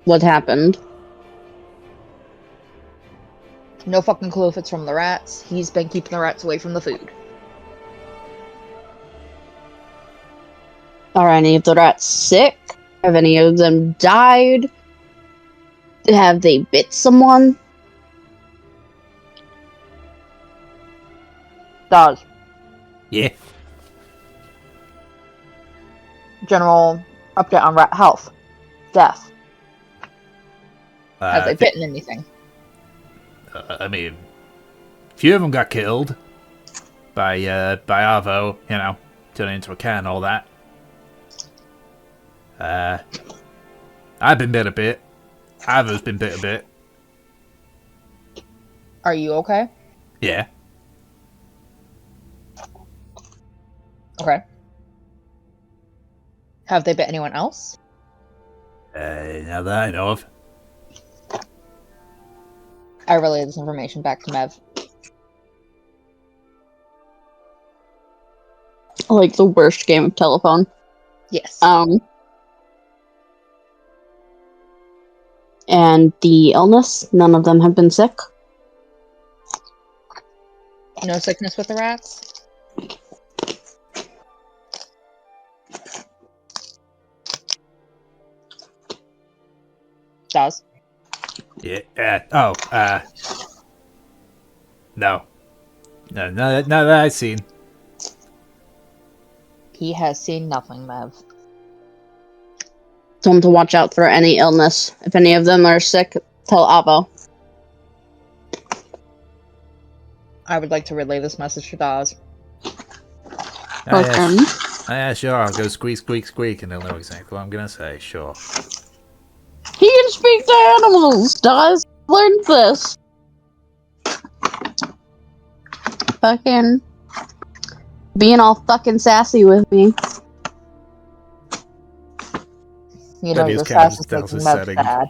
[SPEAKER 3] What happened?
[SPEAKER 4] No fucking clue if it's from the rats. He's been keeping the rats away from the food.
[SPEAKER 3] Are any of the rats sick? Have any of them died? Have they bit someone?
[SPEAKER 4] Dawes.
[SPEAKER 5] Yeah.
[SPEAKER 4] General update on rat health. Death. Have they
[SPEAKER 5] I
[SPEAKER 4] bitten anything?
[SPEAKER 5] I mean, a few of them got killed by Arvo, you know, turning into a cat and all that. I've been bit a bit. Arvo's been bit a bit.
[SPEAKER 4] Are you okay?
[SPEAKER 5] Yeah.
[SPEAKER 4] Okay. Have they bit anyone else?
[SPEAKER 5] Now that I know of.
[SPEAKER 4] I relay this information back to Mev.
[SPEAKER 3] Like the worst game of telephone.
[SPEAKER 4] Yes.
[SPEAKER 3] And the illness, none of them have been sick.
[SPEAKER 4] No sickness with the rats? Does.
[SPEAKER 5] Yeah. No. No, that I've seen.
[SPEAKER 4] He has seen nothing, Mev.
[SPEAKER 3] Tell them to watch out for any illness. If any of them are sick, tell Avo.
[SPEAKER 4] I would like to relay this message to Dawes.
[SPEAKER 3] Okay.
[SPEAKER 5] Yeah, sure. I'll go squeak, squeak, squeak, and they'll know exactly what I'm gonna say. Sure.
[SPEAKER 3] He can speak to animals, does. Learn this. Fucking being all fucking sassy with me.
[SPEAKER 4] You know,
[SPEAKER 5] That is
[SPEAKER 4] your
[SPEAKER 5] kind of
[SPEAKER 4] sass is
[SPEAKER 5] Dawes'
[SPEAKER 4] making Mev
[SPEAKER 5] setting.
[SPEAKER 4] sad.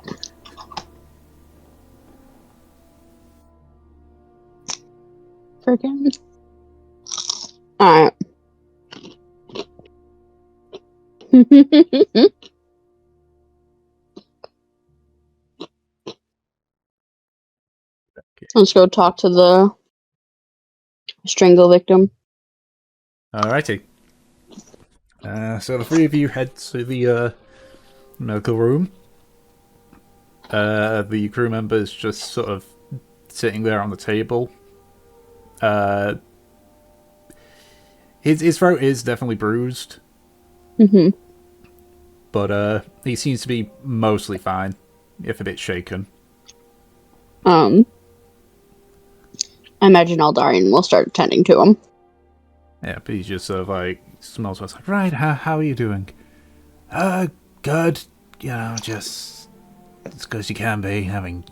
[SPEAKER 3] Freaking. Alright. Let's go talk to the strangle victim.
[SPEAKER 1] Alrighty. So the three of you head to the medical room. The crew member is just sort of sitting there on the table. His throat is definitely bruised.
[SPEAKER 3] Mm-hmm.
[SPEAKER 1] but he seems to be mostly fine, if a bit shaken.
[SPEAKER 3] I imagine Aldarian will start tending to him.
[SPEAKER 1] Yeah, but he just sort of like smells what's like, right, how are you doing? Good. You know, just as good as you can be, having,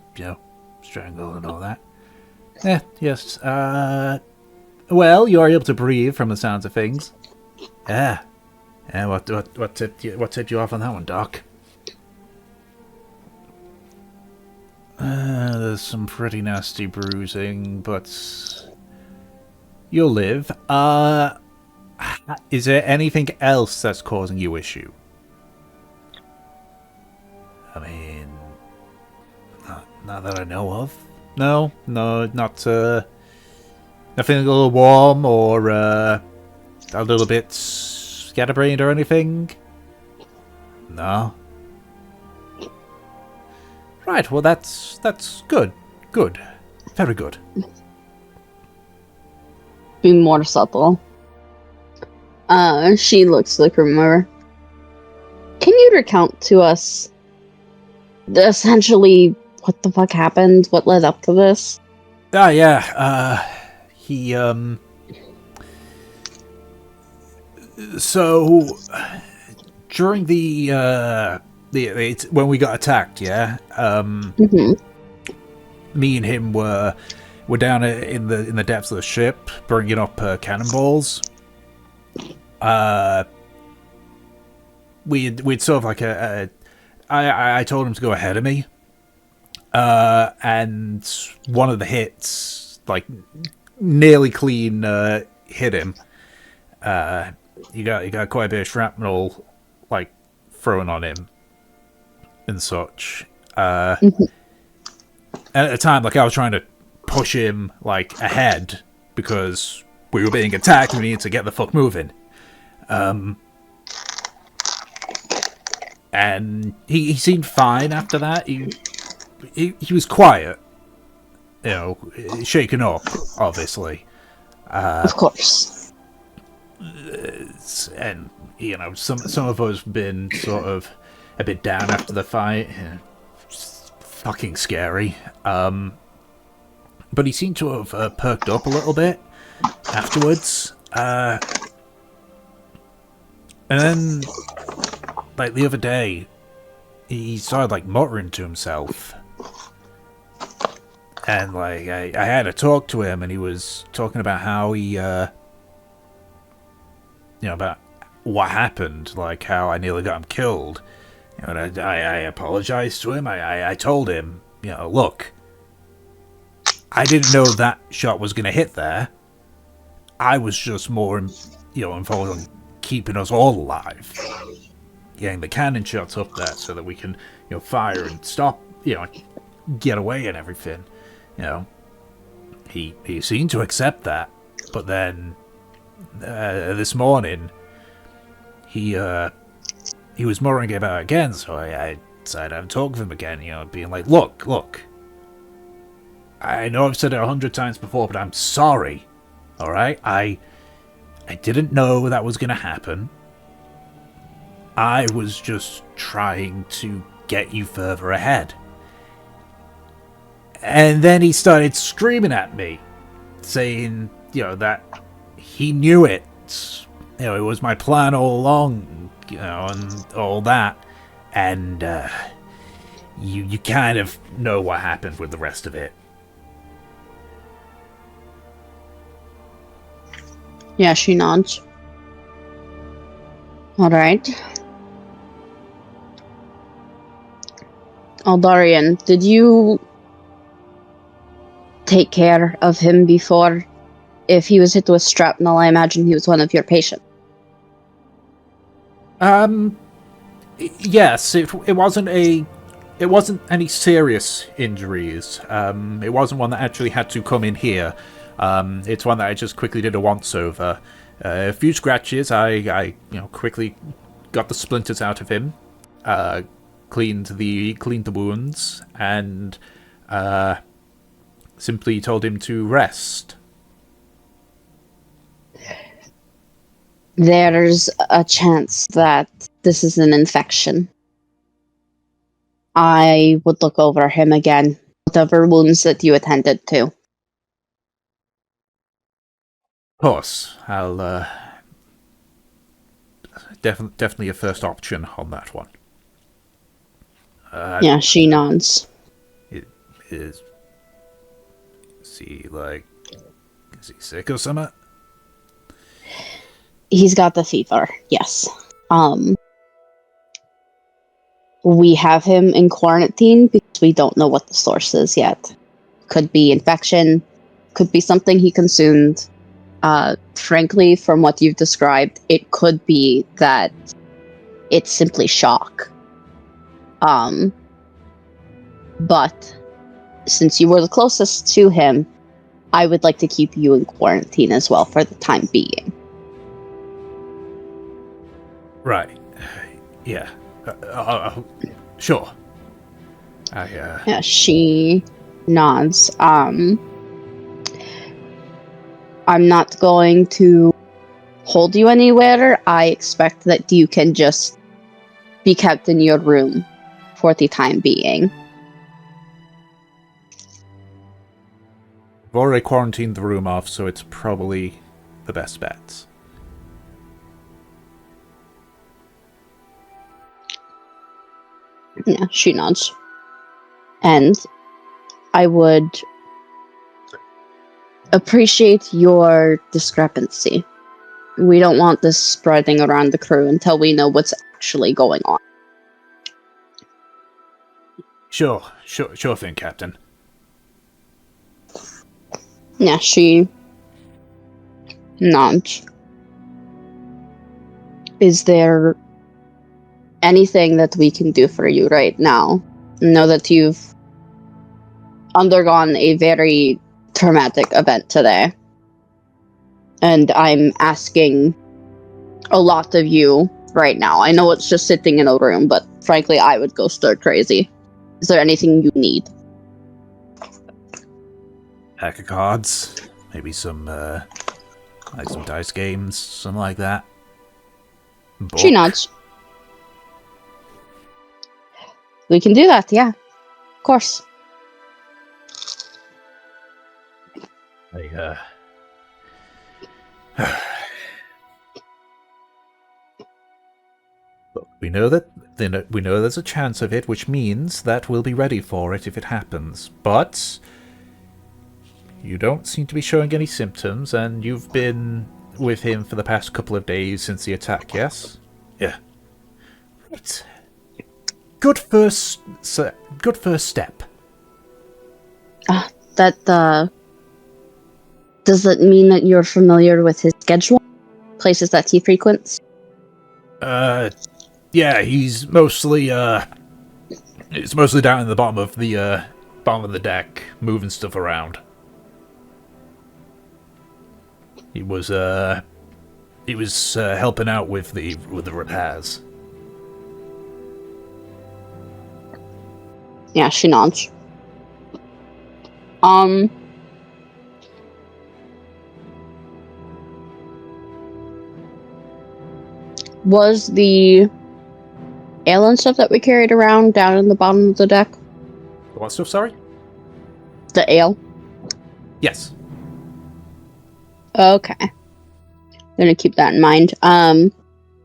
[SPEAKER 1] strangle and all that. Yes, well, you're able to breathe from the sounds of things. Yeah. Yeah, what tipped you off on that one, Doc? There's some pretty nasty bruising, but you'll live. Is there anything else that's causing you issue? I mean, not that I know of. No, not nothing a little warm or a little bit scatterbrained or anything. No. Right. Well, that's good. Good. Very good.
[SPEAKER 3] Be more subtle. She looks to the crew member. Can you recount to us essentially what the fuck happened? What led up to this?
[SPEAKER 1] Yeah. So during the when we got attacked, yeah. Me and him were down in the depths of the ship, bringing up cannonballs. We'd sort of like I told him to go ahead of me, and one of the hits, like, nearly clean hit him. He got quite a bit of shrapnel, like, thrown on him and such. And at the time, like, I was trying to push him, like, ahead because we were being attacked and we needed to get the fuck moving. And he seemed fine after that. He was quiet, shaken up, obviously.
[SPEAKER 3] Of course.
[SPEAKER 1] And some of us been sort of a bit down after the fight. Just fucking scary. But he seemed to have perked up a little bit afterwards. And then, like, the other day, he started, like, muttering to himself. And, like, I had to talk to him, and he was talking about how he, about what happened, like, how I nearly got him killed. And I apologized to him. I told him, look, I didn't know that shot was going to hit there. I was just more, involved on keeping us all alive. Getting the cannon shots up there so that we can, fire and stop, get away and everything. He seemed to accept that, but then this morning he was muttering about it again. So I decided I'd talk with him again, being like, look, I know I've said it 100 times before, but I'm sorry. All right, I didn't know that was going to happen. I was just trying to get you further ahead. And then he started screaming at me, saying, that he knew it. It was my plan all along, and all that. And you kind of know what happened with the rest of it.
[SPEAKER 3] Yeah, she nods. Alright. Aldarian, did you take care of him before? If he was hit with shrapnel, I imagine he was one of your patients.
[SPEAKER 1] Yes, it wasn't any serious injuries. It wasn't one that actually had to come in here. It's one that I just quickly did a once over. A few scratches. I quickly got the splinters out of him, cleaned the wounds, and simply told him to rest.
[SPEAKER 3] There's a chance that this is an infection. I would look over him again, whatever wounds that you attended to.
[SPEAKER 1] Of course, I'll definitely a first option on that one.
[SPEAKER 3] Yeah, she nods.
[SPEAKER 1] Is he is he sick or something?
[SPEAKER 3] He's got the fever, yes. We have him in quarantine because we don't know what the source is yet. Could be infection, could be something he consumed. Frankly, from what you've described, it could be that it's simply shock. But since you were the closest to him, I would like to keep you in quarantine as well for the time being.
[SPEAKER 1] Right. Yeah. Sure.
[SPEAKER 3] Yeah, she nods. I'm not going to hold you anywhere. I expect that you can just be kept in your room for the time being.
[SPEAKER 1] I've already quarantined the room off, so it's probably the best bet.
[SPEAKER 3] Yeah, she nods. And I would appreciate your discrepancy. We don't want this spreading around the crew until we know what's actually going on.
[SPEAKER 1] Sure thing, Captain.
[SPEAKER 3] Yeah, she nods. Is there anything that we can do for you right now? Know that you've undergone a very traumatic event today. And I'm asking a lot of you right now. I know it's just sitting in a room, but frankly, I would go stir crazy. Is there anything you need?
[SPEAKER 1] Pack of cards, maybe some some dice games, something like that. Book.
[SPEAKER 3] She nods. We can do that, yeah. Of course.
[SPEAKER 1] Look, we know there's a chance of it, which means that we'll be ready for it if it happens. But you don't seem to be showing any symptoms, and you've been with him for the past couple of days since the attack, yes? Yeah. Right. Good first step.
[SPEAKER 3] Does that mean that you're familiar with his schedule? Places that he frequents?
[SPEAKER 1] Yeah, he's mostly down in the bottom of the deck, moving stuff around. He was helping out with the repairs.
[SPEAKER 3] Yeah, she nods. Was the ale and stuff that we carried around down in the bottom of the deck?
[SPEAKER 1] What stuff, sorry?
[SPEAKER 3] The ale?
[SPEAKER 1] Yes.
[SPEAKER 3] Okay. Gonna keep that in mind.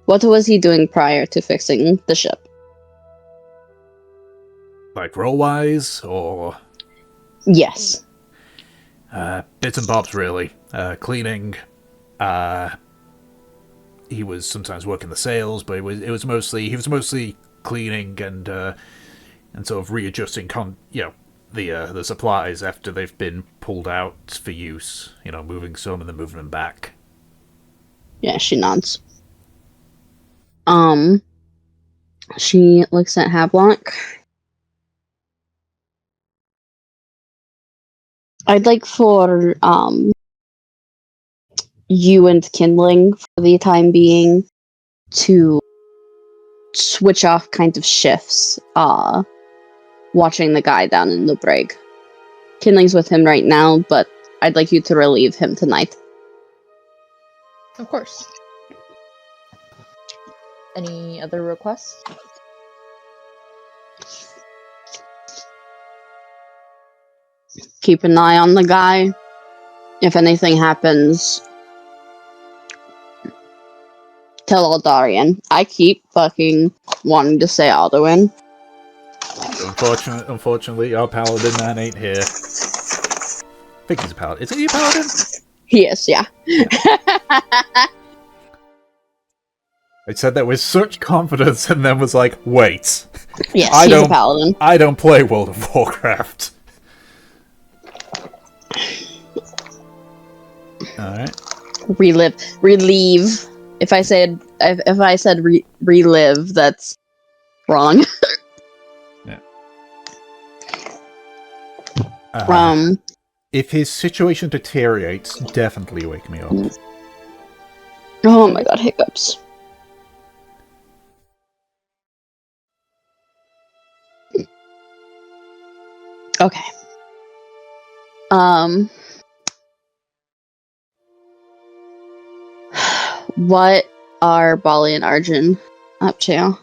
[SPEAKER 3] What was he doing prior to fixing the ship?
[SPEAKER 1] Like roll-wise, or...
[SPEAKER 3] Yes.
[SPEAKER 1] Bits and bobs, really. Cleaning. He was sometimes working the sails, but he was mostly cleaning and sort of readjusting the supplies after they've been pulled out for use. Moving some and then moving them back.
[SPEAKER 3] Yeah, she nods. She looks at Havelock. I'd like for you and Kindling, for the time being, to switch off kind of shifts, watching the guy down in the brig. Kindling's with him right now, but I'd like you to relieve him tonight.
[SPEAKER 4] Of course. Any other requests?
[SPEAKER 3] Keep an eye on the guy. If anything happens, tell Aldarian. I keep fucking wanting to say Alduin.
[SPEAKER 1] Unfortunately, our paladin man ain't here. I think he's a paladin. Is he a paladin?
[SPEAKER 3] He is, yeah.
[SPEAKER 1] I said that with such confidence and then was like, wait.
[SPEAKER 3] Yes, he's a paladin.
[SPEAKER 1] I don't play World of Warcraft. Alright.
[SPEAKER 3] Relieve. If I said relive, that's wrong.
[SPEAKER 1] Yeah. If his situation deteriorates, definitely wake me up.
[SPEAKER 3] Oh my god, hiccups. Okay. What are Bali and Arjun up to?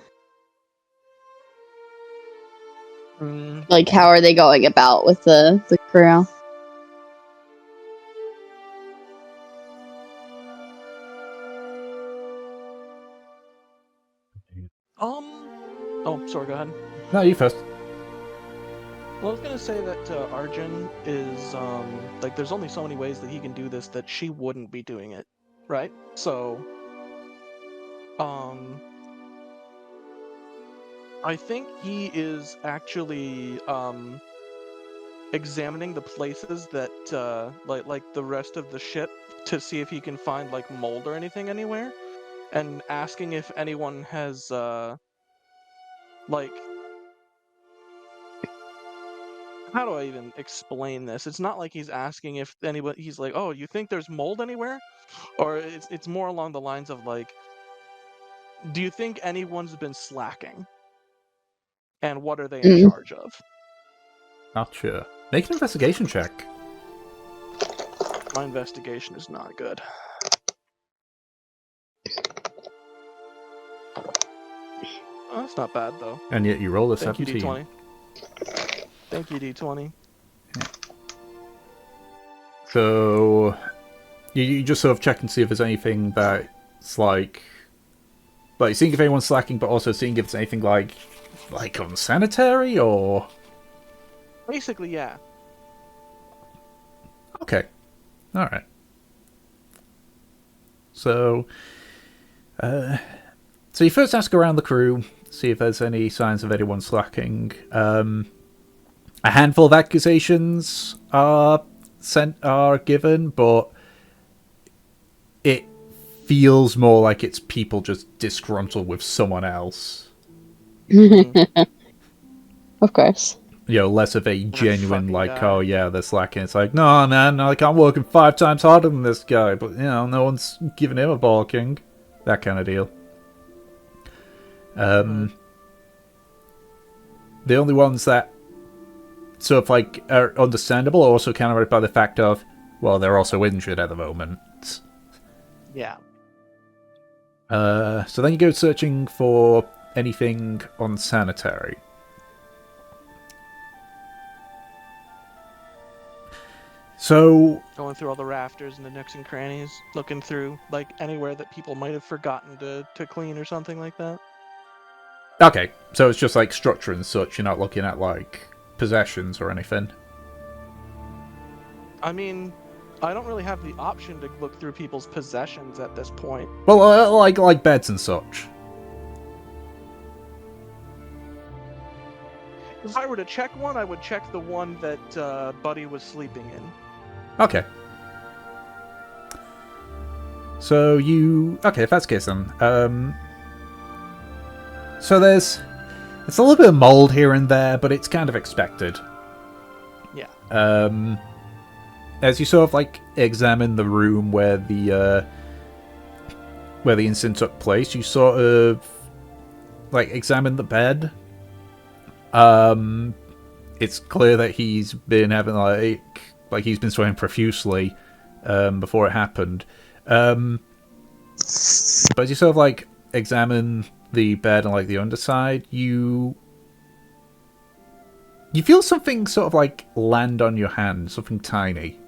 [SPEAKER 3] Like, how are they going about with the crew?
[SPEAKER 2] Oh, sorry, go ahead.
[SPEAKER 1] No, you first.
[SPEAKER 2] Well, I was gonna say that Arjun is, like, there's only so many ways that he can do this that she wouldn't be doing it, right? So, I think he is actually, examining the places that, like the rest of the ship to see if he can find, like, mold or anything anywhere, and asking if anyone has, like... How do I even explain this? It's not like he's asking if anybody... He's like, oh, you think there's mold anywhere? Or it's more along the lines of, like, do you think anyone's been slacking? And what are they in charge of?
[SPEAKER 1] Not sure. Make an investigation check.
[SPEAKER 2] My investigation is not good. Oh, that's not bad, though.
[SPEAKER 1] And yet you roll a
[SPEAKER 2] Thank
[SPEAKER 1] 17.
[SPEAKER 2] You, D20. Thank you, D20.
[SPEAKER 1] Yeah. So, you just sort of check and see if there's anything that's like seeing if anyone's slacking, but also seeing if it's anything like unsanitary or...
[SPEAKER 2] Basically, yeah.
[SPEAKER 1] Okay. Alright. So you first ask around the crew, see if there's any signs of anyone slacking. A handful of accusations are given, but it feels more like it's people just disgruntled with someone else.
[SPEAKER 3] Of course.
[SPEAKER 1] You know, less of a genuine, like,
[SPEAKER 2] guy.
[SPEAKER 1] oh yeah, they're slacking. It's like, no, man, like, I'm working 5 times harder than this guy, but, you know, no one's giving him a balking. That kind of deal. The only ones that sort of, like, are understandable are also countered by the fact of, well, they're also injured at the moment.
[SPEAKER 2] Yeah.
[SPEAKER 1] So then you go searching for anything unsanitary. So...
[SPEAKER 2] Going through all the rafters and the nooks and crannies, looking through, like, anywhere that people might have forgotten to clean or something like that.
[SPEAKER 1] Okay, so it's just, like, structure and such, you're not looking at, like, possessions or anything?
[SPEAKER 2] I mean, I don't really have the option to look through people's possessions at this point.
[SPEAKER 1] Well, like beds and such.
[SPEAKER 2] If I were to check one, I would check the one that Buddy was sleeping in.
[SPEAKER 1] Okay. So okay, if that's the case then. So it's a little bit of mold here and there, but it's kind of expected.
[SPEAKER 2] Yeah.
[SPEAKER 1] As you sort of like examine the room where the incident took place, you sort of like examine the bed. It's clear that he's been having like he's been sweating profusely before it happened. But as you sort of like examine the bed and like the underside, you feel something sort of like land on your hand, something tiny.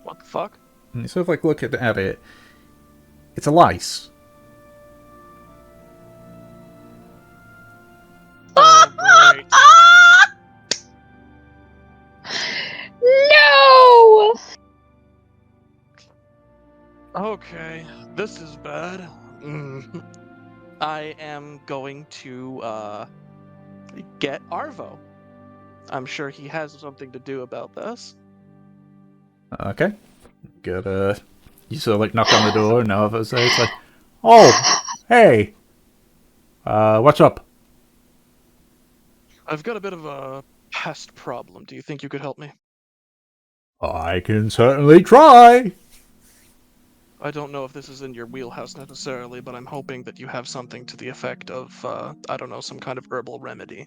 [SPEAKER 2] What the fuck?
[SPEAKER 1] And you sort of like look at it. It's a lice.
[SPEAKER 2] Oh, great.
[SPEAKER 4] No!
[SPEAKER 2] Okay, this is bad. I am going to get Arvo. I'm sure he has something to do about this.
[SPEAKER 1] Okay. Good. You sort of like knock on the door, and now it's like, oh, hey, what's up?
[SPEAKER 2] I've got a bit of a pest problem. Do you think you could help me?
[SPEAKER 1] I can certainly try.
[SPEAKER 2] I don't know if this is in your wheelhouse necessarily, but I'm hoping that you have something to the effect of, I don't know, some kind of herbal remedy.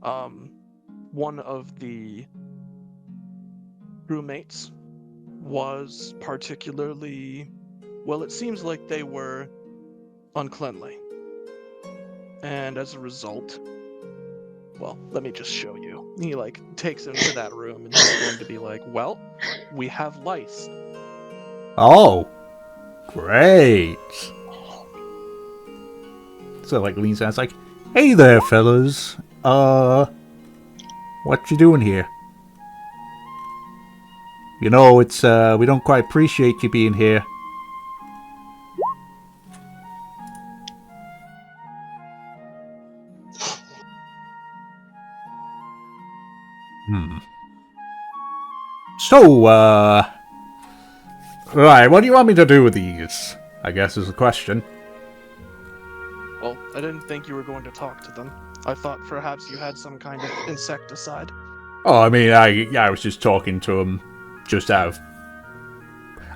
[SPEAKER 2] One of the crewmates was particularly, well, it seems like they were uncleanly. And as a result, well, let me just show you. He, like, takes him to that room, and he's going to be like, well, we have lice.
[SPEAKER 1] Oh, great. So like leans down, it's like, hey there, fellas. What you doing here? You know, it's we don't quite appreciate you being here. So, right, what do you want me to do with these? I guess is the question.
[SPEAKER 2] Well, I didn't think you were going to talk to them. I thought perhaps you had some kind of insecticide.
[SPEAKER 1] Oh, I mean, I was just talking to him, just out of,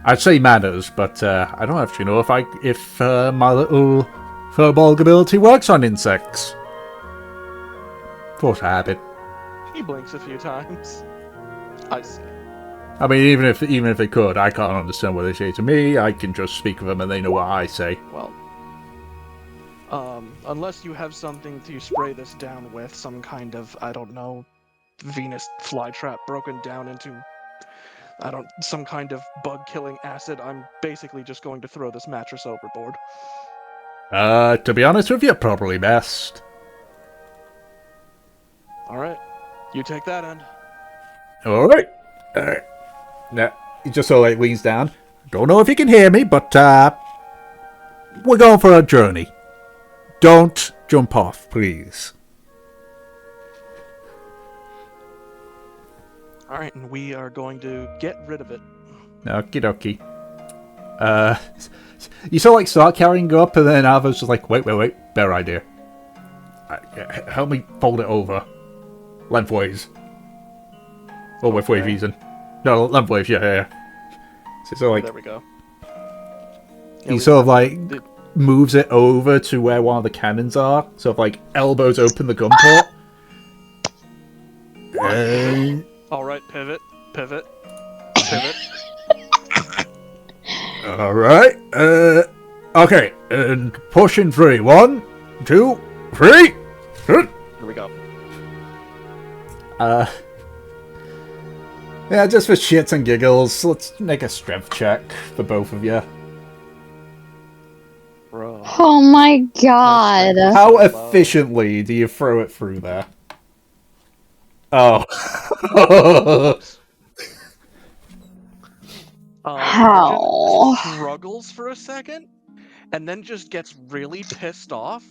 [SPEAKER 1] I'd say manners, but I don't actually know if my little furball ability works on insects. Force a habit.
[SPEAKER 2] He blinks a few times. I see.
[SPEAKER 1] I mean, even if they could, I can't understand what they say to me. I can just speak with them, and they know what I say.
[SPEAKER 2] Well, unless you have something to spray this down with, some kind of, I don't know, Venus flytrap broken down into, some kind of bug-killing acid, I'm basically just going to throw this mattress overboard.
[SPEAKER 1] To be honest with you, probably best.
[SPEAKER 2] Alright, you take that end.
[SPEAKER 1] Alright. Now, he just sort of like leans down. Don't know if you can hear me, but we're going for a journey. Don't jump off, please.
[SPEAKER 2] Alright, and we are going to get rid of it.
[SPEAKER 1] Okie dokie. You sort of like start carrying it up, and then Arvo's just like, wait, better idea. Help me fold it over. Lengthways. Or widthways, even. No, lengthways, yeah. So sort of like,
[SPEAKER 2] there we go.
[SPEAKER 1] he sort of like moves it over to where one of the cannons are. Sort of like elbows open the gun port.
[SPEAKER 2] Alright, pivot.
[SPEAKER 1] Alright, okay, and push in 3. 1, 2, 3!
[SPEAKER 2] Here we go.
[SPEAKER 1] Yeah, just for shits and giggles, let's make a strength check for both of you.
[SPEAKER 2] Bro.
[SPEAKER 3] Oh my god.
[SPEAKER 1] How efficiently do you throw it through there? Oh.
[SPEAKER 3] How?
[SPEAKER 2] Arjun struggles for a second, and then just gets really pissed off,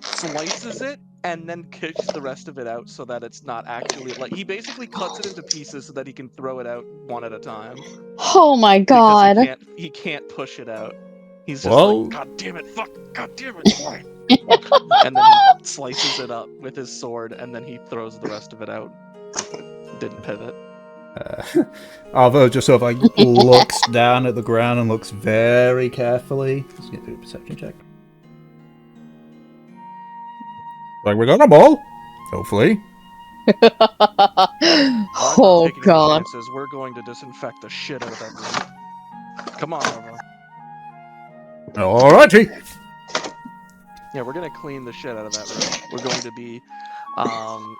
[SPEAKER 2] slices it, and then kicks the rest of it out so that it's not actually, like, he basically cuts it into pieces so that he can throw it out one at a time.
[SPEAKER 3] Oh my god.
[SPEAKER 2] Because he can't push it out. He's just like, god damn it, fuck, god damn it, fine. And then he slices it up with his sword, and then he throws the rest of it out. Didn't pivot.
[SPEAKER 1] Arvo just sort of like looks down at the ground and looks very carefully. Let's get through a perception check. Like we got them all, hopefully.
[SPEAKER 3] Oh god.
[SPEAKER 2] Chances. We're going to disinfect the shit out of that room. Come on, Arvo.
[SPEAKER 1] Alrighty.
[SPEAKER 2] Yeah, we're gonna clean the shit out of that room. We're going to be,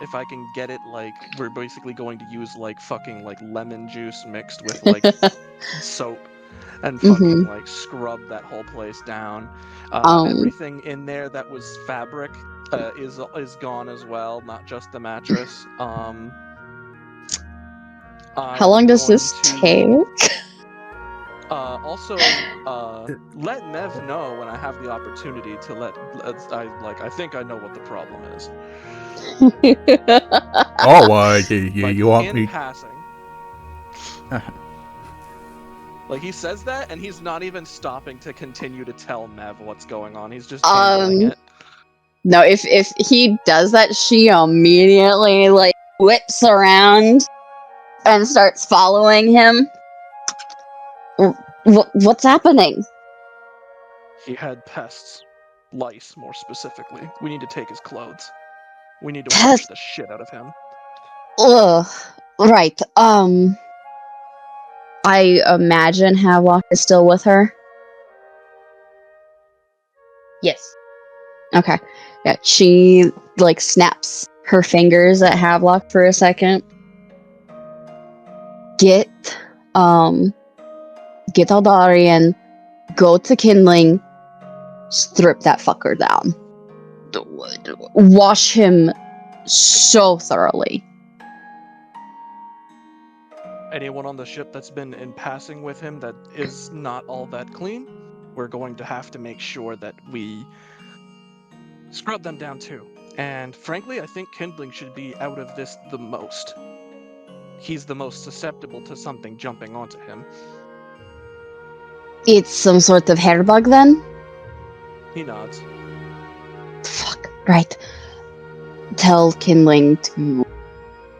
[SPEAKER 2] if I can get it, like, we're basically going to use, like, fucking, like, lemon juice mixed with, like, soap and fucking,
[SPEAKER 3] Mhm.
[SPEAKER 2] like, scrub that whole place down.
[SPEAKER 3] Um,
[SPEAKER 2] Everything in there that was fabric is gone as well, not just the mattress.
[SPEAKER 3] how long
[SPEAKER 2] I'm
[SPEAKER 3] does this
[SPEAKER 2] going
[SPEAKER 3] take?
[SPEAKER 2] to also let Mev know when I have the opportunity to I think I know what the problem is.
[SPEAKER 5] Oh, you want
[SPEAKER 2] In
[SPEAKER 5] me?
[SPEAKER 2] passing. Like, he says that, and he's not even stopping to continue to tell Mev what's going on. He's just handling it.
[SPEAKER 3] No, if he does that, she immediately like whips around and starts following him. What's happening?
[SPEAKER 2] He had pests. Lice, more specifically. We need to take his clothes. We need to wash the shit out of him.
[SPEAKER 3] Ugh. Right. I imagine Havelock is still with her.
[SPEAKER 4] Yes.
[SPEAKER 3] Okay. Yeah, she like snaps her fingers at Havelock for a second. Get Aldarian, go to Kindling, strip that fucker down. Wash him so thoroughly.
[SPEAKER 2] Anyone on the ship that's been in passing with him that is not all that clean, we're going to have to make sure that we scrub them down too. And frankly, I think Kindling should be out of this the most. He's the most susceptible to something jumping onto him.
[SPEAKER 3] It's some sort of hair bug then?
[SPEAKER 2] He nods.
[SPEAKER 3] Fuck. Right. Tell Kindling to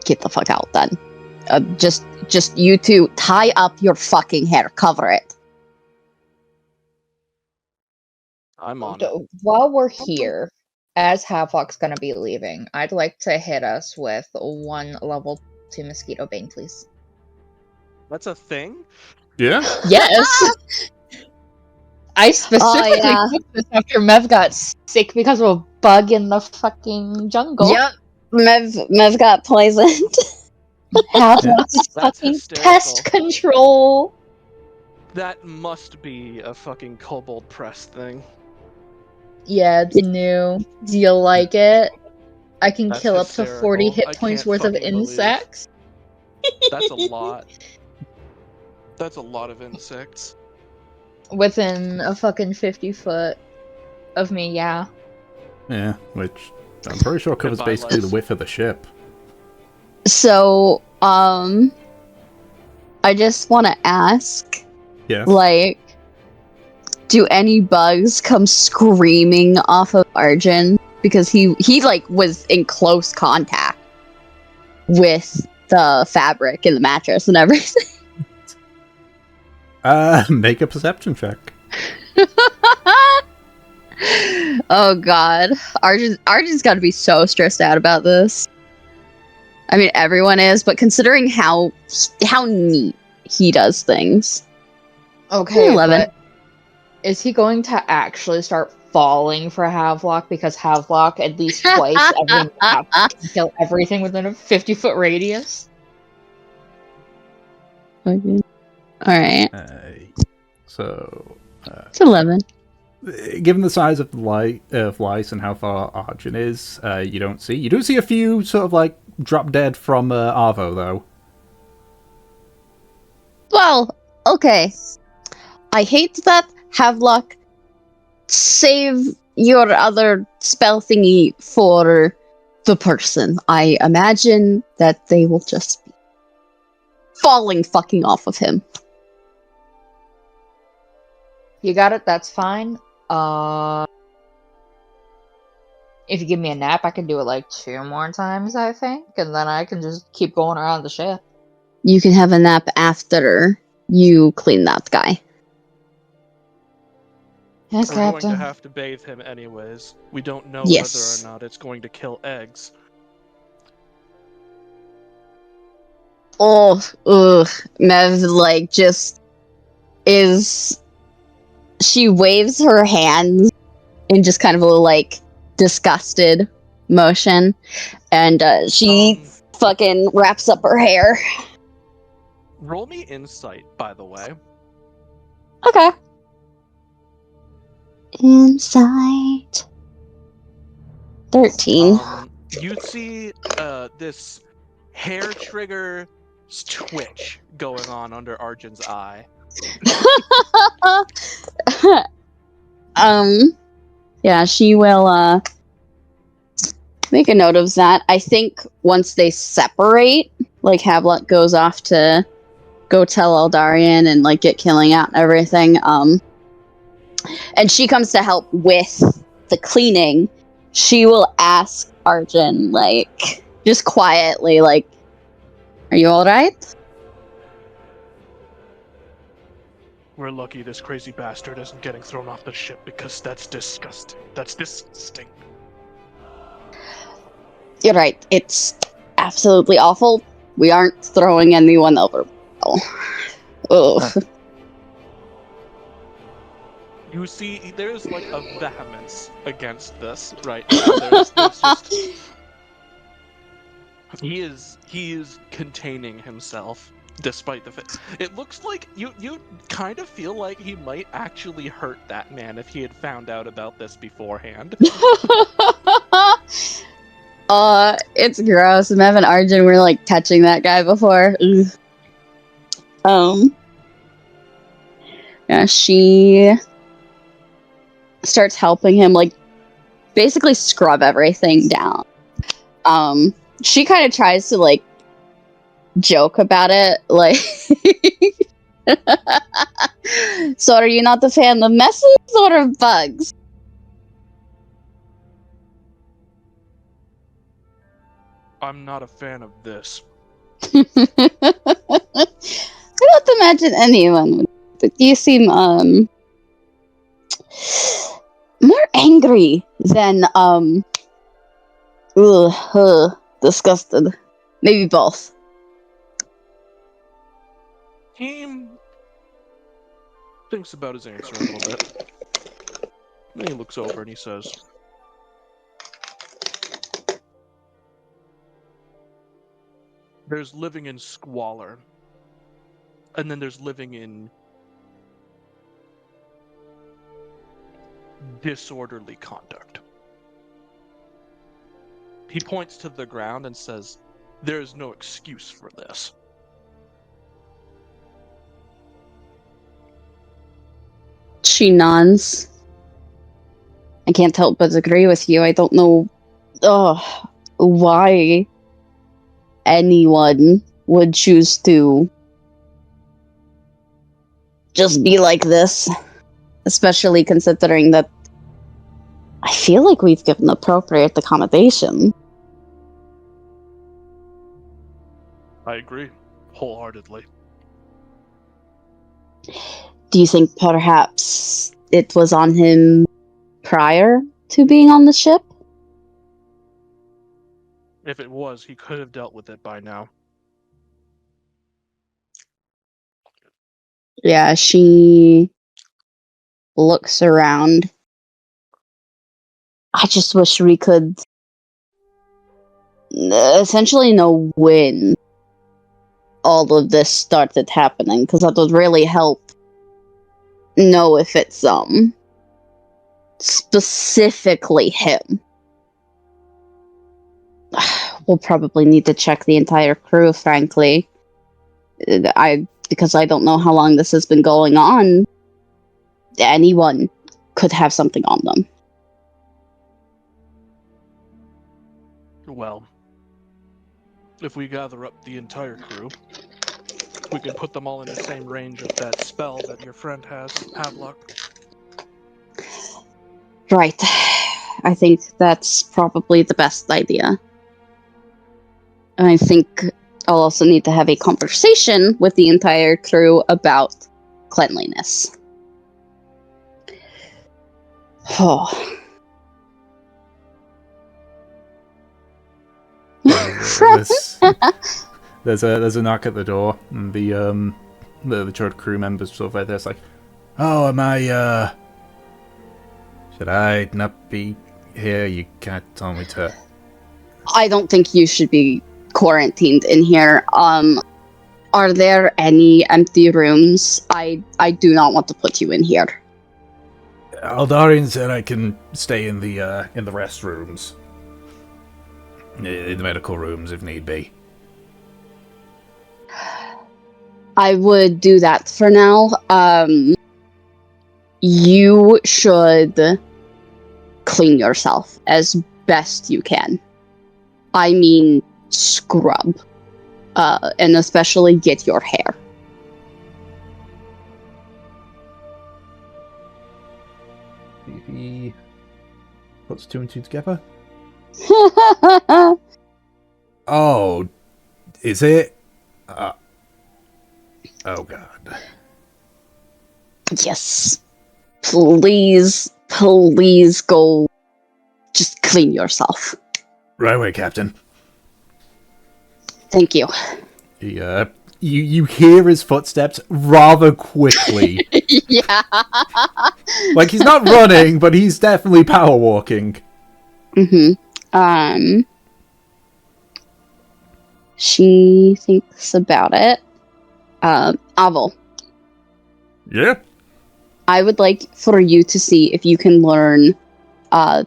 [SPEAKER 3] get the fuck out then. Just you two tie up your fucking hair. Cover it.
[SPEAKER 2] I'm on it.
[SPEAKER 4] While we're here, as Havelock's gonna be leaving, I'd like to hit us with 1 level 2 mosquito bane, please.
[SPEAKER 2] That's a thing?
[SPEAKER 5] Yeah.
[SPEAKER 4] Yes! I specifically
[SPEAKER 3] yeah.
[SPEAKER 4] took this after Mev got sick because of a bug in the fucking jungle.
[SPEAKER 3] Yep. Mev got poisoned.
[SPEAKER 4] Havelock is
[SPEAKER 2] That's
[SPEAKER 4] fucking
[SPEAKER 2] hysterical.
[SPEAKER 4] pest control.
[SPEAKER 2] That must be a fucking kobold press thing.
[SPEAKER 4] Yeah, it's new. Do you like it? I can
[SPEAKER 2] That's
[SPEAKER 4] kill up to 40
[SPEAKER 2] hysterical.
[SPEAKER 4] hit
[SPEAKER 2] I
[SPEAKER 4] points
[SPEAKER 2] can't
[SPEAKER 4] worth of
[SPEAKER 2] fucking believe.
[SPEAKER 4] insects.
[SPEAKER 2] That's a lot. That's a lot of insects.
[SPEAKER 4] Within a fucking 50-foot of me, yeah.
[SPEAKER 5] Yeah, which I'm pretty sure covers
[SPEAKER 2] Goodbye,
[SPEAKER 5] basically
[SPEAKER 2] Les.
[SPEAKER 5] the width of the ship.
[SPEAKER 3] So, I just want to ask,
[SPEAKER 5] Yeah.
[SPEAKER 3] like, do any bugs come screaming off of Arjun? Because he like was in close contact with the fabric in the mattress and everything.
[SPEAKER 5] Make a perception check.
[SPEAKER 3] Oh god, Arjun's got to be so stressed out about this. I mean, everyone is, but considering how neat he does things.
[SPEAKER 4] Okay,
[SPEAKER 3] 11.
[SPEAKER 4] but is he going to actually start falling for Havelock? Because Havelock, at least twice, everything can kill everything within a 50-foot radius?
[SPEAKER 3] Okay. All right,
[SPEAKER 5] So,
[SPEAKER 3] it's 11.
[SPEAKER 5] given the size of lice and how far Arjun is, you don't see. You do see a few sort of like drop dead from Arvo though.
[SPEAKER 3] Well, okay. I hate that Havelock. Save your other spell thingy for the person. I imagine that they will just be falling fucking off of him.
[SPEAKER 4] You got it, that's fine. If you give me a nap, I can do it like 2 more times, I think, and then I can just keep going around the ship.
[SPEAKER 3] You can have a nap after you clean that guy.
[SPEAKER 4] Yes,
[SPEAKER 2] We're going
[SPEAKER 4] Captain.
[SPEAKER 2] to have to bathe him anyways. We don't know
[SPEAKER 3] Yes.
[SPEAKER 2] whether or not it's going to kill eggs.
[SPEAKER 3] Oh, ugh. Mev, like, just is. She waves her hands in just kind of a like disgusted motion, and she fucking wraps up her hair.
[SPEAKER 2] Roll me insight, by the way.
[SPEAKER 3] Okay. Insight. 13.
[SPEAKER 2] You see this hair trigger twitch going on under Arjun's eye.
[SPEAKER 3] Yeah, she will make a note of that. I think once they separate, like Havelock goes off to go tell Eldarian and like get killing out and everything, and she comes to help with the cleaning, she will ask Arjun, like, just quietly, like, are you alright?
[SPEAKER 2] We're lucky this crazy bastard isn't getting thrown off the ship, because that's disgusting. That's disgusting.
[SPEAKER 3] You're right, it's absolutely awful. We aren't throwing anyone over. Ugh.
[SPEAKER 2] You see, there's like a vehemence against this right now. There's just... He is containing himself, despite the fact... It looks like you kind of feel like he might actually hurt that man if he had found out about this beforehand.
[SPEAKER 3] It's gross. Mev and Arjun were like touching that guy before. Ugh. Yeah, she starts helping him, like, basically scrub everything down. She kind of tries to, like, joke about it, like, so are you not the fan of messes or of bugs?
[SPEAKER 2] I'm not a fan of this.
[SPEAKER 3] I don't imagine anyone would, but you seem, more angry than, disgusted. Maybe both.
[SPEAKER 2] He thinks about his answer a little bit. Then he looks over and he says, there's living in squalor, and then there's living in disorderly conduct. He points to the ground and says, there is no excuse for this.
[SPEAKER 3] She nods. I can't help but agree with you. I don't know why anyone would choose to just be like this. Especially considering that I feel like we've given appropriate accommodation.
[SPEAKER 2] I agree, wholeheartedly.
[SPEAKER 3] Do you think perhaps it was on him prior to being on the ship?
[SPEAKER 2] If it was, he could have dealt with it by now.
[SPEAKER 3] Yeah, she looks around. I just wish we could essentially know when all of this started happening, because that would really help know if it's specifically him. We'll probably need to check the entire crew, frankly. Because I don't know how long this has been going on. Anyone could have something on them.
[SPEAKER 2] Well, if we gather up the entire crew, we can put them all in the same range of that spell that your friend has, Havelock.
[SPEAKER 3] Right. I think that's probably the best idea. I think I'll also need to have a conversation with the entire crew about cleanliness. Oh.
[SPEAKER 1] There's a knock at the door, and the crew members sort of like this, like,
[SPEAKER 5] Oh, am I,
[SPEAKER 1] Should I not be here? You can't tell me to.
[SPEAKER 3] I don't think you should be quarantined in here. Are there any empty rooms? I do not want to put you in here.
[SPEAKER 1] Aldarian said I can stay in the restrooms. In the medical rooms if need be.
[SPEAKER 3] I would do that for now. You should clean yourself as best you can. I mean, scrub. And especially get your hair.
[SPEAKER 1] He puts two and two together. Oh, is it? Oh God.
[SPEAKER 3] Yes. Please go. Just clean yourself.
[SPEAKER 1] Right away, Captain.
[SPEAKER 3] Thank you.
[SPEAKER 1] You hear his footsteps rather quickly.
[SPEAKER 3] Yeah.
[SPEAKER 1] Like he's not running, but he's definitely power walking.
[SPEAKER 3] Mm-hmm. She thinks about it. Avel,
[SPEAKER 5] Yeah?
[SPEAKER 3] I would like for you to see if you can learn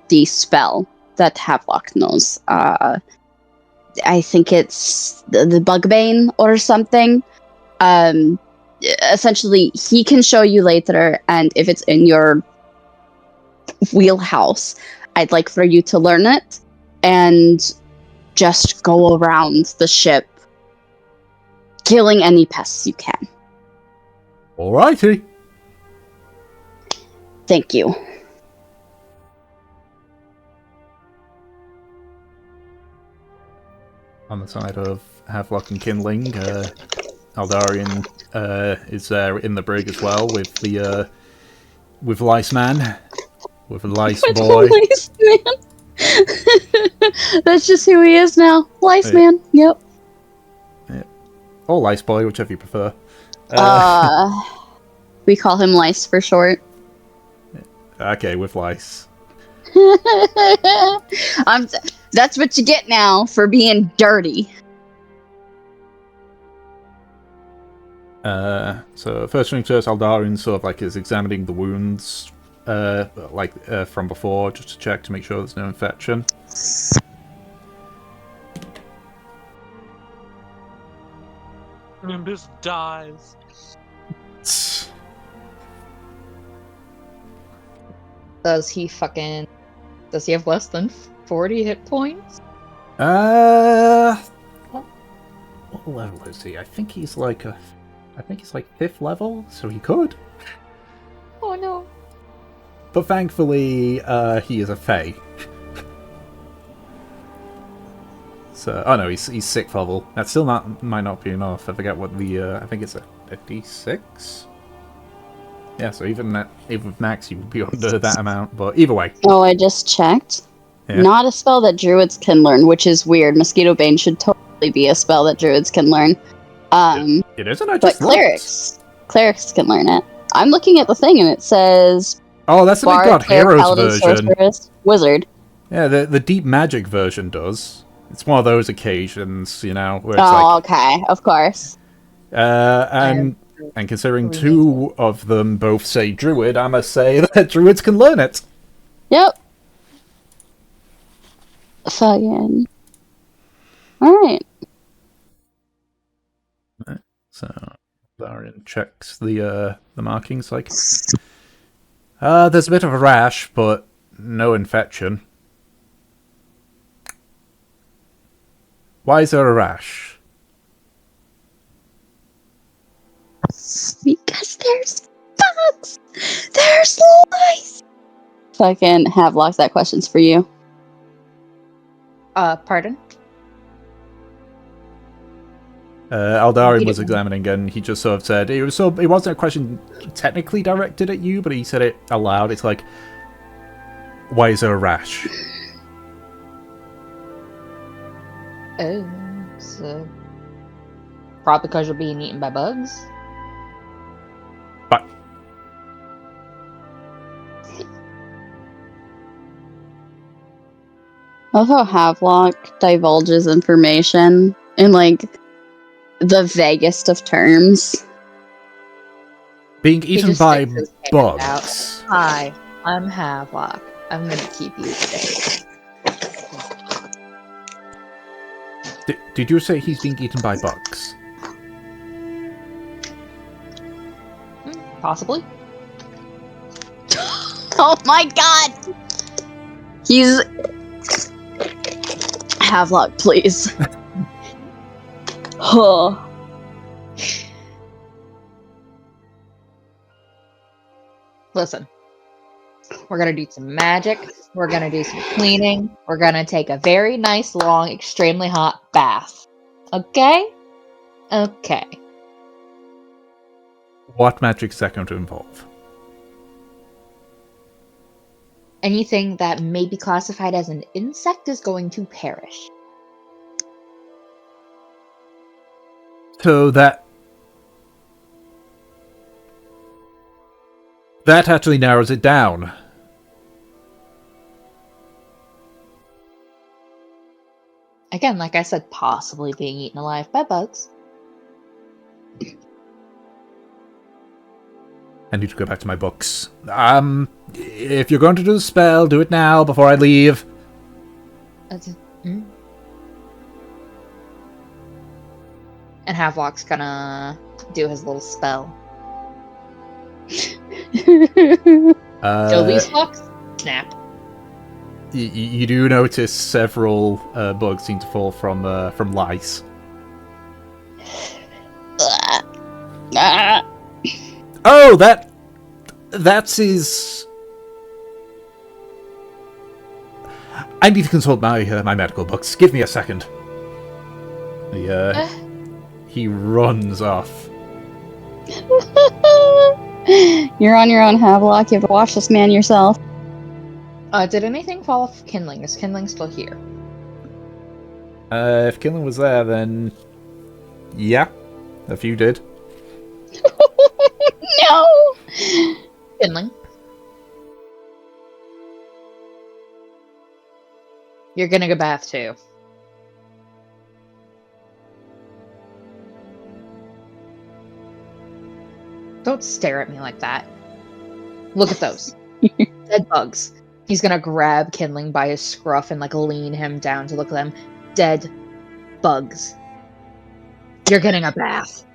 [SPEAKER 3] the spell that Havelock knows. I think it's the Bugbane or something. Essentially, he can show you later, and if it's in your wheelhouse, I'd like for you to learn it and just go around the ship, killing any pests you can.
[SPEAKER 1] Alrighty.
[SPEAKER 3] Thank you.
[SPEAKER 1] On the side of Havelock and Kindling, Aldarian is there in the brig as well with Lice Man, with Lice Boy.
[SPEAKER 3] Lice Man. That's just who he is now. Lice Man. Yep.
[SPEAKER 1] Or Lice Boy, whichever you prefer.
[SPEAKER 3] We call him Lice for short.
[SPEAKER 1] Okay, with Lice.
[SPEAKER 3] That's what you get now for being dirty.
[SPEAKER 1] So first thing first, Aldarian sort of like is examining the wounds, from before, just to check to make sure there's no infection.
[SPEAKER 2] Nimbus dies.
[SPEAKER 4] Does he have less than 40 hit points?
[SPEAKER 1] What level is he? I think he's like 5th level, so he could.
[SPEAKER 4] Oh no.
[SPEAKER 1] But thankfully, he is a Fae. So, oh no, he's 6th level. That still might not be enough. I forget what I think it's a D6? Yeah, so even with Max, you would be under that amount, but either way.
[SPEAKER 3] Oh, I just checked.
[SPEAKER 1] Yeah.
[SPEAKER 3] Not a spell that druids can learn, which is weird. Mosquito Bane should totally be a spell that druids can learn.
[SPEAKER 1] It isn't, I
[SPEAKER 3] But
[SPEAKER 1] just looked.
[SPEAKER 3] clerics can learn it. I'm looking at the thing and it says
[SPEAKER 1] Oh, that's the big
[SPEAKER 3] Bard,
[SPEAKER 1] God
[SPEAKER 3] Cleric,
[SPEAKER 1] Heroes
[SPEAKER 3] Paladin,
[SPEAKER 1] version.
[SPEAKER 3] Sorceress, Wizard.
[SPEAKER 1] Yeah, the Deep Magic version does. It's one of those occasions, where it's
[SPEAKER 3] Okay, of course.
[SPEAKER 1] and considering two of them both say Druid, I must say that Druids can learn it.
[SPEAKER 3] Yep. Fucking. Alright.
[SPEAKER 1] So, Darian checks the markings, like... there's a bit of a rash, but no infection. Why is there a rash?
[SPEAKER 3] Because there's bugs! There's lice! Fucking Havelock, that question's for you.
[SPEAKER 4] Pardon?
[SPEAKER 1] Aldarian was examining and he just sort of said it wasn't a question technically directed at you, but he said it aloud. It's like, why is there a rash?
[SPEAKER 4] Oh, so probably because you're being eaten by bugs.
[SPEAKER 1] But
[SPEAKER 3] I love how Havelock divulges information in, like, the vaguest of terms.
[SPEAKER 1] Being
[SPEAKER 4] He
[SPEAKER 1] eaten
[SPEAKER 4] just
[SPEAKER 1] by
[SPEAKER 4] sticks his hand
[SPEAKER 1] bugs.
[SPEAKER 4] out. Hi, I'm Havelock. I'm gonna keep you safe.
[SPEAKER 1] Did you say he's being eaten by bugs?
[SPEAKER 4] Possibly.
[SPEAKER 3] Oh my god! He's... Havelock, please. Oh.
[SPEAKER 4] Listen, we're gonna do some magic. We're gonna do some cleaning. We're gonna take a very nice, long, extremely hot bath. Okay? Okay.
[SPEAKER 1] What magic is that going to involve?
[SPEAKER 4] Anything that may be classified as an insect is going to perish.
[SPEAKER 1] So that actually narrows it down.
[SPEAKER 4] Again, like I said, possibly being eaten alive by bugs.
[SPEAKER 1] I need to go back to my books. If you're going to do the spell, do it now before I leave.
[SPEAKER 4] And Havelock's gonna do his little spell. Kill these fucks? Snap.
[SPEAKER 1] You do notice several bugs seem to fall from lice. Oh, that's his. I need to consult my medical books. Give me a second. He runs off.
[SPEAKER 3] You're on your own, Havelock. You have to watch this man yourself.
[SPEAKER 4] Did anything fall off Kindling? Is Kindling still here?
[SPEAKER 1] If Killen was there, then yeah, a few did.
[SPEAKER 3] No!
[SPEAKER 4] Kindling? You're gonna go bath too. Don't stare at me like that. Look at those. Dead bugs. He's gonna grab Kindling by his scruff and like lean him down to look at them. Dead bugs. You're getting a bath.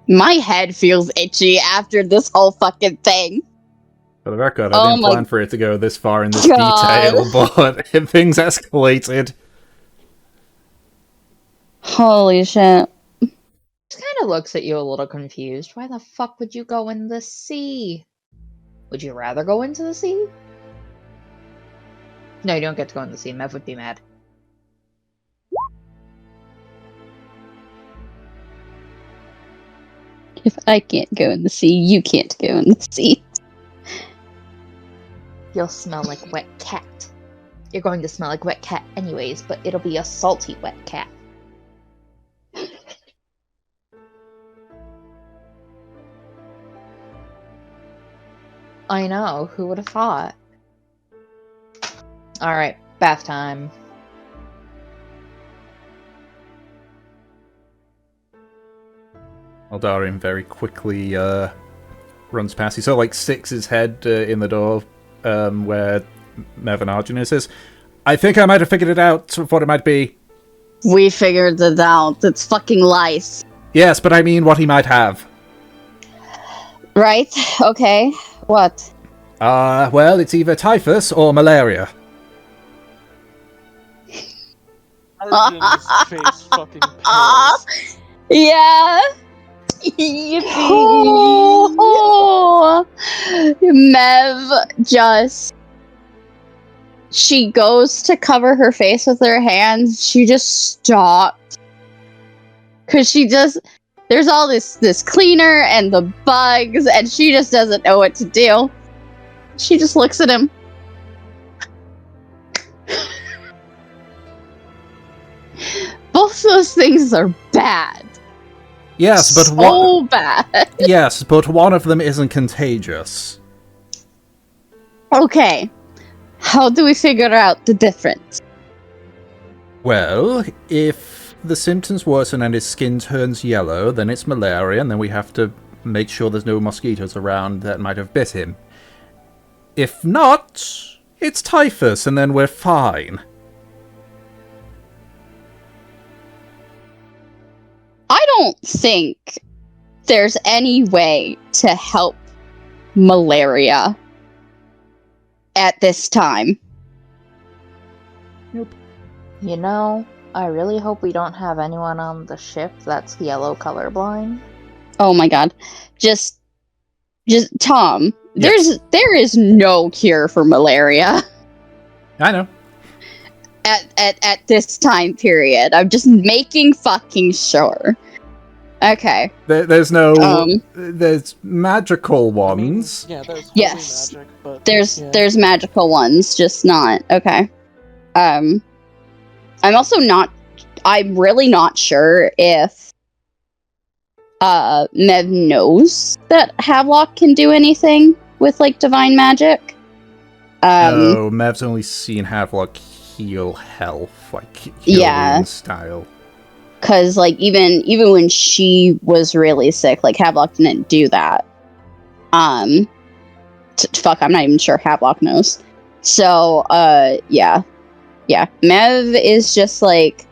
[SPEAKER 3] My head feels itchy after this whole fucking thing.
[SPEAKER 1] For the record,
[SPEAKER 3] Oh
[SPEAKER 1] I didn't
[SPEAKER 3] my
[SPEAKER 1] plan for it to go this far in this
[SPEAKER 3] God.
[SPEAKER 1] detail, but things escalated.
[SPEAKER 3] Holy shit.
[SPEAKER 4] Just kind of looks at you a little confused. Why the fuck would you go in the sea? Would you rather go into the sea? No, you don't get to go in the sea. Mev would be mad.
[SPEAKER 3] If I can't go in the sea, you can't go in the sea.
[SPEAKER 4] You'll smell like wet cat. You're going to smell like wet cat anyways, but it'll be a salty wet cat. I know, who would have thought? Alright, bath time.
[SPEAKER 1] Aldarian very quickly runs past. He sort of like sticks his head in the door where Mev and Arjun is. I think I might have figured it out of what it might be.
[SPEAKER 3] We figured it out. It's fucking lice.
[SPEAKER 1] Yes, but I mean what he might have.
[SPEAKER 3] Right? Okay. What?
[SPEAKER 1] Well, it's either typhus or malaria.
[SPEAKER 2] Arjun's face fucking pales.
[SPEAKER 3] Yeah. Oh, Mev just... She goes to cover her face with her hands. She just stopped. Because she just... There's all this cleaner and the bugs, and she just doesn't know what to do. She just looks at him. Both those things are bad.
[SPEAKER 1] Yes, but
[SPEAKER 3] so bad.
[SPEAKER 1] Yes, but one of them isn't contagious.
[SPEAKER 3] Okay. How do we figure out the difference?
[SPEAKER 1] Well, if the symptoms worsen and his skin turns yellow, then it's malaria, and then we have to make sure there's no mosquitoes around that might have bit him. If not, it's typhus, and then we're fine.
[SPEAKER 3] I don't think there's any way to help malaria at this time.
[SPEAKER 4] You know, I really hope we don't have anyone on the ship that's yellow colorblind.
[SPEAKER 3] Oh my god. Just Tom,
[SPEAKER 1] Yes.
[SPEAKER 3] there is no cure for malaria
[SPEAKER 1] I know.
[SPEAKER 3] at this time period. I'm just making fucking sure. Okay.
[SPEAKER 1] There's no...
[SPEAKER 3] Um,
[SPEAKER 1] there's magical
[SPEAKER 2] I mean,
[SPEAKER 1] ones.
[SPEAKER 2] yeah, there's holy
[SPEAKER 3] Yes.
[SPEAKER 2] magic, but yeah.
[SPEAKER 3] There's magical ones, just not. Okay. I'm really not sure if Mev knows that Havelock can do anything with like divine magic.
[SPEAKER 1] No, Mev's only seen Havelock heal health, like
[SPEAKER 3] Yeah.
[SPEAKER 1] Hylian style.
[SPEAKER 3] Cause like even when she was really sick, like Havelock didn't do that. Fuck, I'm not even sure Havelock knows. So yeah. Mev is just like,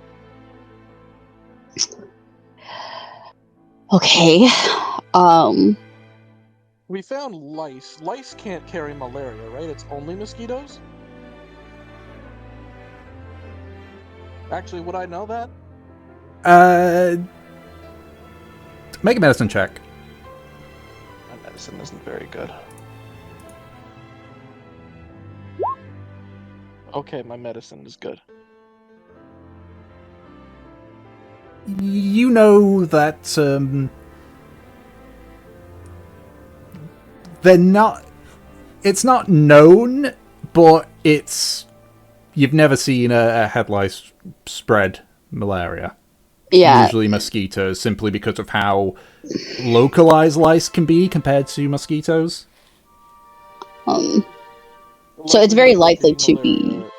[SPEAKER 3] okay.
[SPEAKER 2] We found lice. Lice can't carry malaria, right? It's only mosquitoes? Actually, would I know that?
[SPEAKER 1] Make a medicine check.
[SPEAKER 2] My medicine isn't very good. Okay, my medicine is good.
[SPEAKER 1] You know that they're not. It's not known, but it's. You've never seen a head lice spread malaria.
[SPEAKER 3] Yeah.
[SPEAKER 1] Usually mosquitoes, simply because of how localized lice can be compared to mosquitoes.
[SPEAKER 3] So it's very likely to
[SPEAKER 2] Malaria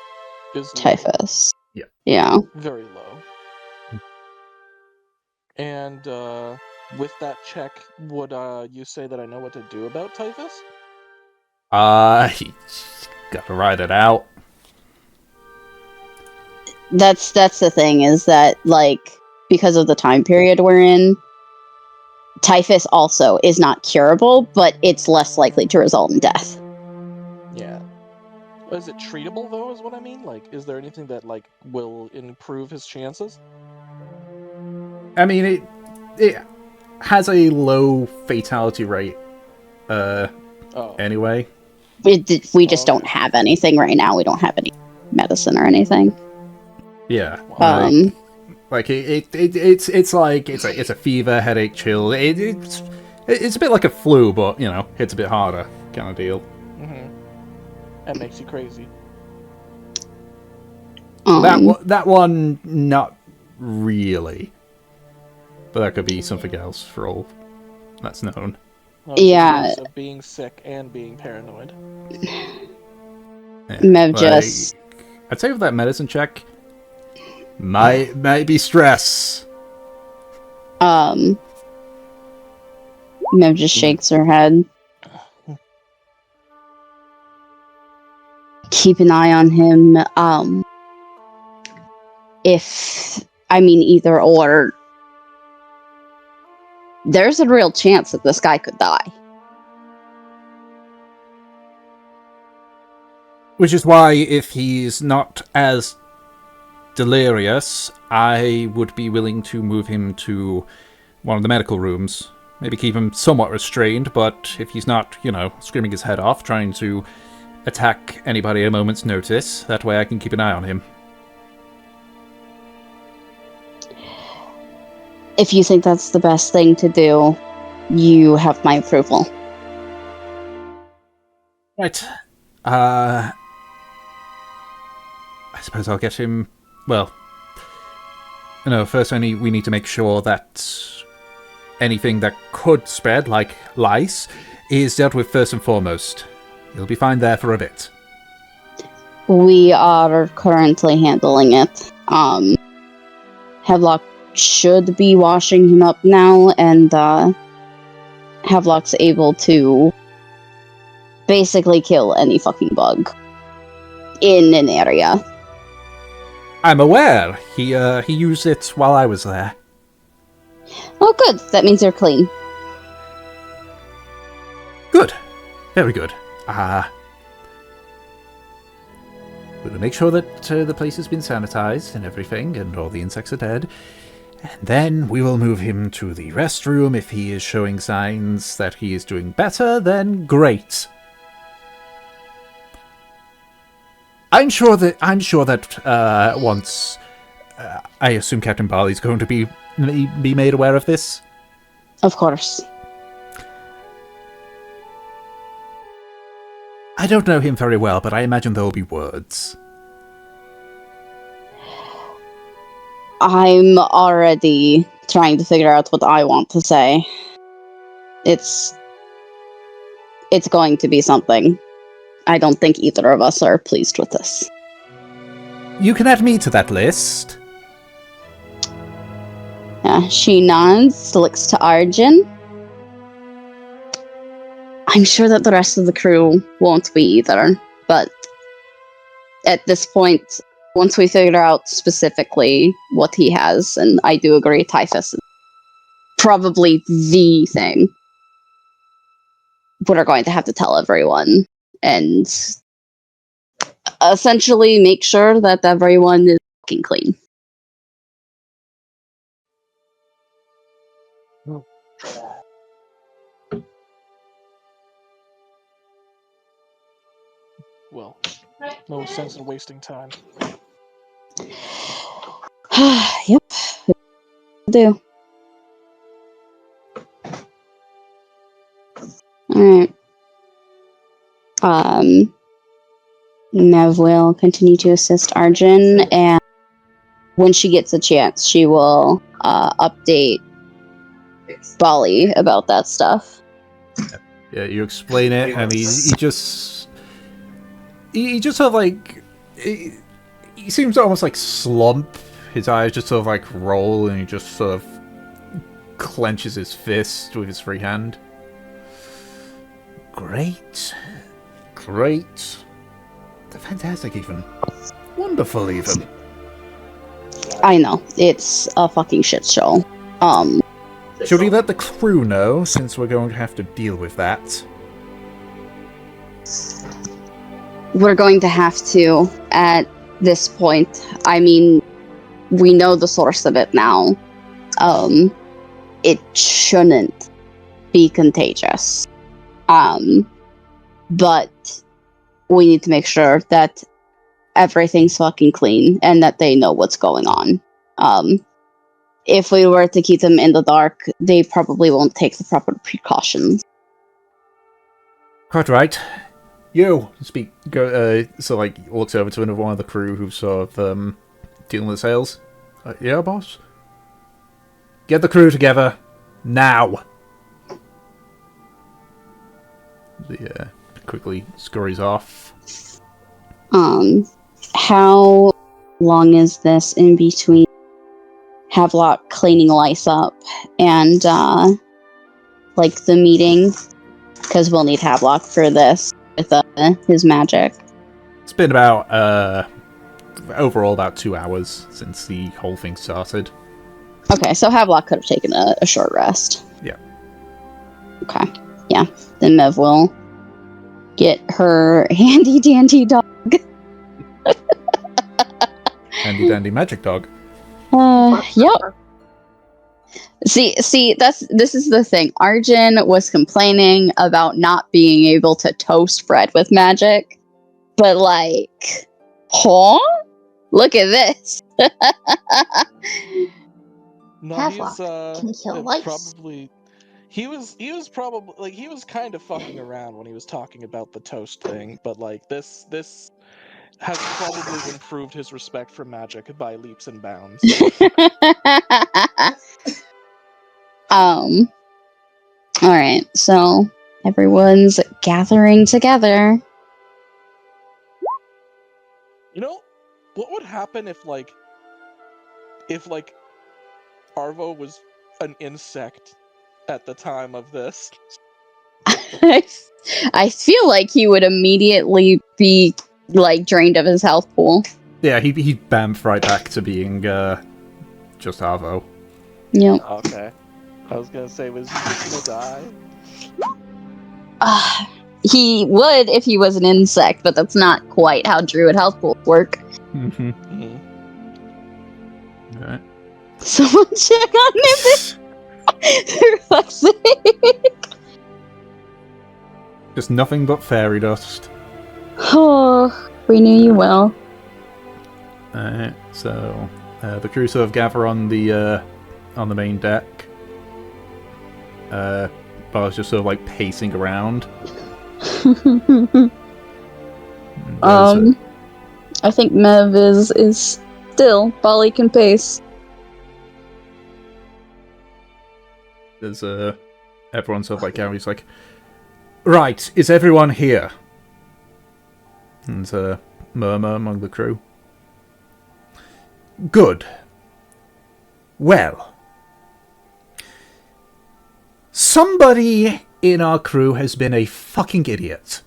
[SPEAKER 3] be
[SPEAKER 2] is
[SPEAKER 3] typhus.
[SPEAKER 1] Yeah.
[SPEAKER 3] Yeah.
[SPEAKER 2] very low. And with that check, would you say that I know what to do about typhus?
[SPEAKER 1] Gotta write it out.
[SPEAKER 3] That's the thing, is that like because of the time period we're in, typhus also is not curable, but it's less likely to result in death.
[SPEAKER 2] Yeah. Is it treatable though? Is what I mean. Like, is there anything that like will improve his chances?
[SPEAKER 1] I mean, it has a low fatality rate.
[SPEAKER 2] Oh.
[SPEAKER 1] Anyway.
[SPEAKER 3] We just don't have anything right now. We don't have any medicine or anything.
[SPEAKER 1] Yeah.
[SPEAKER 3] Like,
[SPEAKER 1] it's like it's a fever, headache, chill. It's a bit like a flu, but you know, hits a bit harder kind of deal.
[SPEAKER 2] Mm-hmm. That makes you crazy.
[SPEAKER 1] That one, not really. But that could be something else for all that's known.
[SPEAKER 2] No,
[SPEAKER 3] Yeah.
[SPEAKER 2] So being sick and being paranoid.
[SPEAKER 1] Yeah,
[SPEAKER 3] Mev just
[SPEAKER 1] I'd say with that medicine check, might be stress.
[SPEAKER 3] Mev just shakes her head. Keep an eye on him. Either or. There's a real chance that this guy could die.
[SPEAKER 1] Which is why, if he's not as delirious, I would be willing to move him to one of the medical rooms. Maybe keep him somewhat restrained, but if he's not, screaming his head off, trying to attack anybody at a moment's notice, that way I can keep an eye on him.
[SPEAKER 3] If you think that's the best thing to do, you have my approval.
[SPEAKER 1] Right. I suppose I'll get him... Well... No, first we need to make sure that anything that could spread, like lice, is dealt with first and foremost. You'll be fine there for a bit.
[SPEAKER 3] We are currently handling it. Havelock should be washing him up now, and Havelock's able to basically kill any fucking bug in an area.
[SPEAKER 1] I'm aware. He used it while I was there.
[SPEAKER 3] Oh, good. That means you're clean.
[SPEAKER 1] Good. Very good. We'll make sure that the place has been sanitized and everything, and all the insects are dead. And then we will move him to the restroom. If he is showing signs that he is doing better, then great. I'm sure that once I assume Captain Barley's going to be made aware of this.
[SPEAKER 3] Of course.
[SPEAKER 1] I don't know him very well, but I imagine there will be words.
[SPEAKER 3] I'm already trying to figure out what I want to say. It's going to be something. I don't think either of us are pleased with this.
[SPEAKER 1] You can add me to that list.
[SPEAKER 3] She nods, looks to Arjun. I'm sure that the rest of the crew won't be either, but at this point, once we figure out specifically what he has, and I do agree, typhus is probably the thing, we're going to have to tell everyone and essentially make sure that everyone is fucking clean.
[SPEAKER 2] Well, no sense in wasting time.
[SPEAKER 3] Yep. Do. Alright. Mev will continue to assist Arjun, and when she gets a chance, she will update Bali about that stuff.
[SPEAKER 1] Yeah, you explain it, and he just sort of like he seems to almost like slump. His eyes just sort of like roll, and he just sort of clenches his fist with his free hand. Great. Fantastic, even. Wonderful, even.
[SPEAKER 3] I know, it's a fucking shit show.
[SPEAKER 1] Should we let the crew know, since we're going to have to deal with that?
[SPEAKER 3] We're going to have to, at this point. I mean, we know the source of it now. It shouldn't be contagious. But we need to make sure that everything's fucking clean and that they know what's going on. If we were to keep them in the dark, they probably won't take the proper precautions.
[SPEAKER 1] Quite right. You speak. Go. So like looks over to another one of the crew who's sort of dealing with sales. Yeah, boss. Get the crew together now. Yeah. Quickly scurries off.
[SPEAKER 3] How long is this in between Havelock cleaning lice up and like the meeting? Because we'll need Havelock for this with his magic.
[SPEAKER 1] It's been about overall about 2 hours since the whole thing started.
[SPEAKER 3] Okay, so Havelock could have taken a short rest.
[SPEAKER 1] Yeah.
[SPEAKER 3] Okay. Yeah. Then Mev will get her handy dandy dog.
[SPEAKER 1] Handy dandy magic dog.
[SPEAKER 3] Yep. See, this is the thing. Arjun was complaining about not being able to toast bread with magic, but like, huh? Look at this.
[SPEAKER 2] No,
[SPEAKER 4] Havelock can kill lice.
[SPEAKER 2] Probably. He was probably like he was kind of fucking around when he was talking about the toast thing, but like this has probably improved his respect for magic by leaps and bounds.
[SPEAKER 3] Alright, so everyone's gathering together.
[SPEAKER 2] You know, what would happen if Arvo was an insect at the time of this?
[SPEAKER 3] I feel like he would immediately be, like, drained of his health pool.
[SPEAKER 1] Yeah, he'd bamf right back to being just Arvo.
[SPEAKER 3] Yep.
[SPEAKER 2] Okay. I was gonna say, was he just gonna die?
[SPEAKER 3] He would if he was an insect, but that's not quite how druid health pools work.
[SPEAKER 1] Mm-hmm.
[SPEAKER 2] Mhm.
[SPEAKER 1] Alright.
[SPEAKER 3] Someone check on Nimbus! For fuck's sake.
[SPEAKER 1] Just nothing but fairy dust.
[SPEAKER 3] Oh, we knew you well.
[SPEAKER 1] Alright, so the crew sort of gather on the main deck. Bar's just sort of like pacing around.
[SPEAKER 3] I think Mev is still Bali can pace.
[SPEAKER 1] There's everyone sort of like Gary's like, right, is everyone here? And there's a murmur among the crew. Good. Well, somebody in our crew has been a fucking idiot.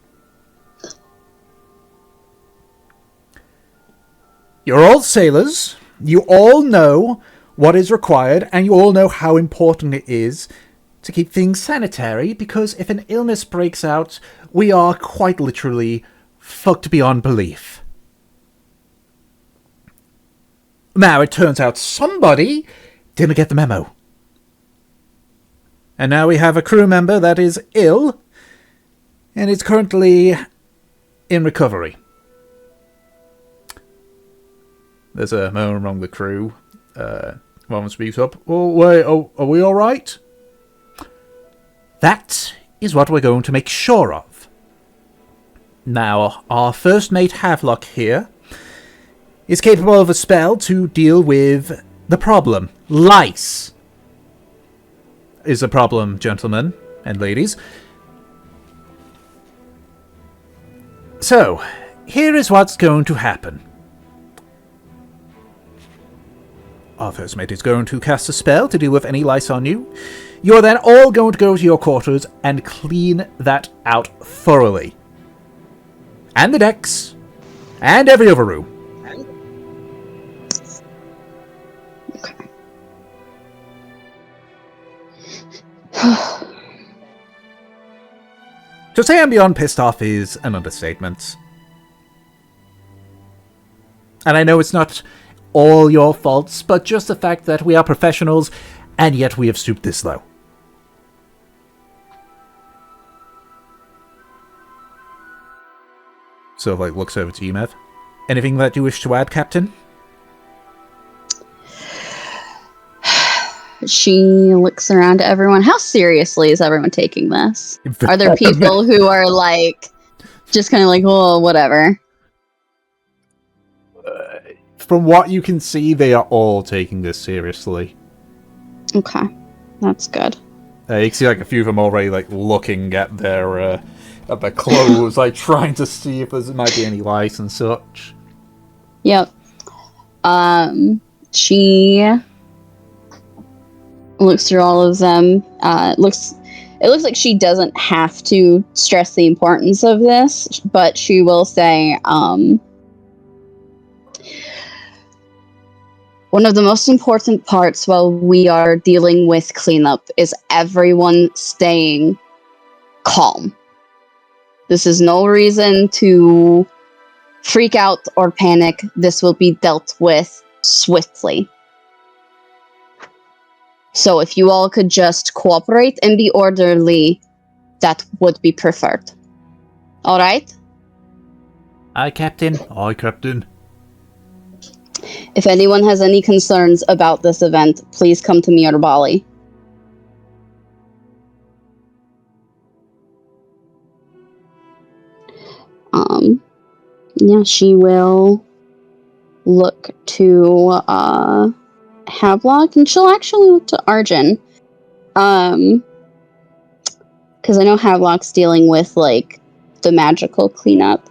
[SPEAKER 1] You're all sailors. You all know what is required, and you all know how important it is to keep things sanitary, because if an illness breaks out, we are quite literally fucked beyond belief. Now, it turns out somebody didn't get the memo. And now we have a crew member that is ill, and is currently in recovery. There's a murmur among the crew. One of them speaks up. Oh, wait, are we alright? That is what we're going to make sure of. Now, our first mate Havelock here is capable of a spell to deal with the problem. Lice is a problem, gentlemen and ladies. So, here is what's going to happen. Our first mate is going to cast a spell to deal with any lice on you. You're then all going to go to your quarters and clean that out thoroughly. And the decks. And every other room.
[SPEAKER 3] Okay.
[SPEAKER 1] To say I'm beyond pissed off is an understatement. And I know it's not all your faults, but just the fact that we are professionals, and yet we have stooped this low. So, like, looks over to you, Mev. Anything that you wish to add, Captain?
[SPEAKER 3] She looks around at everyone. How seriously is everyone taking this? Are there people who are like, just kind of like, well, whatever?
[SPEAKER 1] From what you can see, they are all taking this seriously.
[SPEAKER 3] Okay, that's good.
[SPEAKER 1] You can see like a few of them already like looking at their clothes, like trying to see if there might be any lice and such.
[SPEAKER 3] Yep. She looks through all of them. It looks like she doesn't have to stress the importance of this, but she will say, one of the most important parts while we are dealing with cleanup is everyone staying calm. This is no reason to freak out or panic. This will be dealt with swiftly. So if you all could just cooperate and be orderly, that would be preferred. All right?
[SPEAKER 1] Aye, Captain. Aye, Captain.
[SPEAKER 3] If anyone has any concerns about this event, please come to me or Bali. Yeah, she will look to Havelock, and she'll actually look to Arjun. Because I know Havelock's dealing with, like, the magical cleanup.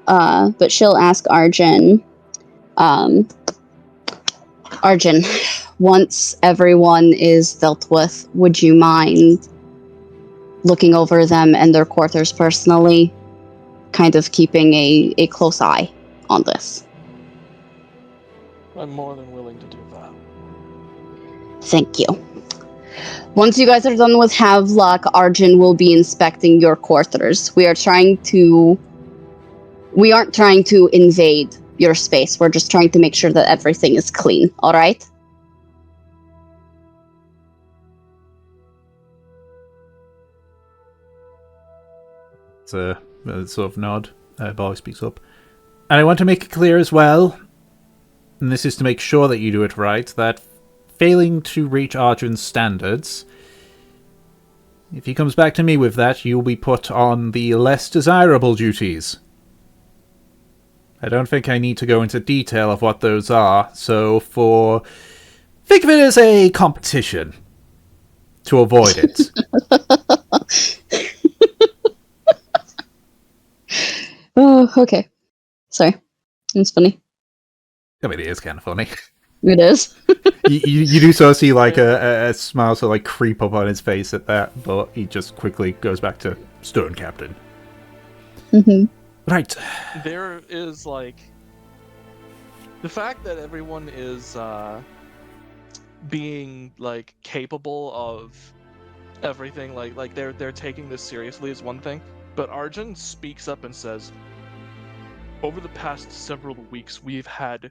[SPEAKER 3] But she'll ask Arjun, Arjun, once everyone is dealt with, would you mind looking over them and their quarters personally? Kind of keeping a close eye on this.
[SPEAKER 2] I'm more than willing to do that.
[SPEAKER 3] Thank you. Once you guys are done with Havelock, Arjun will be inspecting your quarters. We aren't trying to invade your space. We're just trying to make sure that everything is clean, alright?
[SPEAKER 1] It's a sort of nod. Barley speaks up. And I want to make it clear as well, and this is to make sure that you do it right, that failing to reach Arjun's standards, if he comes back to me with that, you'll be put on the less desirable duties. I don't think I need to go into detail of what those are, so think of it as a competition to avoid it.
[SPEAKER 3] Oh, okay. Sorry. It's funny.
[SPEAKER 1] I mean, it is kind of funny.
[SPEAKER 3] It is.
[SPEAKER 1] you do sort of see like a smile sort of like creep up on his face at that, but he just quickly goes back to Stone Captain.
[SPEAKER 3] Mm-hmm.
[SPEAKER 1] Right.
[SPEAKER 2] There is like the fact that everyone is being like capable of everything, like they're taking this seriously is one thing, but Arjun speaks up and says, over the past several weeks we've had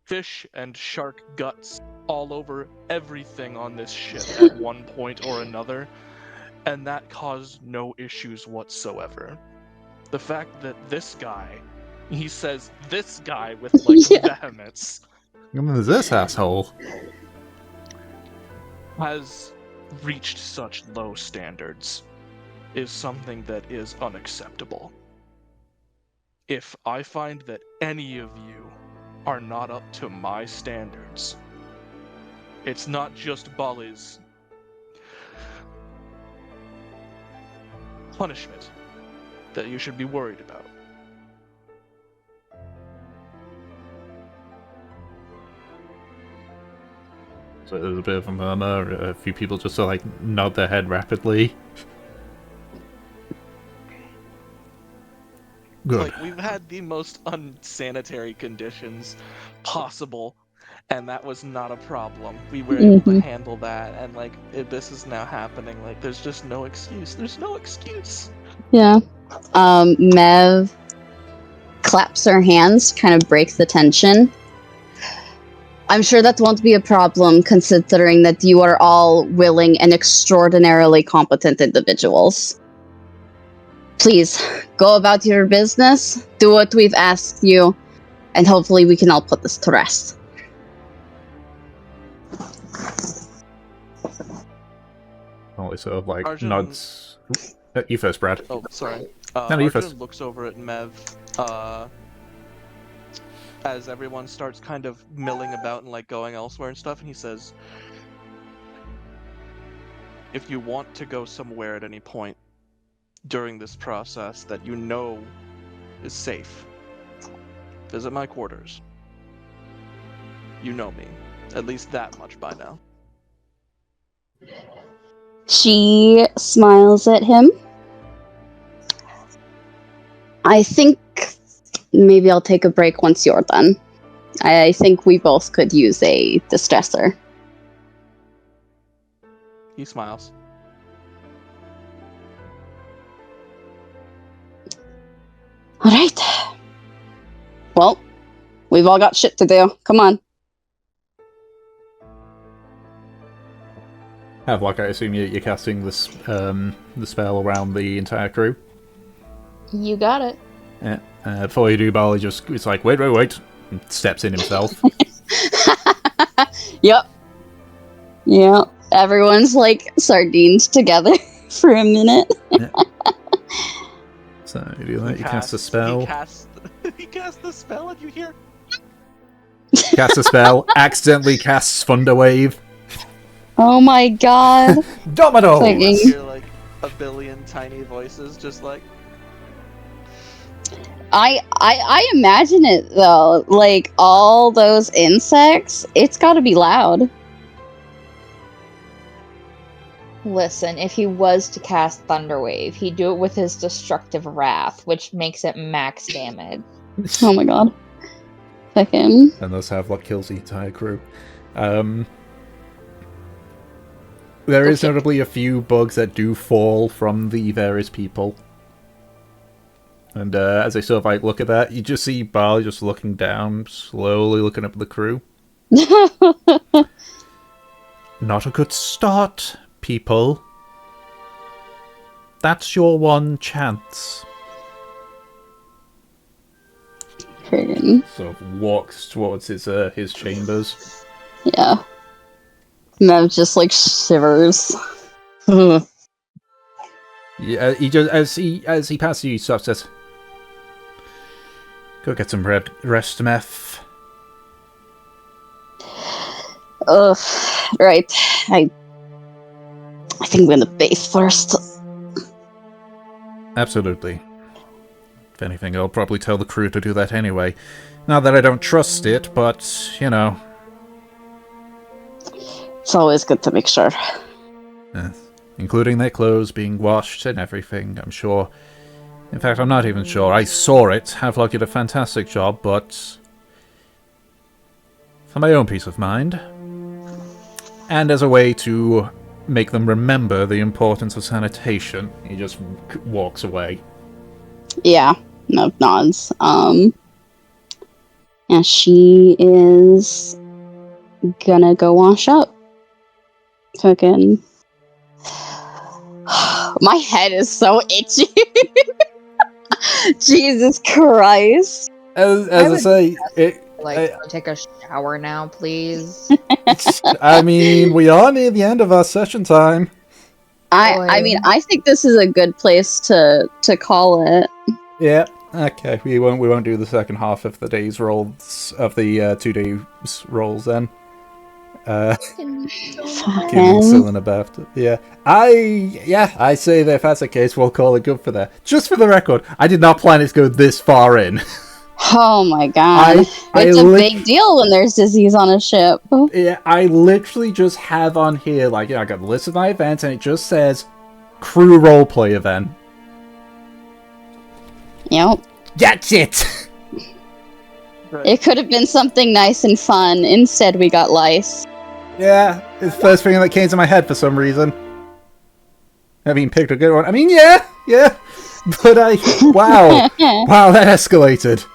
[SPEAKER 2] fish and shark guts all over everything on this ship at one point or another, and that caused no issues whatsoever. The fact that this guy, he says this guy with like vehemence,
[SPEAKER 1] There's this asshole.
[SPEAKER 2] has reached such low standards is something that is unacceptable. If I find that any of you are not up to my standards, it's not just Bali's punishment that you should be worried about.
[SPEAKER 1] So there's a bit of a murmur. A few people just sort of like nod their head rapidly. Good.
[SPEAKER 2] Like, we've had the most unsanitary conditions possible, and that was not a problem. We were able to handle that, and like, this is now happening. Like, there's just no excuse. There's no excuse.
[SPEAKER 3] Yeah. Mev claps her hands, kind of breaks the tension. I'm sure that won't be a problem, considering that you are all willing and extraordinarily competent individuals. Please, go about your business, do what we've asked you, and hopefully we can all put this to rest.
[SPEAKER 1] Only sort of like
[SPEAKER 2] Arjun-
[SPEAKER 1] nods. You first, Brad.
[SPEAKER 2] Oh, sorry.
[SPEAKER 1] No, you first.
[SPEAKER 2] Arjun looks over at Mev, as everyone starts kind of milling about and like going elsewhere and stuff, and he says, if you want to go somewhere at any point during this process that you know is safe, visit my quarters. You know me. At least that much by now.
[SPEAKER 3] She smiles at him. I think maybe I'll take a break once you're done. I think we both could use a distressor.
[SPEAKER 2] He smiles.
[SPEAKER 3] Alright. Well, we've all got shit to do. Come on.
[SPEAKER 1] Havelock, I assume you're casting this the spell around the entire crew.
[SPEAKER 4] You got it.
[SPEAKER 1] Yeah. Before you do, Barley just it's like wait, and steps in himself.
[SPEAKER 3] Yep. Yep. Everyone's like sardines together for a minute.
[SPEAKER 1] Yeah. So you do that. You cast a spell.
[SPEAKER 2] He casts the spell, and you hear.
[SPEAKER 1] Cast a spell. Accidentally casts Thunderwave.
[SPEAKER 3] Oh my god.
[SPEAKER 5] Domino!
[SPEAKER 3] Like-
[SPEAKER 2] You hear like a billion tiny voices just like
[SPEAKER 3] I imagine it though. Like all those insects, it's gotta be loud.
[SPEAKER 4] Listen, if he was to cast Thunderwave, he'd do it with his Destructive Wrath, which makes it max damage.
[SPEAKER 3] Oh my god. Fucking.
[SPEAKER 1] And thus Havelock kills the entire crew. There is
[SPEAKER 4] Okay.
[SPEAKER 1] notably a few bugs that do fall from the various people. And as I sort of like look at that, you just see Barley just looking down, slowly looking up at the crew. Not a good start, people. That's your one chance.
[SPEAKER 3] Friggin'.
[SPEAKER 1] Sort of walks towards his chambers.
[SPEAKER 3] Yeah. Mev just like shivers. Ugh.
[SPEAKER 1] Yeah, he just as he passes you, he stops and says, "Go get some rest, Meth."
[SPEAKER 3] Ugh. Right. I think I'm gonna base first.
[SPEAKER 1] Absolutely. If anything, I'll probably tell the crew to do that anyway. Not that I don't trust it, but, you know.
[SPEAKER 3] It's always good to make sure.
[SPEAKER 1] Including their clothes being washed and everything, I'm sure. In fact, I'm not even sure. I saw it. Havelock did a fantastic job, but for my own peace of mind, and as a way to make them remember the importance of sanitation, he just walks away.
[SPEAKER 3] Yeah. No nods. Yeah, she is gonna go wash up. Fucking. My head is so itchy. Jesus Christ.
[SPEAKER 1] As
[SPEAKER 4] I
[SPEAKER 1] I
[SPEAKER 4] would-
[SPEAKER 1] say,
[SPEAKER 4] Like, take a shower now, please.
[SPEAKER 1] I mean, we are near the end of our session time.
[SPEAKER 3] I mean, I think this is a good place to call it.
[SPEAKER 1] Yeah. Okay. We won't do the second half of the day's rolls of the 2 days rolls then. Given still in a bathtub. Yeah. I say that if that's the case, we'll call it good for that. Just for the record, I did not plan it to go this far in.
[SPEAKER 3] Oh my god. It's a big deal when there's disease on a ship.
[SPEAKER 1] Yeah, I literally just have on here, like, I got the list of my events, and it just says crew roleplay event.
[SPEAKER 3] Yep.
[SPEAKER 1] That's it!
[SPEAKER 2] right.
[SPEAKER 3] It could have been something nice and fun. Instead, we got lice.
[SPEAKER 1] Yeah, it's the first thing that came to my head for some reason. I mean, picked a good one. I mean, yeah. But wow. Wow, that escalated.